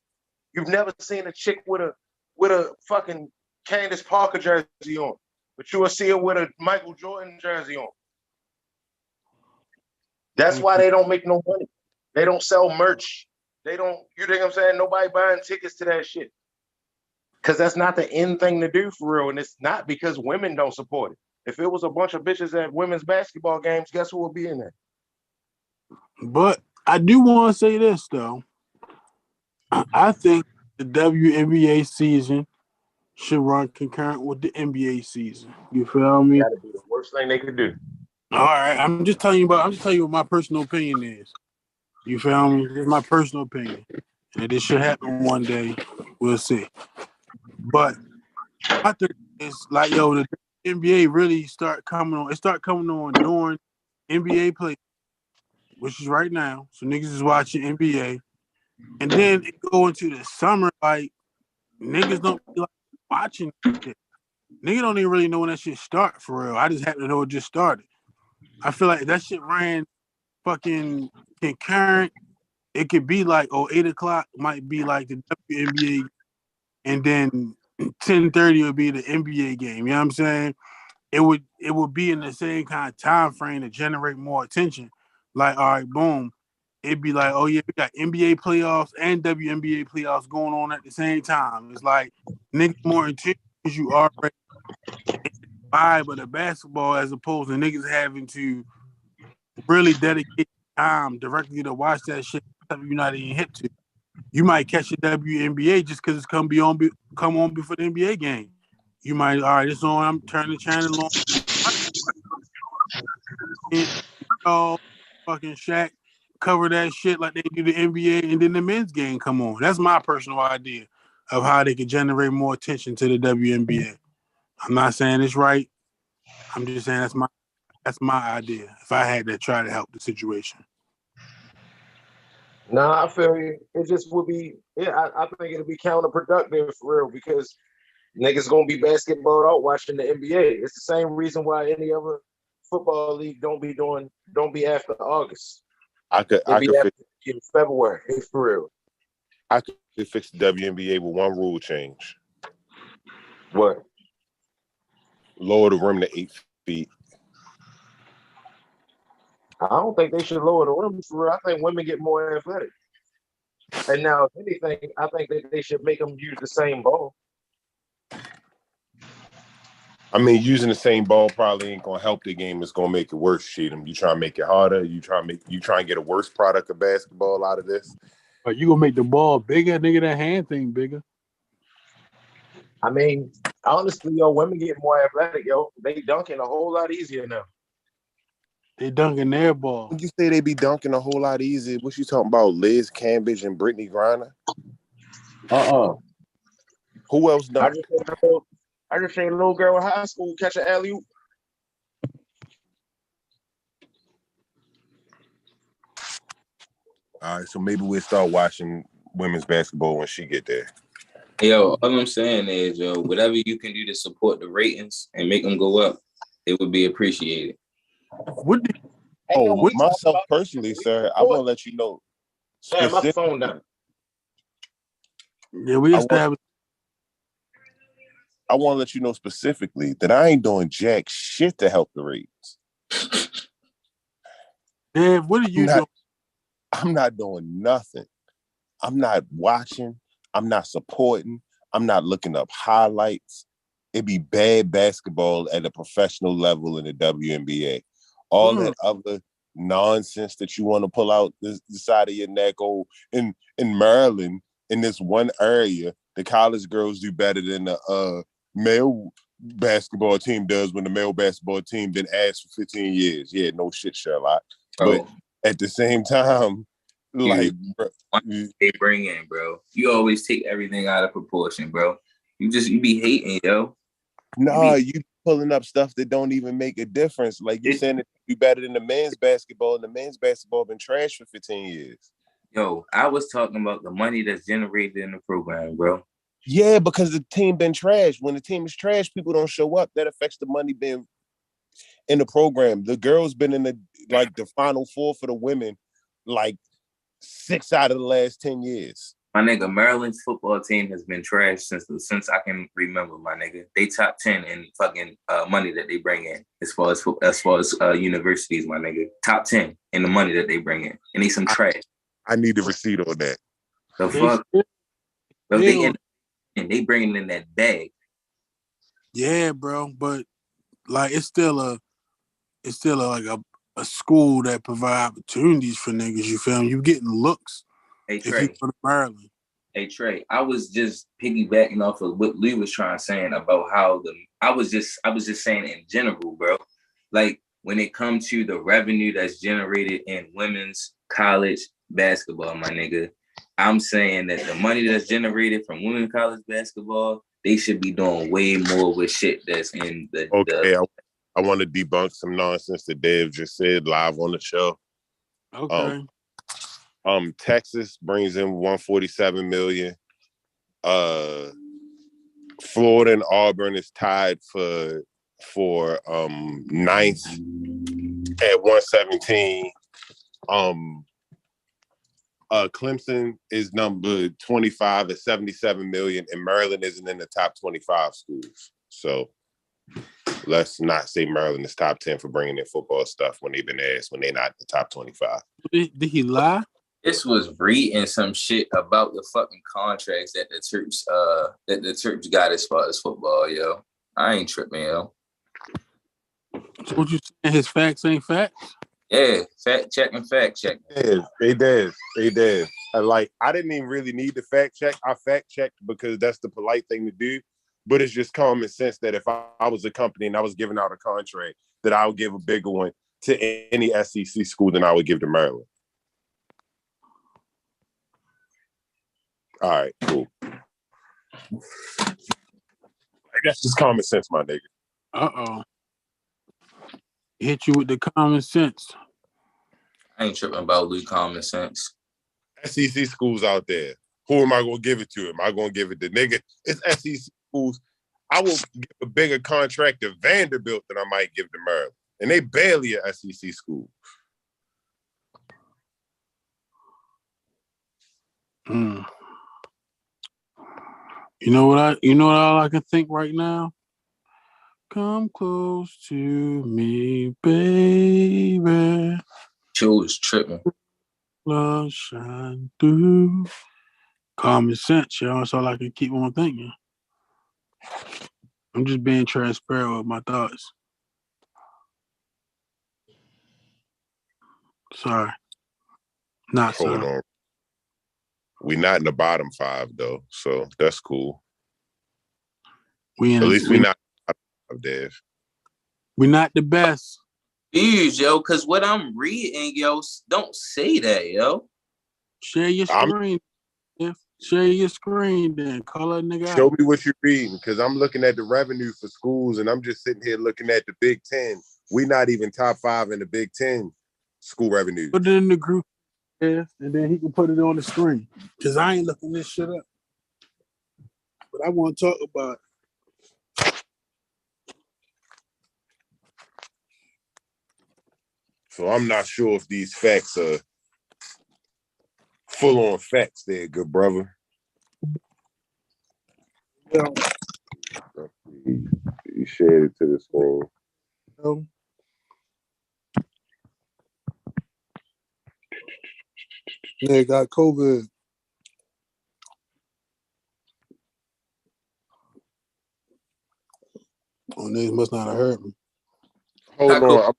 You've never seen a chick with a fucking Candace Parker jersey on, but you will see her with a Michael Jordan jersey on. That's why they don't make no money. They don't sell merch. They don't, you know what I'm saying? Nobody buying tickets to that shit. Because that's not the end thing to do for real. And it's not because women don't support it. If it was a bunch of bitches at women's basketball games, guess who would be in there? But I do want to say this, though. I think the WNBA season should run concurrent with the NBA season. You feel me? That'd be the worst thing they could do. All right. I'm just telling you what my personal opinion is. You feel me? This is my personal opinion. And this should happen one day. We'll see. But I think it's like, yo, the NBA really start coming on. It start coming on during NBA play, which is right now. So niggas is watching NBA. And then it go into the summer, like niggas don't be like watching shit. Nigga don't even really know when that shit start for real. I just happen to know it just started. I feel like that shit ran fucking concurrent. It could be like 8 o'clock might be like the WNBA, and then 10:30 would be the NBA game. You know what I'm saying? It would be in the same kind of time frame to generate more attention. Like, all right, boom. It'd be like, oh yeah, we got NBA playoffs and WNBA playoffs going on at the same time. It's like niggas more intense because you already vibe of the basketball as opposed to niggas having to really dedicate time directly to watch that shit you're not even hip to. You might catch the WNBA just because it's come on before the NBA game. You might, all right, it's on, I'm turning the channel on. And, fucking Shaq cover that shit like they do the NBA, and then the men's game come on. That's my personal idea of how they could generate more attention to the WNBA. I'm not saying it's right. I'm just saying that's my idea. If I had to try to help the situation. Nah, I feel you. It just would be, I think it'll be counterproductive for real, because niggas gonna be basketball out watching the NBA. It's the same reason why any other football league don't be after August. I could in February, for real. I could fix the WNBA with one rule change. What? Lower the rim to 8 feet. I don't think they should lower the rim for real. I think women get more athletic. And now, if anything, I think that they should make them use the same ball. I mean, using the same ball probably ain't gonna help the game. It's gonna make it worse. Cheatham. You try to make it harder. You try and get a worse product of basketball out of this. But you gonna make the ball bigger, nigga? That hand thing bigger. I mean, honestly, yo, women get more athletic, yo. They dunking a whole lot easier now. They dunking their ball. When you say they be dunking a whole lot easier, what you talking about? Liz Cambridge and Brittany Griner? Who else dunked? I just seen a little girl in high school catch an alley-oop. All right, so maybe we'll start watching women's basketball when she get there. Yo, all I'm saying is, yo, whatever you can do to support the ratings and make them go up, it would be appreciated. Myself personally, sir, I want to let you know. Yeah, my phone down. Yeah, we established. I want to let you know specifically that I ain't doing jack shit to help the ratings. Dave, what are you doing? I'm not doing nothing. I'm not watching. I'm not supporting. I'm not looking up highlights. It be bad basketball at a professional level in the WNBA. All that other nonsense that you want to pull out the side of your neck. Oh, in Maryland, in this one area, the college girls do better than the male basketball team does when the male basketball team been asked for 15 years. Yeah, no shit, Sherlock. But at the same time, like, they bring in, bro. You always take everything out of proportion, bro. You be hating, yo. Nah, you pulling up stuff that don't even make a difference. Like you saying that you better than the men's basketball, and the men's basketball been trash for 15 years. Yo, I was talking about the money that's generated in the program, bro. Yeah, because the team been trash. When the team is trash, people don't show up. That affects the money being in the program. The girls been in the Final Four for the women, like 6 out of the last 10 years. My nigga, Maryland's football team has been trash since I can remember, my nigga. They top 10 in fucking money that they bring in as far as universities, my nigga. Top 10 in the money that they bring in. And they some trash. I need the receipt on that. The fuck? Bro, they bringing in that bag. Yeah, bro, but like it's still a school that provide opportunities for niggas. You feel me? You getting looks. Hey, Trey. If you go to Maryland. Hey, Trey, I was just piggybacking off of what Lee was saying about how I was just saying in general, bro. Like when it comes to the revenue that's generated in women's college basketball, my nigga, I'm saying that the money that's generated from women's college basketball, they should be doing way more with shit that's in the. Okay, I want to debunk some nonsense that Dave just said live on the show. Okay. Texas brings in $147 million. Florida and Auburn is tied for ninth at 117. Clemson is number 25 at $77 million, and Maryland isn't in the top 25 schools. So let's not say Maryland is top 10 for bringing in football stuff when they've been asked when they're not in the top 25. Did he lie? This was reading some shit about the fucking contracts that the Terps got as far as football, yo. I ain't tripping, yo. So what you saying? His facts ain't facts? Yeah, fact check. They did. I didn't even really need the fact check. I fact checked because that's the polite thing to do. But it's just common sense that if I was a company and I was giving out a contract, that I would give a bigger one to any SEC school than I would give to Maryland. All right, cool. That's just common sense, my nigga. Uh-oh. Hit you with the common sense. I ain't tripping about Lee common sense. SEC schools out there. Who am I going to give it to? Am I going to give it to nigga? It's SEC schools. I will give a bigger contract to Vanderbilt than I might give to Maryland. And they barely a SEC school. You know what all I can think right now? Come close to me, baby. Joe is tripping. Love shine through. Common sense, y'all. That's all I can keep on thinking. I'm just being transparent with my thoughts. Sorry. Not Hold sorry. on. We not in the bottom 5 though, so that's cool. At least we not Dev. We're not the best. Dude, yo, because what I'm reading, yo, don't say that, yo. Share your screen. Share your screen then. Call that nigga out. Show me what you're reading, because I'm looking at the revenue for schools, and I'm just sitting here looking at the Big Ten. We not even top 5 in the Big Ten school revenue. Put it in the group, and then he can put it on the screen. Because I ain't looking this shit up. But I want to talk about it. So I'm not sure if these facts are full-on facts there, good brother. Yeah. You shared it to the screen. Yeah, got COVID. Oh, niggas must not have heard me. Hold on.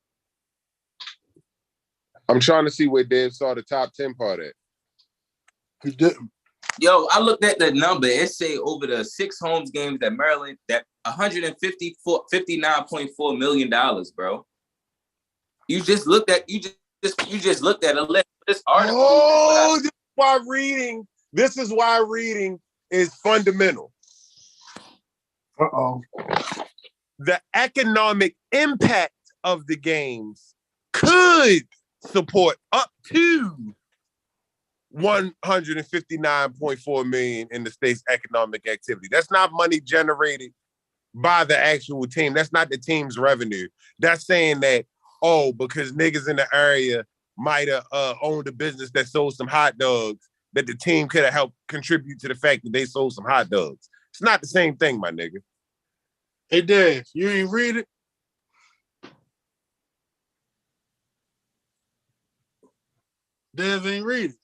I'm trying to see where Dave saw the top 10 part at. He didn't. Yo, I looked at the number. It say over the 6 home games that Maryland, that $59.4 million, bro. You just looked at a list. This article. Oh, this is why reading is fundamental. Uh-oh. The economic impact of the games could support up to $159.4 million in the state's economic activity. That's not money generated by the actual team. That's not the team's revenue. That's saying that, because niggas in the area might have owned a business that sold some hot dogs, that the team could have helped contribute to the fact that they sold some hot dogs. It's not the same thing, my nigga. Hey, Dad, you ain't read it? Dev ain't read it.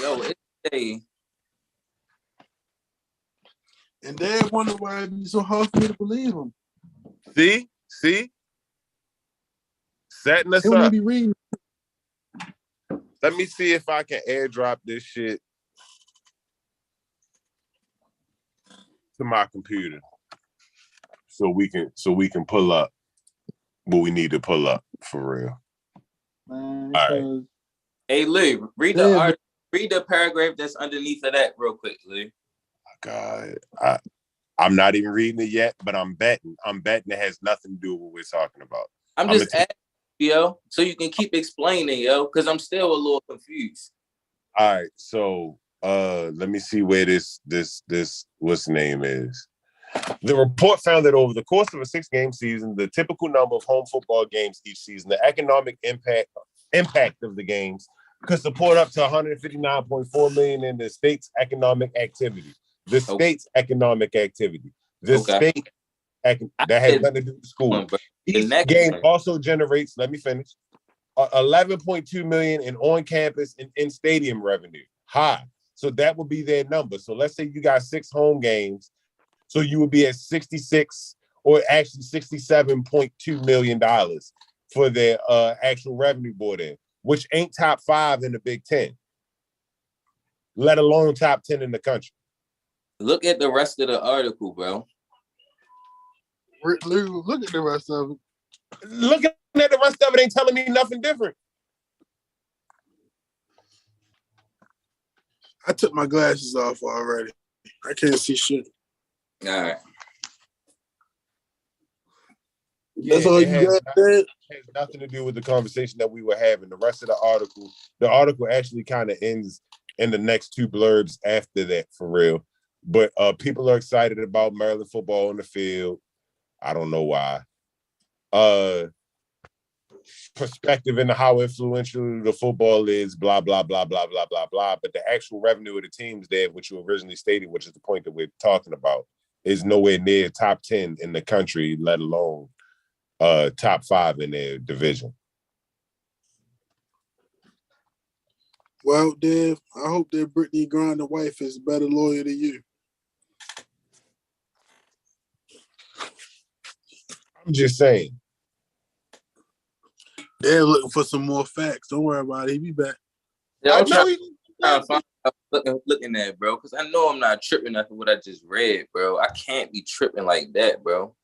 Yo, it's a... And Dad wonder why it'd be so hard for me to believe him. See? Setting us He'll up. be reading. Let me see if I can airdrop this shit to my computer so we can pull up what we need to pull up for real. Man, all right. Hey, Lee, read the article. Read the paragraph that's underneath of that real quick, Lee. God, I'm not even reading it yet, but I'm betting it has nothing to do with what we're talking about. I'm just asking, yo, so you can keep explaining, yo, because I'm still a little confused. All right, so let me see where this what's the name is. The report found that over the course of a 6-game season, the typical number of home football games each season, the economic impact of the games could support up to $159.4 million in the state's economic activity. The state's economic activity. The state that has nothing to do with school. Each game also generates, let me finish, $11.2 million in on-campus and in-stadium revenue. High. So that would be their number. So let's say you got 6 home games. So you would be at 66 or actually $67.2 million for their actual revenue board in, which ain't top 5 in the Big Ten, let alone top 10 in the country. Look at the rest of the article, bro. Look at the rest of it. Looking at the rest of it ain't telling me nothing different. I took my glasses off already. I can't see shit. All right. That's all you got. It has nothing to do with the conversation that we were having. The rest of the article actually kind of ends in the next 2 blurbs after that, for real. But people are excited about Maryland football on the field. I don't know why. perspective into how influential the football is, blah, blah, blah, blah, blah, blah, blah. But the actual revenue of the teams there, which you originally stated, which is the point that we're talking about, is nowhere near top 10 in the country, let alone top 5 in their division. Well, Dev, I hope that Brittany Griner wife is a better lawyer than you. I'm just saying. They're looking for some more facts. Don't worry about it. He'll be back. Yeah, I'm trying to find out looking at, bro, because I know I'm not tripping after what I just read, bro. I can't be tripping like that, bro.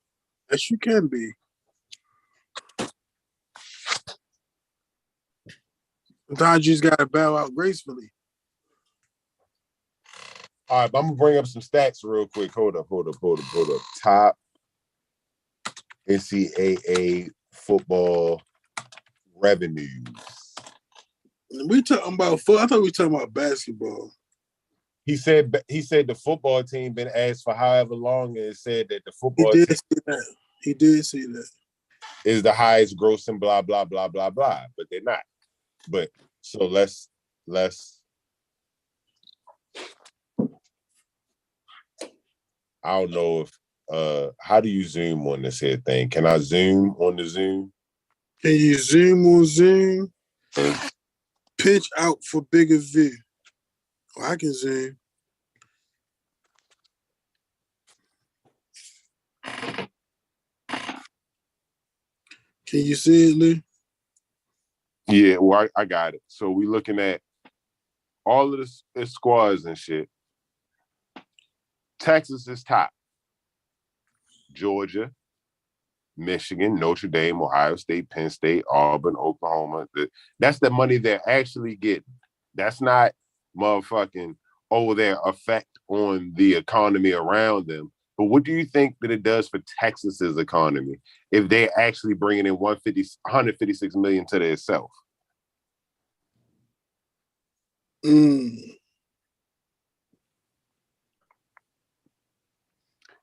Yes, you can be. Sometimes you just gotta bow out gracefully. All right, but I'm gonna bring up some stats real quick. Hold up. Top NCAA football revenues. We talking about football. I thought we were talking about basketball. He said the football team been asked for however long, and it said that the football team say that. He did say that. Is the highest grossing blah blah blah blah blah, but they're not. But so let's I don't know if how do you zoom on this here thing? Can I zoom on the Zoom? Can you zoom on Zoom? Pitch out for bigger view. Oh, I can zoom. Can you see it, Lee? Yeah, well, I got it. So we looking at all of the squads and shit. Texas is top. Georgia, Michigan, Notre Dame, Ohio State, Penn State, Auburn, Oklahoma. That's the money they're actually getting. That's not motherfucking, their effect on the economy around them. But what do you think that it does for Texas's economy if they're actually bringing in 156 million to themselves?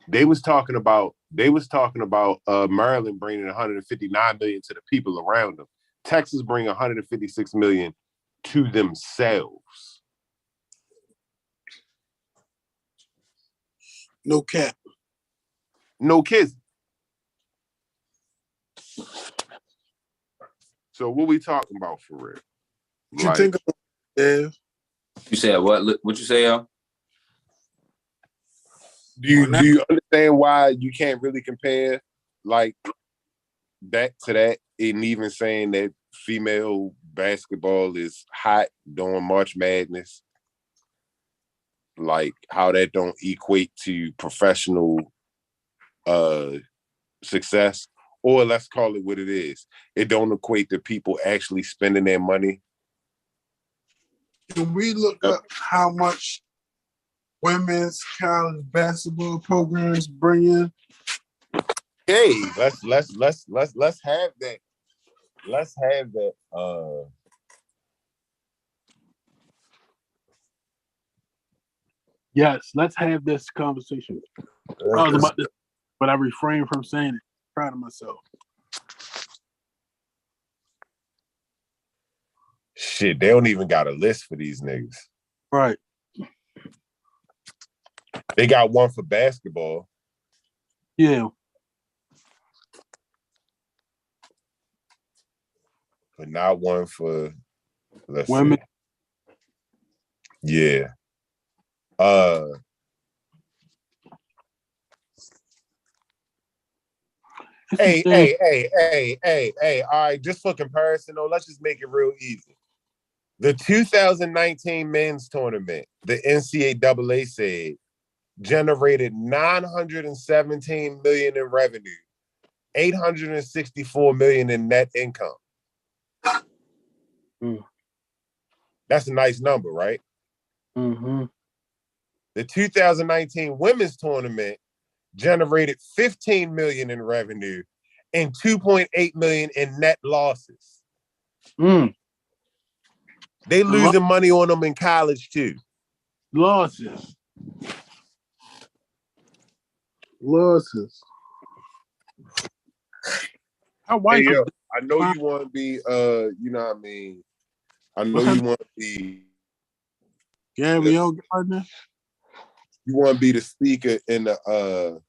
They was talking about Maryland bringing 159 million to the people around them. Texas bringing 156 million to themselves. No cap. No kids. So what we talking about for real? What you think about Dev? You said what? What you say, y'all? Do you understand why you can't really compare like that to that, and even saying that female basketball is hot during March Madness? Like how that don't equate to professional success, or let's call it what it is. It don't equate to people actually spending their money. Can we look up how much women's college basketball programs bring in? Hey, let's have that. Let's have that. Yes, let's have this conversation. I was about to, but I refrained from saying it. Proud of myself. Shit, they don't even got a list for these niggas. Right. They got one for basketball. Yeah. But not one for women. See. Yeah. Hey. All right, just for comparison, though, let's just make it real easy. The 2019 men's tournament, the NCAA said, generated $917 million in revenue, $864 million in net income. That's a nice number, right? Mm-hmm. The 2019 women's tournament generated $15 million in revenue and $2.8 million in net losses. They losing money on them in college too. Losses. How white? Hey, yo, I know you want to be, you know what I mean? I know you want to be Gabrielle Gardner. You want to be the speaker in the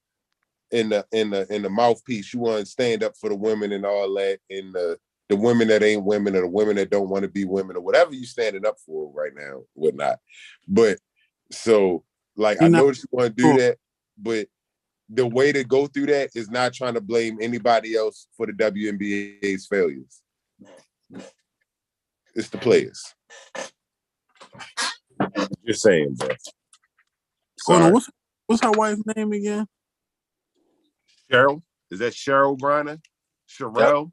mouthpiece. You want to stand up for the women and all that, and the women that ain't women, or the women that don't want to be women, or whatever you standing up for right now, whatnot. But so, like, I know that you want to do that, but the way to go through that is not trying to blame anybody else for the WNBA's failures. It's the players. Just saying, bro. Hold on, what's her wife's name again? Cheryl? Is that Cheryl Griner? Sherelle?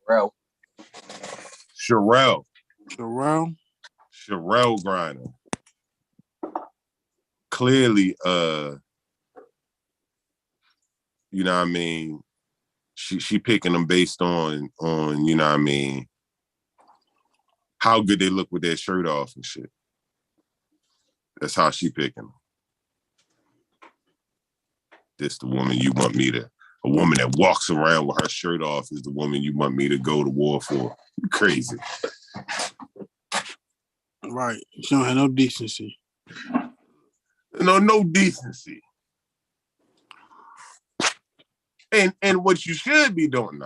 Yep. Sherelle. Sherelle Griner. Clearly, you know what I mean, she picking them based on, you know what I mean, how good they look with their shirt off and shit. That's how she picking them. This the woman you want me to, a woman that walks around with her shirt off is the woman you want me to go to war for. You crazy. Right. She don't have no decency. No decency. And what you should be doing,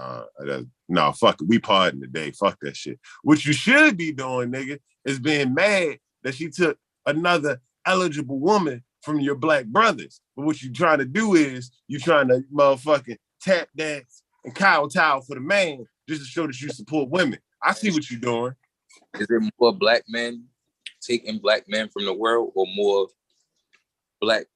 nah, fuck it. We partying today. Fuck that shit. What you should be doing, nigga, is being mad that she took another eligible woman from your black brothers. But what you trying to do is you trying to motherfucking tap dance and kowtow for the man just to show that you support women. I see what you're doing. Is there more black men taking black men from the world, or more black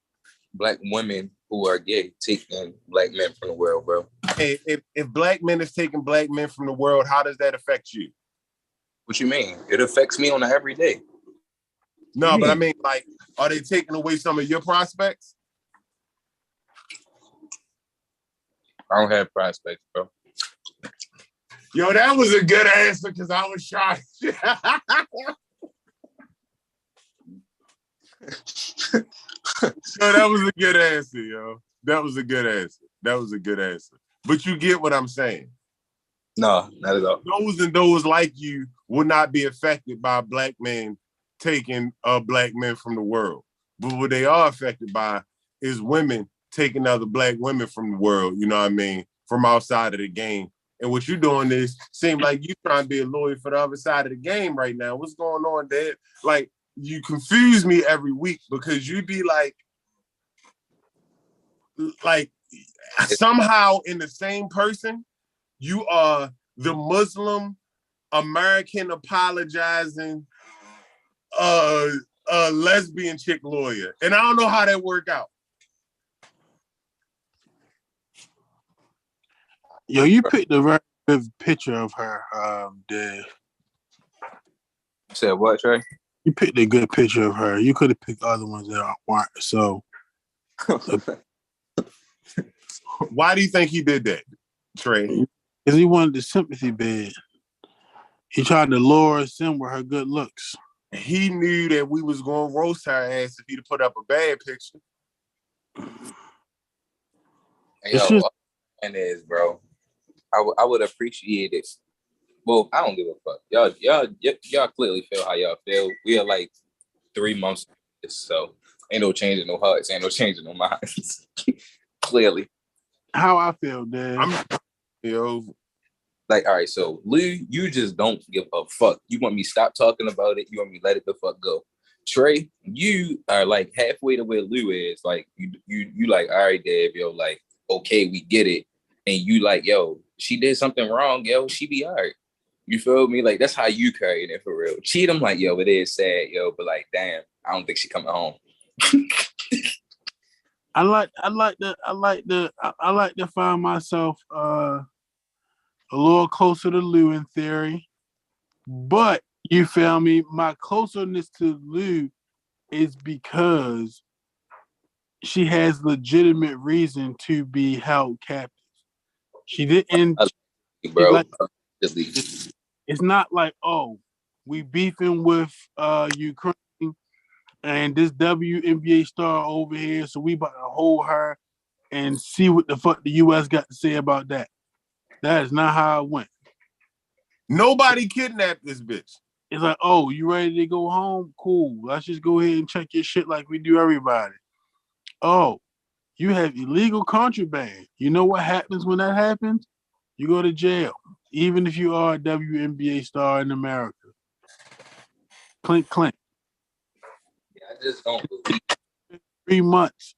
women who are gay taking black men from the world, bro? Hey, if black men is taking black men from the world, how does that affect you? What you mean? It affects me on an everyday. No, but I mean, like, are they taking away some of your prospects? I don't have prospects, bro. Yo, that was a good answer because I was shocked. Yo, that was a good answer, yo. That was a good answer. But you get what I'm saying. No, not at all. Those and those like you will not be affected by black men taking black men from the world. But what they are affected by is women taking other black women from the world, you know what I mean, from outside of the game. And what you're doing is seem like you trying to be a lawyer for the other side of the game right now. What's going on, Dad? Like, you confuse me every week because you be like somehow in the same person, you are the Muslim American apologizing lesbian chick lawyer. And I don't know how that worked out. Yo, you picked the right good picture of her, Dad. You said what, Trey? You picked a good picture of her. You could have picked other ones that aren't. So, why do you think he did that, Trey? Because he wanted the sympathy bed. He tried to lure us in with her good looks. He knew that we was going to roast her ass if he'd put up a bad picture. Hey, yo, and is, bro. I would appreciate it. Well, I don't give a fuck. Y'all clearly feel how y'all feel. We are like 3 months, so ain't no changing no hearts, ain't no changing no minds. Clearly. How I feel, Dad. Like, all right, so Lou, you just don't give a fuck. You want me to stop talking about it? You want me to let it the fuck go? Trey, you are like halfway to where Lou is. Like, you like, all right, Dave, yo, like, okay, we get it. And you like, yo, she did something wrong, yo, she be all right. You feel me? Like, that's how you carrying it for real. Cheat, like, yo, it is sad, yo, but like, damn, I don't think she coming home. I like to find myself a little closer to Lou in theory, but you feel me? My closeness to Lou is because she has legitimate reason to be held captive. She didn't, bro. Like, it's not like, oh, we beefing with Ukraine and this WNBA star over here, so we about to hold her and see what the fuck the U.S. got to say about that. That is not how it went. Nobody kidnapped this bitch. It's like, oh, you ready to go home? Cool. Let's just go ahead and check your shit like we do everybody. Oh, you have illegal contraband. You know what happens when that happens? You go to jail, even if you are a WNBA star in America. Clink, clink. Yeah, I just don't believe 3 months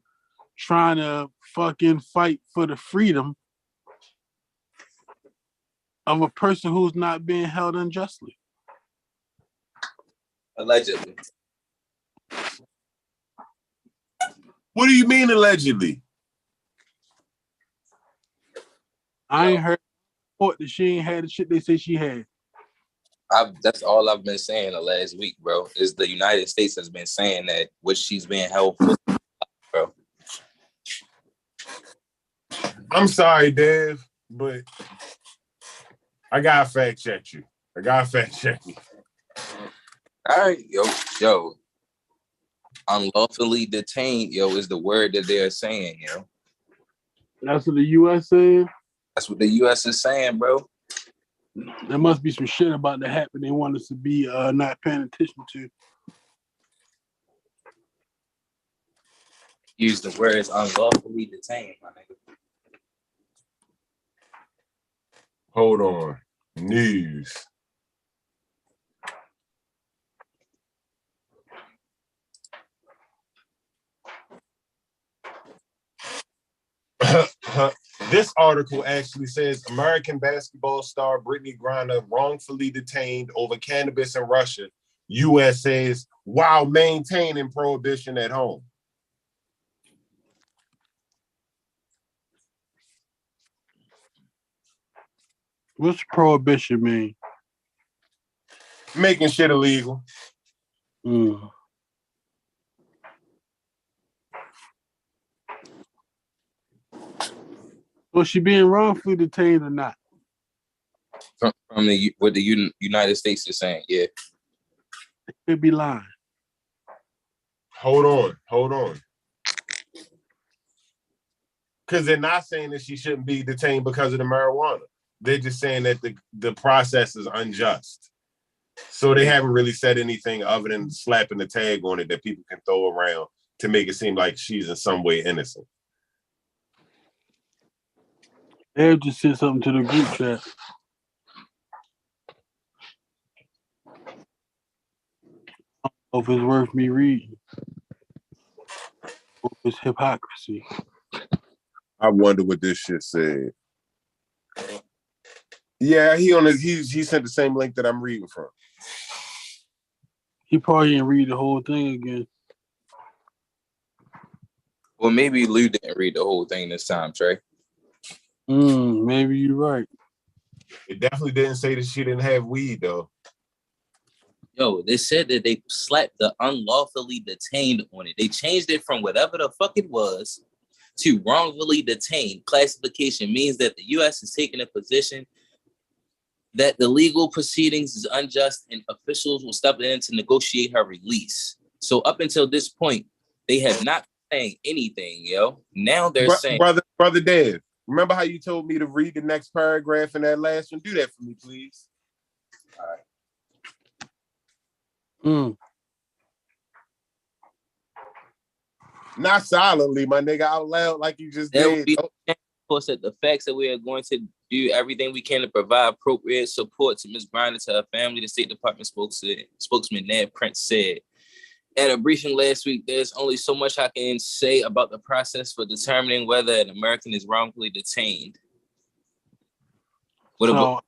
trying to fucking fight for the freedom of a person who's not being held unjustly. allegedly. What do you mean allegedly? I ain't heard that she ain't had the shit they say she had. That's all I've been saying the last week, bro. Is the United States has been saying that what she's being held for, bro. I'm sorry, Dev, but I gotta fact check you. All right, yo. Unlawfully detained, is the word that they're saying, yo. That's what the U.S. said? That's what the U.S. is saying, bro. There must be some shit about to happen they want us to be not paying attention to. Use the words unlawfully detained, my nigga. Hold on. News. This article actually says American basketball star Brittany Griner wrongfully detained over cannabis in Russia, U.S. says, while maintaining prohibition at home. What's prohibition mean? Making shit illegal. Was she being wrongfully detained or not? From what the United States is saying, yeah. They could be lying. Hold on. Because they're not saying that she shouldn't be detained because of the marijuana. They're just saying that the process is unjust. So they haven't really said anything other than slapping the tag on it that people can throw around to make it seem like she's in some way innocent. They just said something to the group chat. I don't know if it's worth me reading. Or if it's hypocrisy. I wonder what this shit said. Yeah, he sent the same link that I'm reading from. He probably didn't read the whole thing again. Well, maybe Lou didn't read the whole thing this time, Trey. Maybe you're right. It definitely didn't say that she didn't have weed, though. Yo, they said that they slapped the unlawfully detained on it. They changed it from whatever the fuck it was to wrongfully detained. Classification means that the U.S. is taking a position that the legal proceedings is unjust and officials will step in to negotiate her release. So up until this point, they have not saying anything, yo. Now they're saying... Brother Dave, remember how you told me to read the next paragraph in that last one? Do that for me, please. All right. Not silently, my nigga, out loud like you just did. Of course, that the facts that we are going to do everything we can to provide appropriate support to Ms. Griner, to her family, the State Department spokesman Ned Prince said. At a briefing last week, there's only so much I can say about the process for determining whether an American is wrongfully detained. What about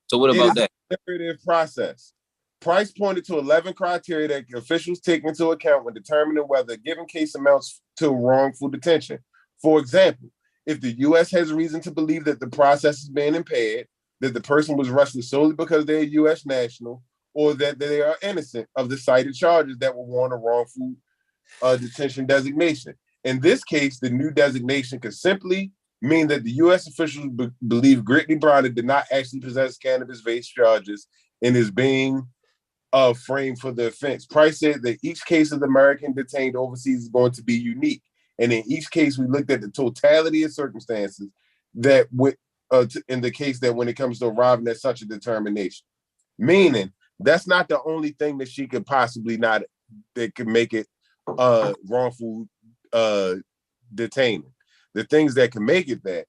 that? Iterative process. Price pointed to 11 criteria that officials take into account when determining whether a given case amounts to wrongful detention. For example, if the U.S. has reason to believe that the process is being impaired, that the person was arrested solely because they're a U.S. national, or that they are innocent of the cited charges that will warrant a wrongful detention designation. In this case, the new designation could simply mean that the U.S. officials believe Brittany Griner did not actually possess cannabis-based charges and is being framed for the offense. Price said that each case of the American detained overseas is going to be unique. And in each case, we looked at the totality of circumstances that would in the case that when it comes to arriving at such a determination. Meaning, that's not the only thing that she could possibly not, that could make it wrongful detaining. The things that can make it that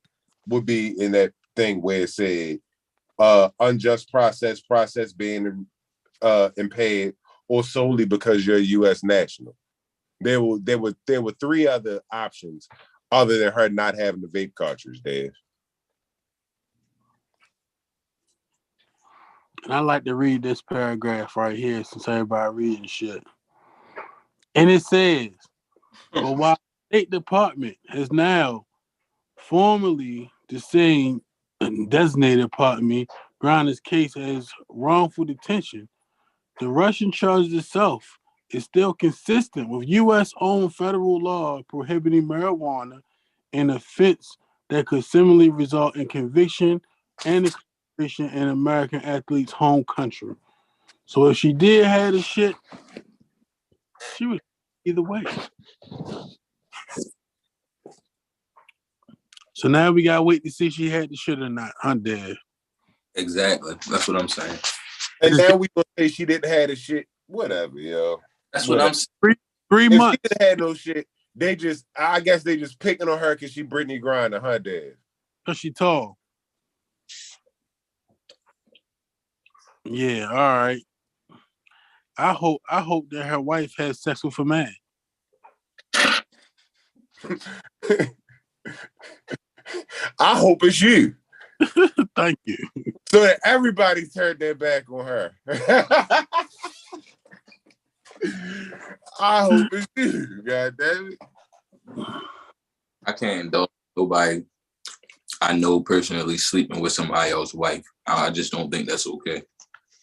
would be in that thing where it said unjust process being impaired, or solely because you're a U.S. national. There were three other options other than her not having the vape cartridge, Dave. And I like to read this paragraph right here since everybody reading shit. And it says, but while the State Department has now formally designated ground this case as wrongful detention, the Russian charge itself is still consistent with U.S.-owned federal law prohibiting marijuana, an offense that could similarly result in conviction and incarceration in American athletes' home country. So if she did have the shit, she would either way. So now we gotta wait to see if she had the shit or not, huh, Dad? Exactly. That's what I'm saying. And now we gonna say she didn't have the shit. Whatever, yo. That's what I'm saying. Three if months. She didn't have no shit. I guess they just picking on her because she Brittany Griner, huh, Dad? Because she tall. Yeah, all right. I hope that her wife has sex with a man. I hope it's you. Thank you. So that everybody turned their back on her. I hope it's you, God damn it. I can't indulge nobody I know personally sleeping with somebody else's wife. I just don't think that's okay.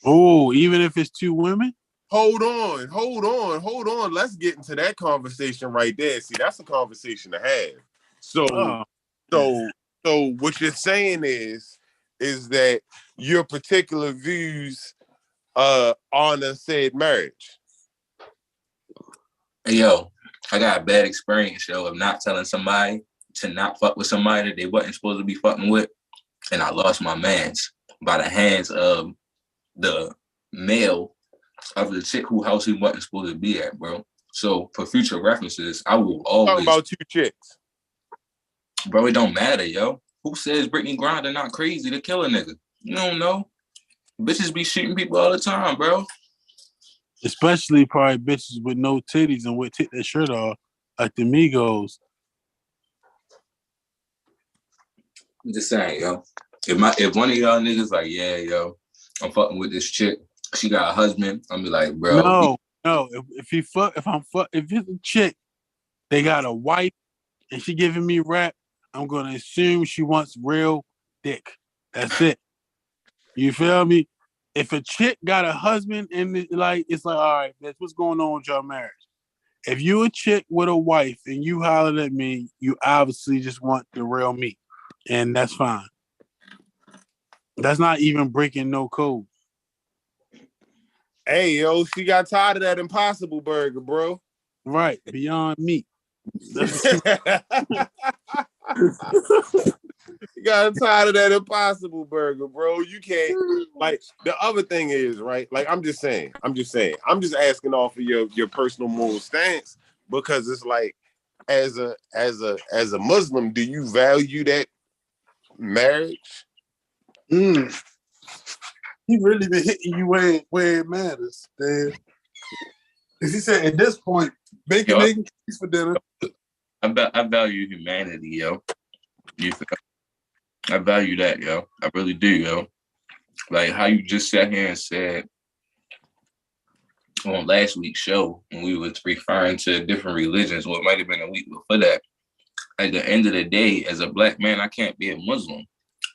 Oh, even if it's two women? Hold on. Let's get into that conversation right there. See, that's a conversation to have. So what you're saying is that your particular views on a said marriage. Hey, yo, I got a bad experience, yo, of not telling somebody to not fuck with somebody that they wasn't supposed to be fucking with, and I lost my mans by the hands of the male of the chick whose house he wasn't supposed to be at, bro. So for future references, I will always talk about two chicks. Bro, it don't matter, yo. Who says Brittany Griner not crazy to kill a nigga? You don't know. Bitches be shooting people all the time, bro. Especially probably bitches with no titties and would take their shirt off, like the Migos. I'm just saying, yo. If one of y'all niggas like, yeah, yo, I'm fucking with this chick, she got a husband, I'm be like, bro. No. If it's a chick, they got a wife, and she giving me rap, I'm gonna assume she wants real dick. That's it. You feel me? If a chick got a husband and it's like, all right, that's what's going on with your marriage. If you a chick with a wife and you hollered at me, you obviously just want the real me. And that's fine. That's not even breaking no code. Hey, yo, she got tired of that Impossible Burger, bro. Right, beyond meat. You got tired of that Impossible Burger, bro. You can't, like, the other thing is, right? Like, I'm just saying. I'm just asking off of your personal moral stance, because it's like, as a Muslim, do you value that marriage? He really been hitting you where it matters, Dad. Because he said at this point, bacon, egg, and cheese for dinner. I value humanity, yo. I value that, yo. I really do, yo. Like how you just sat here and said on last week's show when we was referring to different religions, or it might have been a week before that. At the end of the day, as a black man, I can't be a Muslim.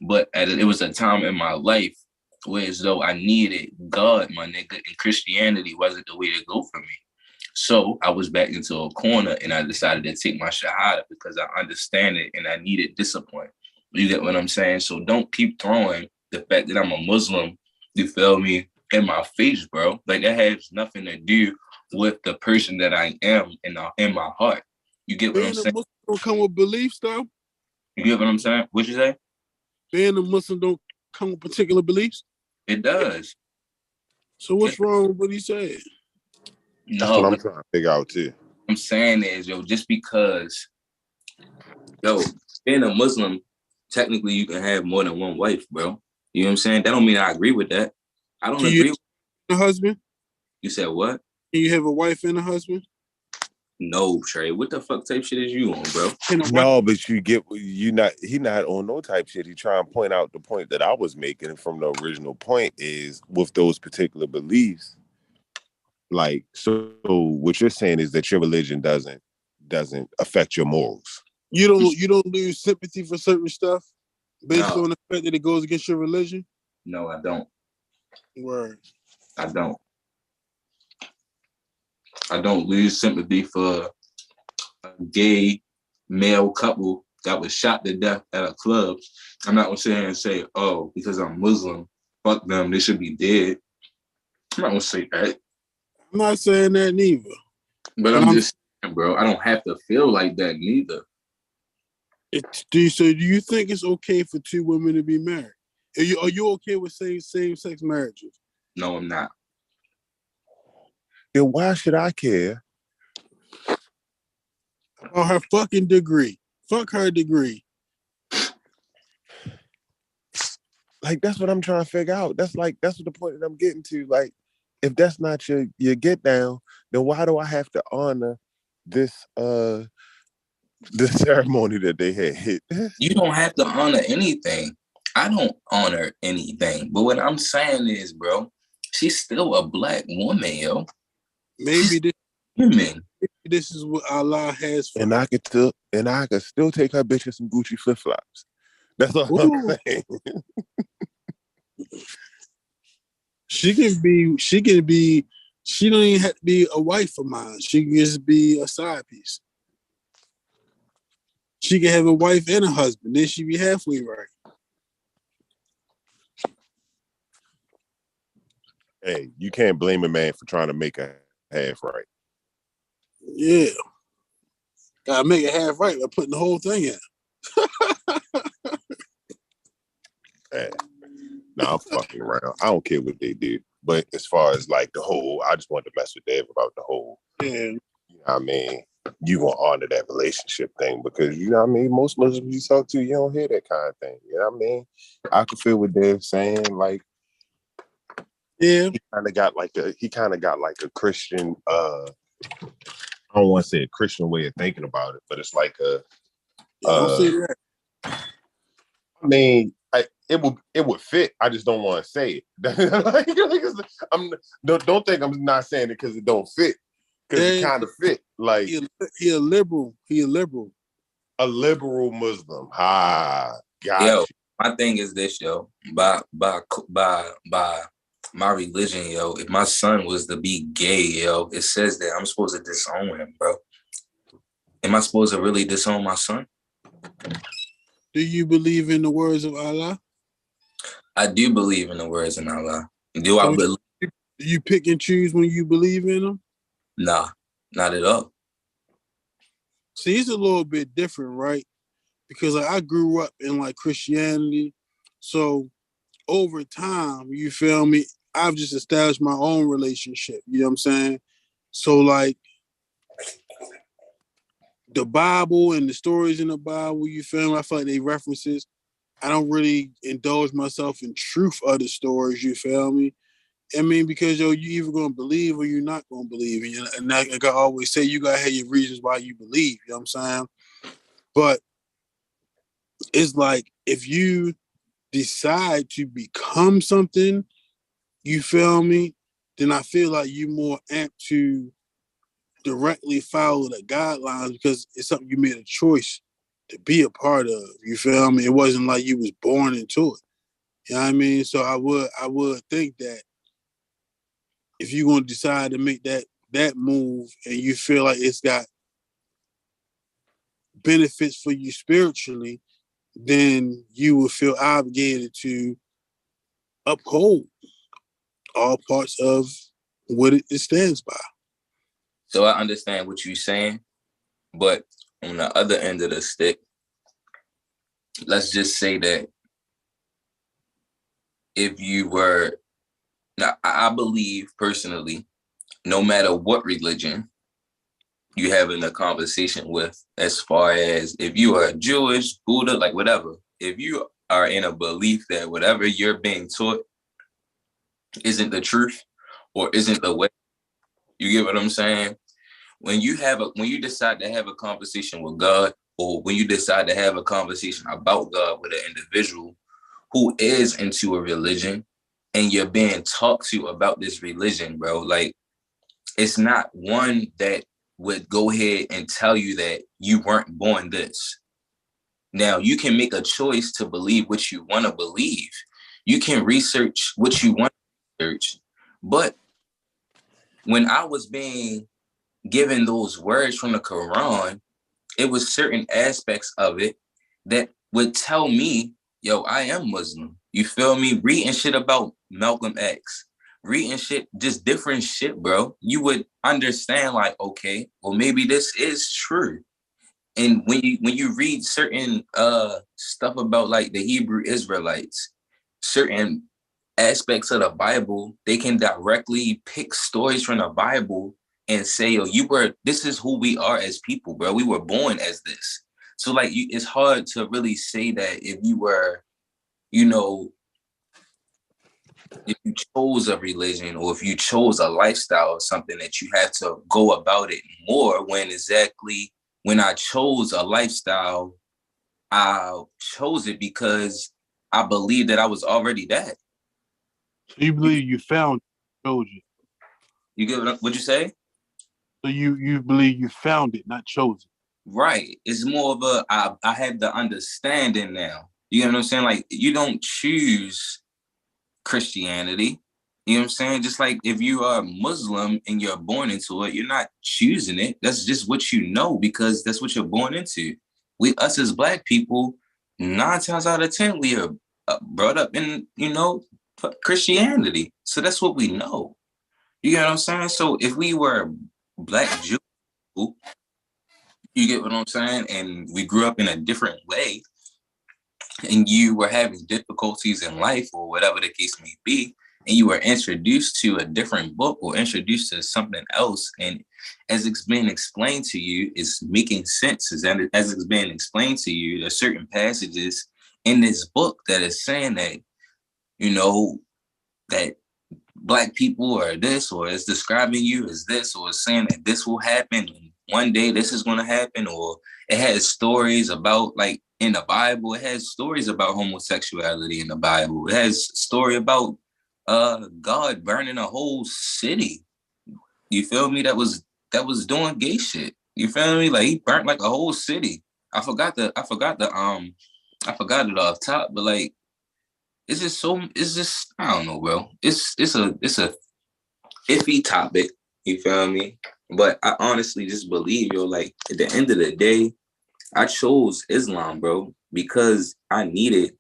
But it was a time in my life where as though I needed God, my nigga, and Christianity wasn't the way to go for me. So I was back into a corner and I decided to take my shahada because I understand it and I needed discipline. You get what I'm saying? So don't keep throwing the fact that I'm a Muslim, you feel me, in my face, bro. Like that has nothing to do with the person that I am in my heart. You get what I'm saying? Muslim don't come with beliefs, though. You get what I'm saying? What'd you say? being a Muslim don't come with particular beliefs? It does. So what's wrong with what he said? That's what I'm trying to figure out too. I'm saying is, just because, being a Muslim, technically you can have more than one wife, bro. You know what I'm saying? That don't mean I agree with that. I don't agree with a husband. You said what? Can you have a wife and a husband? No, Trey. What the fuck type shit is you on, bro? No, but he not on no type shit. He trying to point out the point that I was making from the original point is with those particular beliefs. Like, so what you're saying is that your religion doesn't affect your morals. You don't lose sympathy for certain stuff based on the fact that it goes against your religion? No, I don't. Word. I don't. I don't lose sympathy for a gay male couple that was shot to death at a club. I'm not gonna sit here and say, oh, because I'm Muslim, fuck them, they should be dead. I'm not gonna say that. I'm not saying that neither. But I'm just saying, bro, I don't have to feel like that neither. Do you think it's okay for two women to be married? Are you okay with same-sex marriages? No, I'm not. Then why should I care? About her fucking degree. Fuck her degree. Like, that's what I'm trying to figure out. That's what the point that I'm getting to. Like, if that's not your get down, then why do I have to honor this ceremony that they had? You don't have to honor anything. I don't honor anything. But what I'm saying is, bro, she's still a black woman, yo. Maybe this is what Allah has for and I could still take her bitch in some Gucci flip-flops. That's all I'm saying. She don't even have to be a wife of mine. She can just be a side piece. She can have a wife and a husband. Then she be halfway right. Hey, you can't blame a man for trying to make a half right. Yeah. Gotta make it half right by putting the whole thing in. Hey, I'm fucking around. I don't care what they do. But as far as like the whole, I just wanted to mess with Dave about the whole, you know what I mean? You gonna honor that relationship thing because, you know what I mean? Most Muslims you talk to, you don't hear that kind of thing. You know what I mean? I can feel what Dave's saying. Like, yeah, he kind of got like a Christian, I don't want to say a Christian way of thinking about it, but it's like don't say that. I mean, it would fit. I just don't want to say it. Don't think I'm not saying it because it don't fit. Because it kind of fit. Like he a liberal. He a liberal. A liberal Muslim. Got yo, you. My thing is this, yo. By my religion, yo, if my son was to be gay, yo, it says that I'm supposed to disown him, bro. Am I supposed to really disown my son? Do you believe in the words of Allah? I do believe in the words of Allah. Do I believe? Do you pick and choose when you believe in them? Nah, not at all. See, it's a little bit different, right? Because like, I grew up in like Christianity. So over time, you feel me? I've just established my own relationship. You know what I'm saying? So like the Bible and the stories in the Bible, you feel me? I feel like they references. I don't really indulge myself in truth of the stories, you feel me? I mean, because you either gonna believe or you're not gonna believe. And like I always say, you gotta have your reasons why you believe, you know what I'm saying? But it's like if you decide to become something, you feel me, then I feel like you're more apt to directly follow the guidelines because it's something you made a choice to be a part of. You feel me? It wasn't like you was born into it. You know what I mean? So I would think that if you're gonna decide to make that move and you feel like it's got benefits for you spiritually, then you will feel obligated to uphold all parts of what it stands by. So I understand what you're saying, but on the other end of the stick, let's just say that if you were, now I believe personally, no matter what religion you having a conversation with, as far as if you are Jewish, Buddha, like whatever, if you are in a belief that whatever you're being taught isn't the truth or isn't the way, you get what I'm saying? When you decide to have a conversation with God, or when you decide to have a conversation about God with an individual who is into a religion and you're being talked to about this religion, bro, like it's not one that would go ahead and tell you that you weren't born this. Now, you can make a choice to believe what you want to believe. You can research what you want to research. But when I was being given those words from the Quran, it was certain aspects of it that would tell me, yo, I am Muslim. You feel me? Reading shit about Malcolm X, reading shit, just different shit, bro. You would understand like, okay, well, maybe this is true. And when you read certain stuff about like the Hebrew Israelites, certain aspects of the Bible, they can directly pick stories from the Bible and say, yo, this is who we are as people, bro. We were born as this. So like, it's hard to really say that if you were, you know, if you chose a religion or if you chose a lifestyle or something, that you have to go about it more, when I chose a lifestyle, I chose it because I believed that I was already that. So you believe you found it, chose it. You get what you say? So you believe you found it, not chose it. Right. It's more of I have the understanding now. You know what I'm saying? Like, you don't choose Christianity. You know what I'm saying? Just like if you are Muslim and you're born into it, you're not choosing it. That's just what you know, because that's what you're born into. Us as Black people, 9 times out of 10, we are brought up in, Christianity. So that's what we know. You get what I'm saying? So if we were Black Jew, you get what I'm saying? And we grew up in a different way, and you were having difficulties in life or whatever the case may be, and you were introduced to a different book or introduced to something else, and as it's being explained to you, it's making sense. As it's being explained to you, there's certain passages in this book that is saying that, that Black people are this, or it's describing you as this, or it's saying that this will happen, and one day this is going to happen, or it has stories about, like in the Bible, it has stories about homosexuality in the Bible. It has story about God burning a whole city. You feel me? That was doing gay shit. You feel me? Like, he burnt like a whole city. I forgot it off top, but like, it's just I don't know, bro. It's a iffy topic. You feel me? But I honestly just believe, like, at the end of the day, I chose Islam, bro, because I needed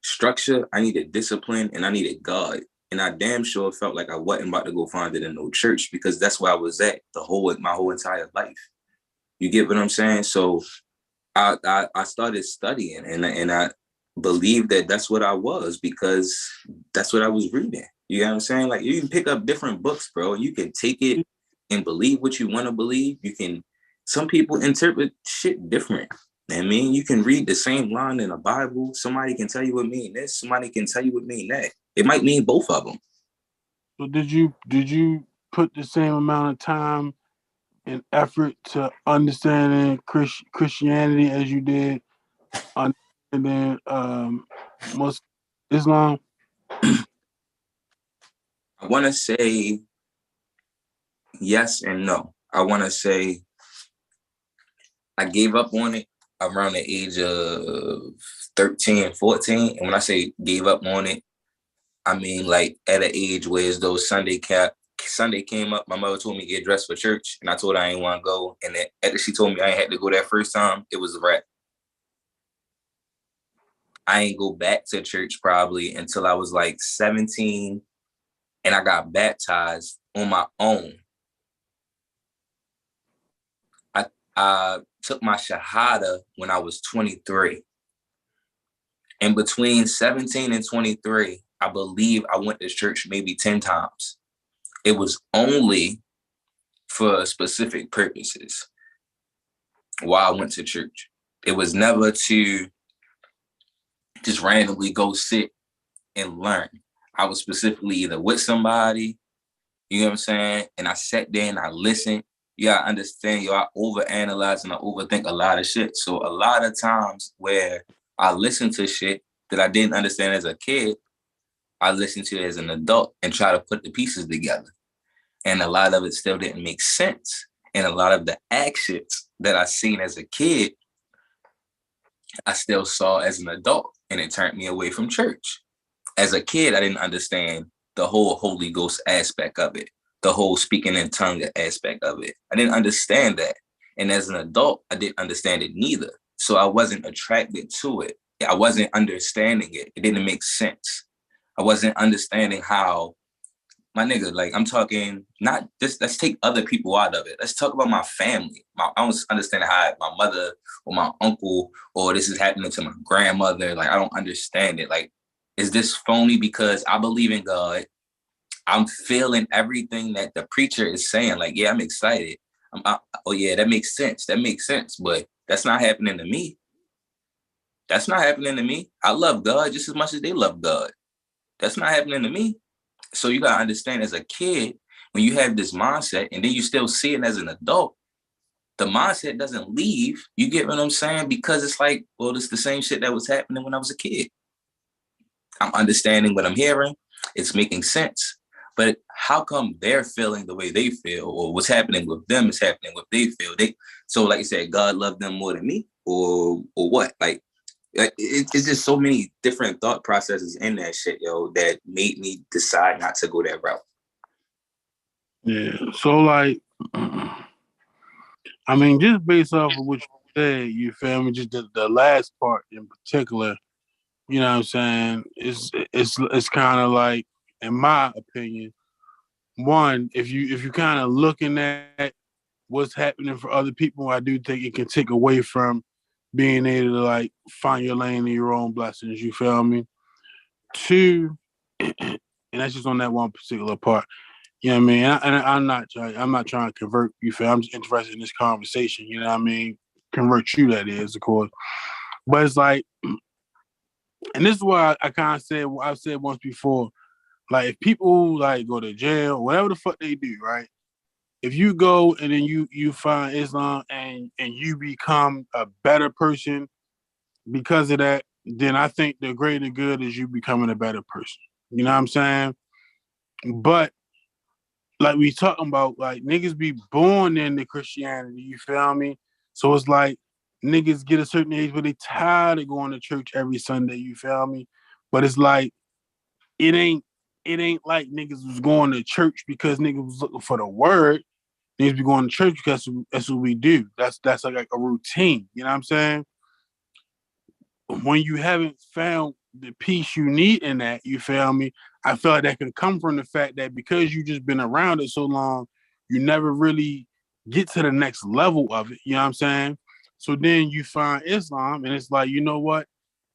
structure, I needed discipline, and I needed God. And I damn sure felt like I wasn't about to go find it in no church, because that's where I was at my whole entire life. You get what I'm saying? So I started studying, and I believed that that's what I was, because that's what I was reading. You know what I'm saying? Like, you can pick up different books, bro, and you can take it and believe what you want to believe. Some people interpret shit different. I mean, you can read the same line in the Bible. Somebody can tell you what mean this. Somebody can tell you what mean that. It might mean both of them. So did you put the same amount of time and effort to understanding Christianity as you did understanding Muslim Islam? I want to say yes and no. I want to say I gave up on it around the age of 13, 14. And when I say gave up on it, I mean, like, at an age where as though Sunday came up, my mother told me to get dressed for church, and I told her I ain't want to go. And then after she told me I ain't had to go that first time, it was a wrap. I ain't go back to church probably until I was like 17, and I got baptized on my own. I took my Shahada when I was 23. And between 17 and 23, I believe I went to church maybe 10 times. It was only for specific purposes why I went to church. It was never to just randomly go sit and learn. I was specifically either with somebody, you know what I'm saying? And I sat there and I listened. Yeah, I understand, I overanalyze and I overthink a lot of shit. So a lot of times where I listen to shit that I didn't understand as a kid, I listened to it as an adult and try to put the pieces together. And a lot of it still didn't make sense. And a lot of the actions that I seen as a kid, I still saw as an adult, and it turned me away from church. As a kid, I didn't understand the whole Holy Ghost aspect of it, the whole speaking in tongue aspect of it. I didn't understand that. And as an adult, I didn't understand it neither. So I wasn't attracted to it. I wasn't understanding it. It didn't make sense. I wasn't understanding how, my nigga, like I'm talking, not just, let's take other people out of it. Let's talk about my family. I don't understand how my mother or my uncle, or this is happening to my grandmother. Like, I don't understand it. Like, is this phony because I believe in God? I'm feeling everything that the preacher is saying. Like, yeah, I'm excited. Oh yeah, that makes sense. That makes sense. But that's not happening to me. That's not happening to me. I love God just as much as they love God. That's not happening to me. So you gotta understand, as a kid, when you have this mindset and then you still see it as an adult, the mindset doesn't leave. You get what I'm saying? Because it's like, well, it's the same shit that was happening when I was a kid. I'm understanding what I'm hearing. It's making sense. But how come they're feeling the way they feel, or what's happening with them is happening what they feel? So like you said, God loved them more than me, or what? Like, it's just so many different thought processes in that shit, yo, that made me decide not to go that route. Yeah. So like, I mean, just based off of what you said, you feel me? Just the last part in particular, you know what I'm saying? It's kind of like, in my opinion, one, if you kind of looking at what's happening for other people, I do think it can take away from being able to like find your lane in your own blessings. You feel me? Two, and that's just on that one particular part. You know what I mean? And I'm not trying to convert you. Feel? I'm just interested in this conversation. You know what I mean? Convert you, that is, of course. But it's like, and this is why I kind of said what I've said once before. Like, if people like go to jail, whatever the fuck they do, right? If you go and then you find Islam and you become a better person because of that, then I think the greater good is you becoming a better person. You know what I'm saying? But like we talking about, like, niggas be born into Christianity, you feel me? So it's like niggas get a certain age where they tired of going to church every Sunday, you feel me? But it's like, it ain't like niggas was going to church because niggas was looking for the word. Niggas be going to church because that's what we do. That's like a routine. You know what I'm saying? When you haven't found the peace you need in that, you feel me? I feel like that can come from the fact that because you just been around it so long, you never really get to the next level of it. You know what I'm saying? So then you find Islam and it's like, you know what?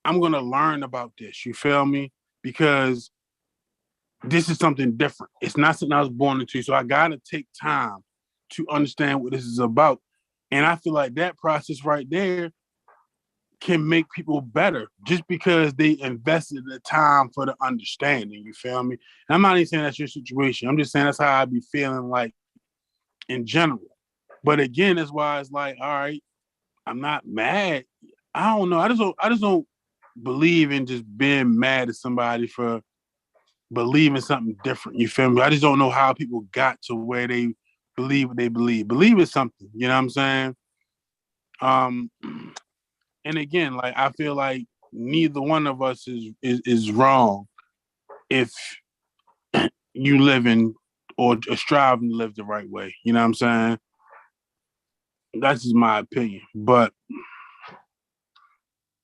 I'm going to learn about this. You feel me? Because this is something different. It's not something I was born into. So I got to take time to understand what this is about. And I feel like that process right there can make people better just because they invested the time for the understanding. You feel me? And I'm not even saying that's your situation. I'm just saying that's how I be feeling like in general. But again, that's why it's like, all right, I'm not mad. I don't know. I just don't believe in just being mad at somebody for believing something different. You feel me? I just don't know how people got to where they believe what they believe. Believe is something. You know what I'm saying? And again, like, I feel like neither one of us is wrong if you living or striving to live the right way. You know what I'm saying? That's just my opinion. But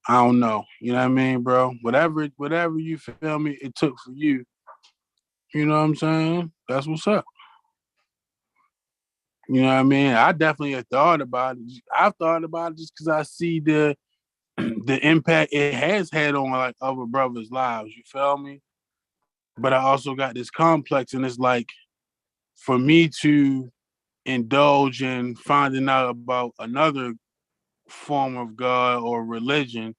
I don't know. You know what I mean, bro? Whatever you feel me, it took for you. You know what I'm saying? That's what's up. You know what I mean? I definitely have thought about it. I've thought about it just because I see the impact it has had on like other brothers' lives. You feel me? but I also got this complex, and it's like for me to indulge in finding out about another form of God or religion,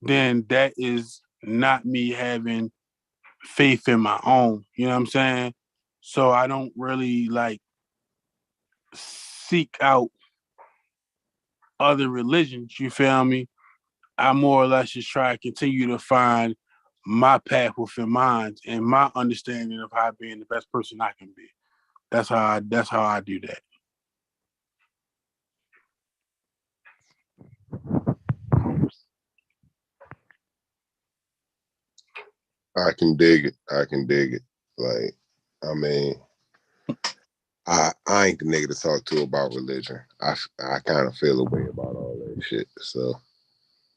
then that is not me having faith in my own. You know what I'm saying? So I don't really like seek out other religions. You feel me? I more or less just try to continue to find my path within mine and my understanding of how being the best person I can be. That's how I do that. I can dig it. I can dig it. Like, I mean, I ain't the nigga to talk to about religion. I kind of feel a way about all that shit. So,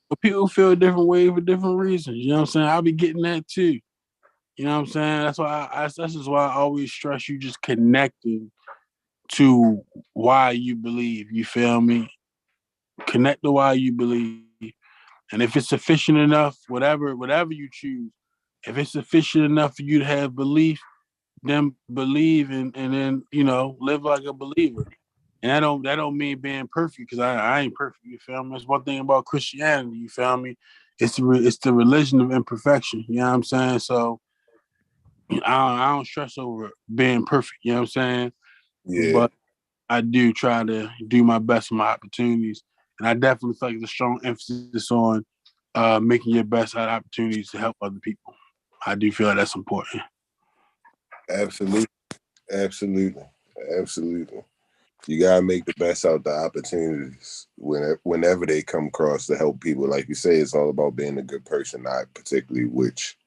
but people feel a different way for different reasons. You know what I'm saying? I'll be getting that too. You know what I'm saying? That's why that's just why I always stress you just connecting to why you believe. You feel me? Connect to why you believe. And if it's sufficient enough, whatever you choose, if it's sufficient enough for you to have belief, then believe and then, you know, live like a believer. And that don't mean being perfect, because I ain't perfect, you feel me? That's one thing about Christianity, you feel me? It's the religion of imperfection, you know what I'm saying? So I don't stress over being perfect, you know what I'm saying? yeah. But I do try to do my best with my opportunities. And I definitely feel like there's a strong emphasis on making your best out of opportunities to help other people. I do feel like that's important. Absolutely. Absolutely. Absolutely. You gotta make the best out the opportunities whenever they come across to help people. Like you say, it's all about being a good person, not particularly which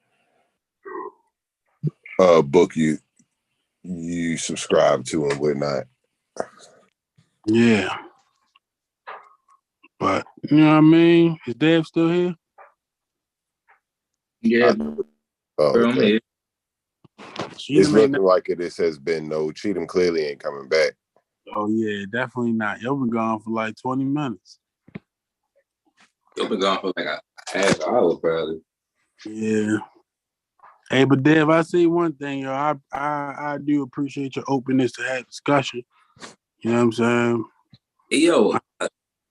book you subscribe to and whatnot. Yeah. But you know what I mean? Is Dave still here? Yeah, Okay. I'm here. It's looking like it has been no. Cheatham clearly ain't coming back. Oh yeah, definitely not. You've been gone for like 20 minutes. You've been gone for like a half hour, probably. Yeah. Hey, but Dev, I say one thing, yo. I do appreciate your openness to have discussion. You know what I'm saying? Hey, yo,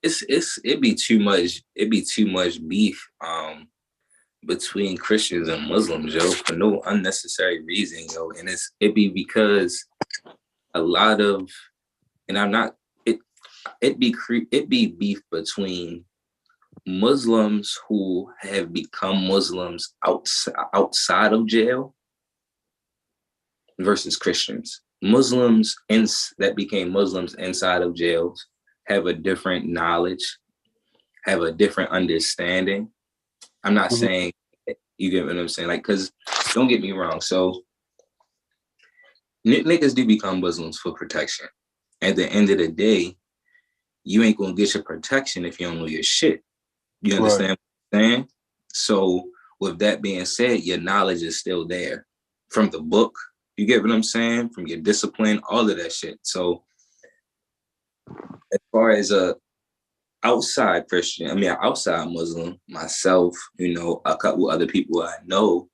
it be too much beef between Christians and Muslims, yo, for no unnecessary reason, yo. And it be because a lot of, and I'm not, it be beef between Muslims who have become Muslims outside of jail versus Christians. Muslims that became Muslims inside of jails have a different knowledge, have a different understanding. I'm not saying, you get what I'm saying? Like, because don't get me wrong. So niggas do become Muslims for protection. At the end of the day, you ain't gonna get your protection if you don't know your shit. You understand what I'm saying? So with that being said, your knowledge is still there from the book. You get what I'm saying? From your discipline, all of that shit. So as far as outside Muslim, myself, you know, a couple other people I know,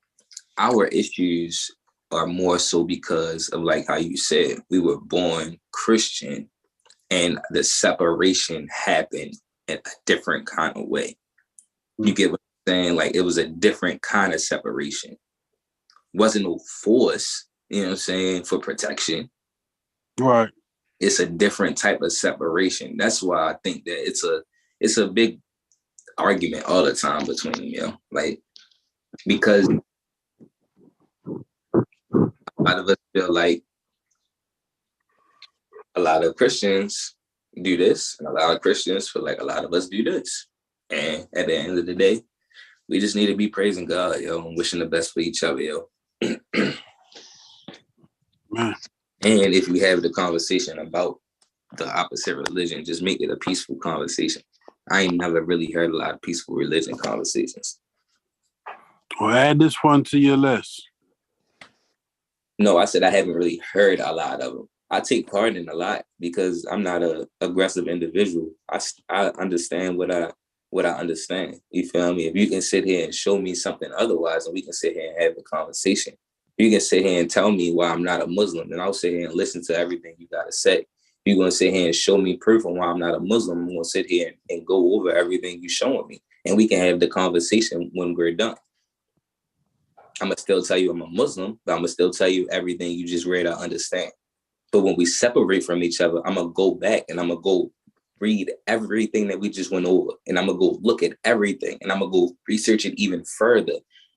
our issues are more so because of, like how you said, we were born Christian and the separation happened in a different kind of way. You get what I'm saying? Like, it was a different kind of separation. Wasn't no force, you know what I'm saying, for protection. Right. It's a different type of separation. That's why I think that it's a big argument all the time between them, you know? Like, because a lot of us feel like a lot of Christians do this, and a lot of Christians feel like a lot of us do this. And at the end of the day, we just need to be praising God, yo, and wishing the best for each other, yo. Man. And if you have the conversation about the opposite religion, just make it a peaceful conversation. I ain't never really heard a lot of peaceful religion conversations. Well, add this one to your list. No, I said I haven't really heard a lot of them. I take part in a lot because I'm not an aggressive individual. I understand what I understand. You feel me? If you can sit here and show me something otherwise, and we can sit here and have a conversation, You can sit here and tell me why I'm not a Muslim, and I'll sit here and listen to everything you got to say. You're going to sit here and show me proof on why I'm not a Muslim. I'm going to sit here and go over everything you're showing me, and we can have the conversation when we're done. I'm going to still tell you I'm a Muslim, but I'm going to still tell you everything you just read, I understand. But when we separate from each other, I'm going to go back and I'm going to go read everything that we just went over. And I'm going to go look at everything. And I'm going to go research it even further.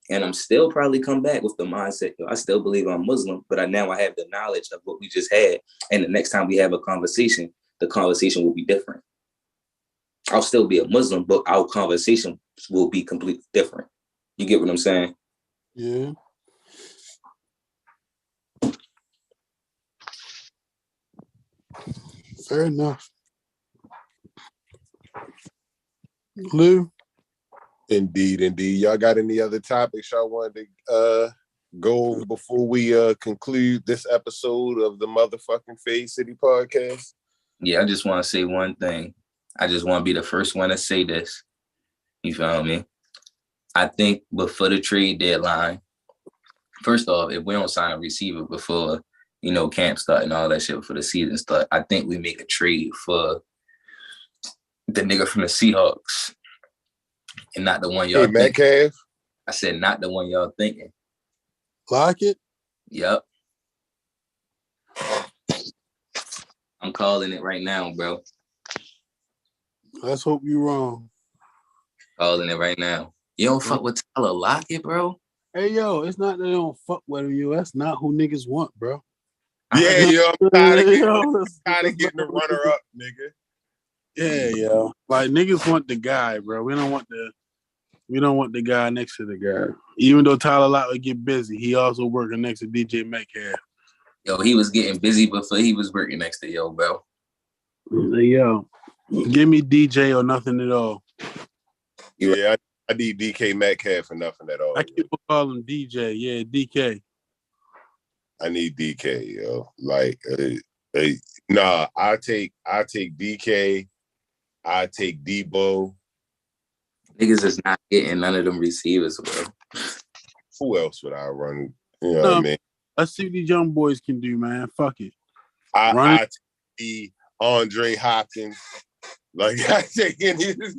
And I'm still probably come back with the mindset, I still believe I'm Muslim, but now I have the knowledge of what we just had. And the next time we have a conversation, the conversation will be different. I'll still be a Muslim, but our conversation will be completely different. You get what I'm saying? Yeah. Fair enough. Lou? Indeed. Y'all got any other topics y'all wanted to go over before we conclude this episode of the motherfucking Fade City podcast? Yeah, I just want to say one thing. I just want to be the first one to say this. You feel me? I think before the trade deadline, first off, if we don't sign a receiver before, camp start and all that shit before the season start, I think we make a trade for the nigga from the Seahawks. And not the one y'all think. Metcalf? I said not the one y'all thinking. Lockett? Yep. I'm calling it right now, bro. Let's hope you're wrong. Calling it right now. You don't fuck with Tyler Lockett, bro? Hey, yo, it's not that they don't fuck with you. That's not who niggas want, bro. Yeah, yo, I'm tired of getting the runner-up, nigga. Yeah, yo. Like, niggas want the guy, bro. We don't want the guy next to the guy. Even though Tyler Lockett would get busy, he also working next to DJ Metcalf. Yo, he was getting busy before he was working next to yo, bro. Yo, give me DJ or nothing at all. Yeah, I need DK Metcalf for nothing at all. I keep calling him DJ. Yeah, DK. I need DK, yo. Like, I take DK. I take Debo. Niggas is not getting none of them receivers, bro. Who else would I run? You know what I mean? Let's see what these young boys can do, man. Fuck it. I take the Andre Hopkins. Like, I take any of them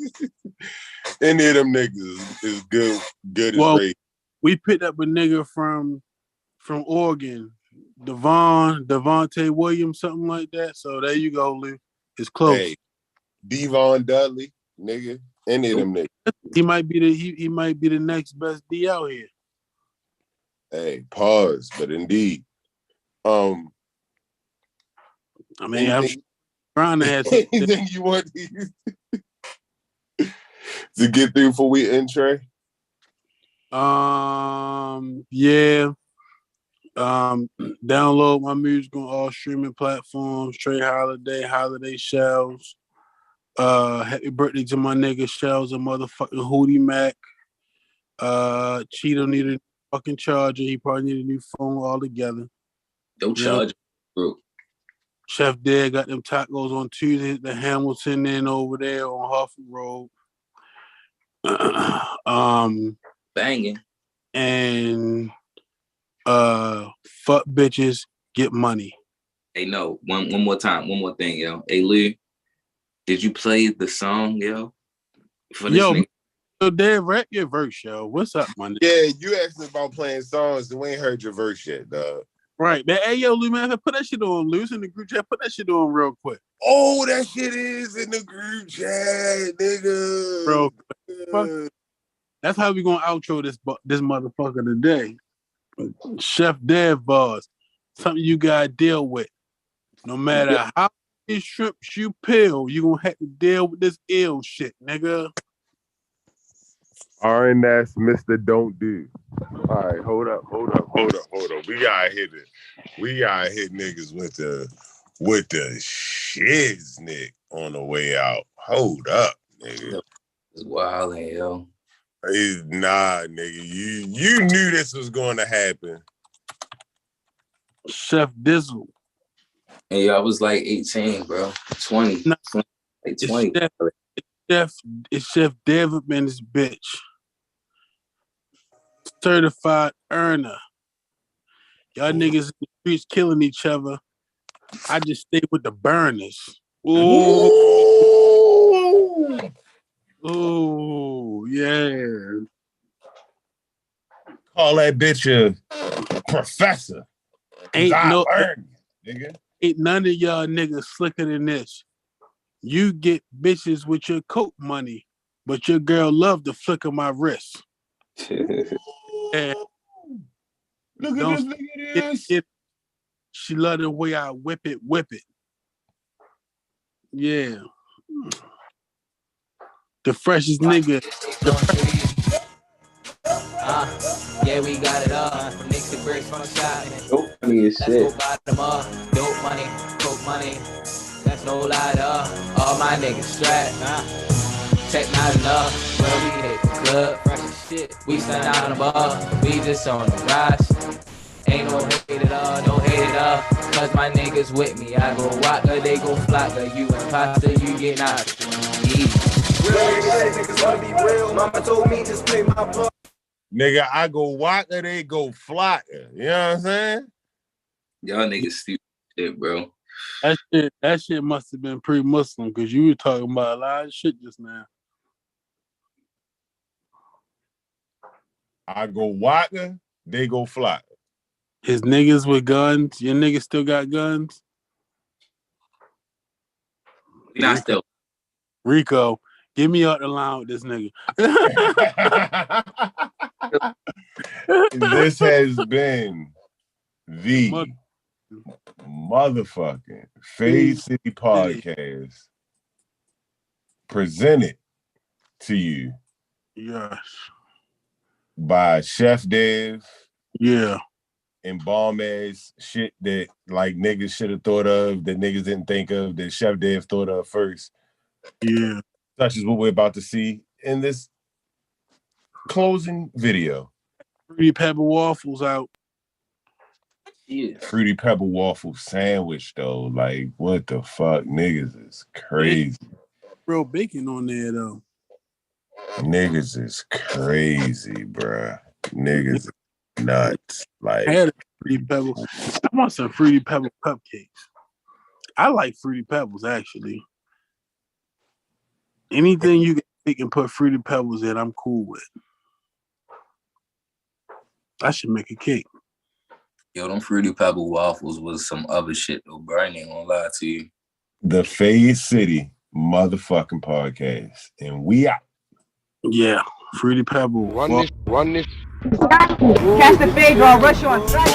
niggas is good as great. We picked up a nigga from Oregon, Devontae Williams, something like that. So there you go, Lou. It's close. Hey, Devon Dudley, nigga. Any of them niggas. He might be the next best D out here. Hey, pause, but indeed. I mean, I'm trying to have anything you want to get through before we end, Trey? Yeah. Download my music on all streaming platforms. Trey Holiday Shells. Happy birthday to my nigga Shells, a motherfucking Hootie Mac. Cheeto needed a fucking charger. He probably need a new phone altogether. Don't charge, bro. Chef Dad got them tacos on Tuesday at the Hamilton Inn over there on Harford Road. Banging. And fuck bitches, get money. Hey, no, one more time, one more thing, yo. Hey, Lou, did you play the song, yo? For this nigga? So Dad, rap your verse, yo. What's up, my nigga? Yeah, you asked me about playing songs, and we ain't heard your verse yet, dog. Right, man. Hey, yo, Lou, man, put that shit on. Lou's in the group chat. Put that shit on real quick. Oh, that shit is in the group chat, nigga. Bro, fuck. That's how we gonna outro this motherfucker today. Chef Dev bars. Something you gotta deal with. No matter how many shrimps you peel, you gonna have to deal with this ill shit, nigga. RNS Mr. Don't Do. All right, hold up. We gotta hit it. We gotta hit niggas with the shiznit on the way out. Hold up, nigga. It's wild, yo. Nah, nigga. You knew this was going to happen. Chef Dizzle. Hey, yo, I was like 18, bro. 20. No, like 20. It's Chef David, man, this bitch. Certified earner. Y'all niggas in the streets killing each other. I just stay with the burners. Ooh. Ooh, yeah. Call that bitch a professor. Ain't none of y'all niggas slicker than this. You get bitches with your coke money, but your girl love the flick of my wrist. And look at this nigga. She love the way I whip it. Yeah. The freshest nigga. Yeah, we got it all. From Knicks to bricks from the shop. Dope money is shit. Let's go buy them all. Dope money, coke money. That's no lie to all my niggas strapped. Check not enough. When we hit the club, fresh as shit. We stand out above. We just on the rise. Ain't no hate at all, no hate at all. Cause my niggas with me. I go waka, they go flocka. You imposter, you get knocked. Niggas wanna be real. Mama told me just play my part. Nigga, I go waka, they go flocker. You know what I'm saying? Y'all niggas stupid shit, bro. That shit must have been pre-Muslim because you were talking about a lot of shit just now. I go waka, they go flocker. His niggas with guns. Your niggas still got guns? Not still. Rico, get me out the line with this nigga. This has been the motherfucking Fade City Podcast presented to you. Yes. By Chef Dev. Yeah. And bomb ass shit that like niggas should have thought of, that niggas didn't think of, that Chef Dev thought of first. Yeah. Such as what we're about to see in this closing video. Fruity Pebble Waffles out. Yeah. Fruity Pebble Waffle sandwich though. Like what the fuck? Niggas is crazy. Real bacon on there though. Niggas is crazy, bruh. Niggas is nuts. Like I had a Fruity Pebble. I want some Fruity Pebble cupcakes. I like Fruity Pebbles actually. Anything you can take and put Fruity Pebbles in, I'm cool with. I should make a cake. Yo, them Fruity Pebble waffles was some other shit though, bro. I ain't gonna lie to you. The Fade City motherfucking podcast. And we out. Yeah. Fruity Pebble. Run this. Catch the fade, I'll rush you on strike.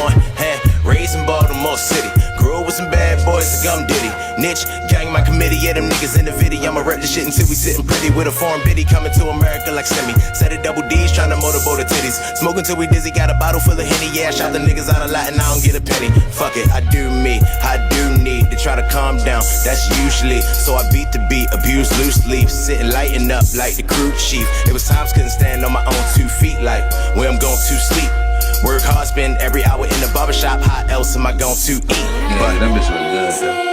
Raised in Baltimore City. Grew up with some bad boys to gum diddy. Niche, gang my committee, yeah, them niggas in the video. I'ma rep this shit until we sitting pretty with a foreign biddy coming to America like Semi. Set a double D's, tryna motorboat the titties. Smoking till we dizzy, got a bottle full of Henny. Yeah, I shot the niggas out a lot and I don't get a penny. Fuck it, I do me. I do need to try to calm down. That's usually, so I beat the beat, abuse loose leaf. Sitting lighting up like the crew chief. It was times couldn't stand on my own 2 feet, like where I'm going to sleep. Work hard, spend every hour in the barbershop. How else am I going to eat? Yeah, that bitch was good, though.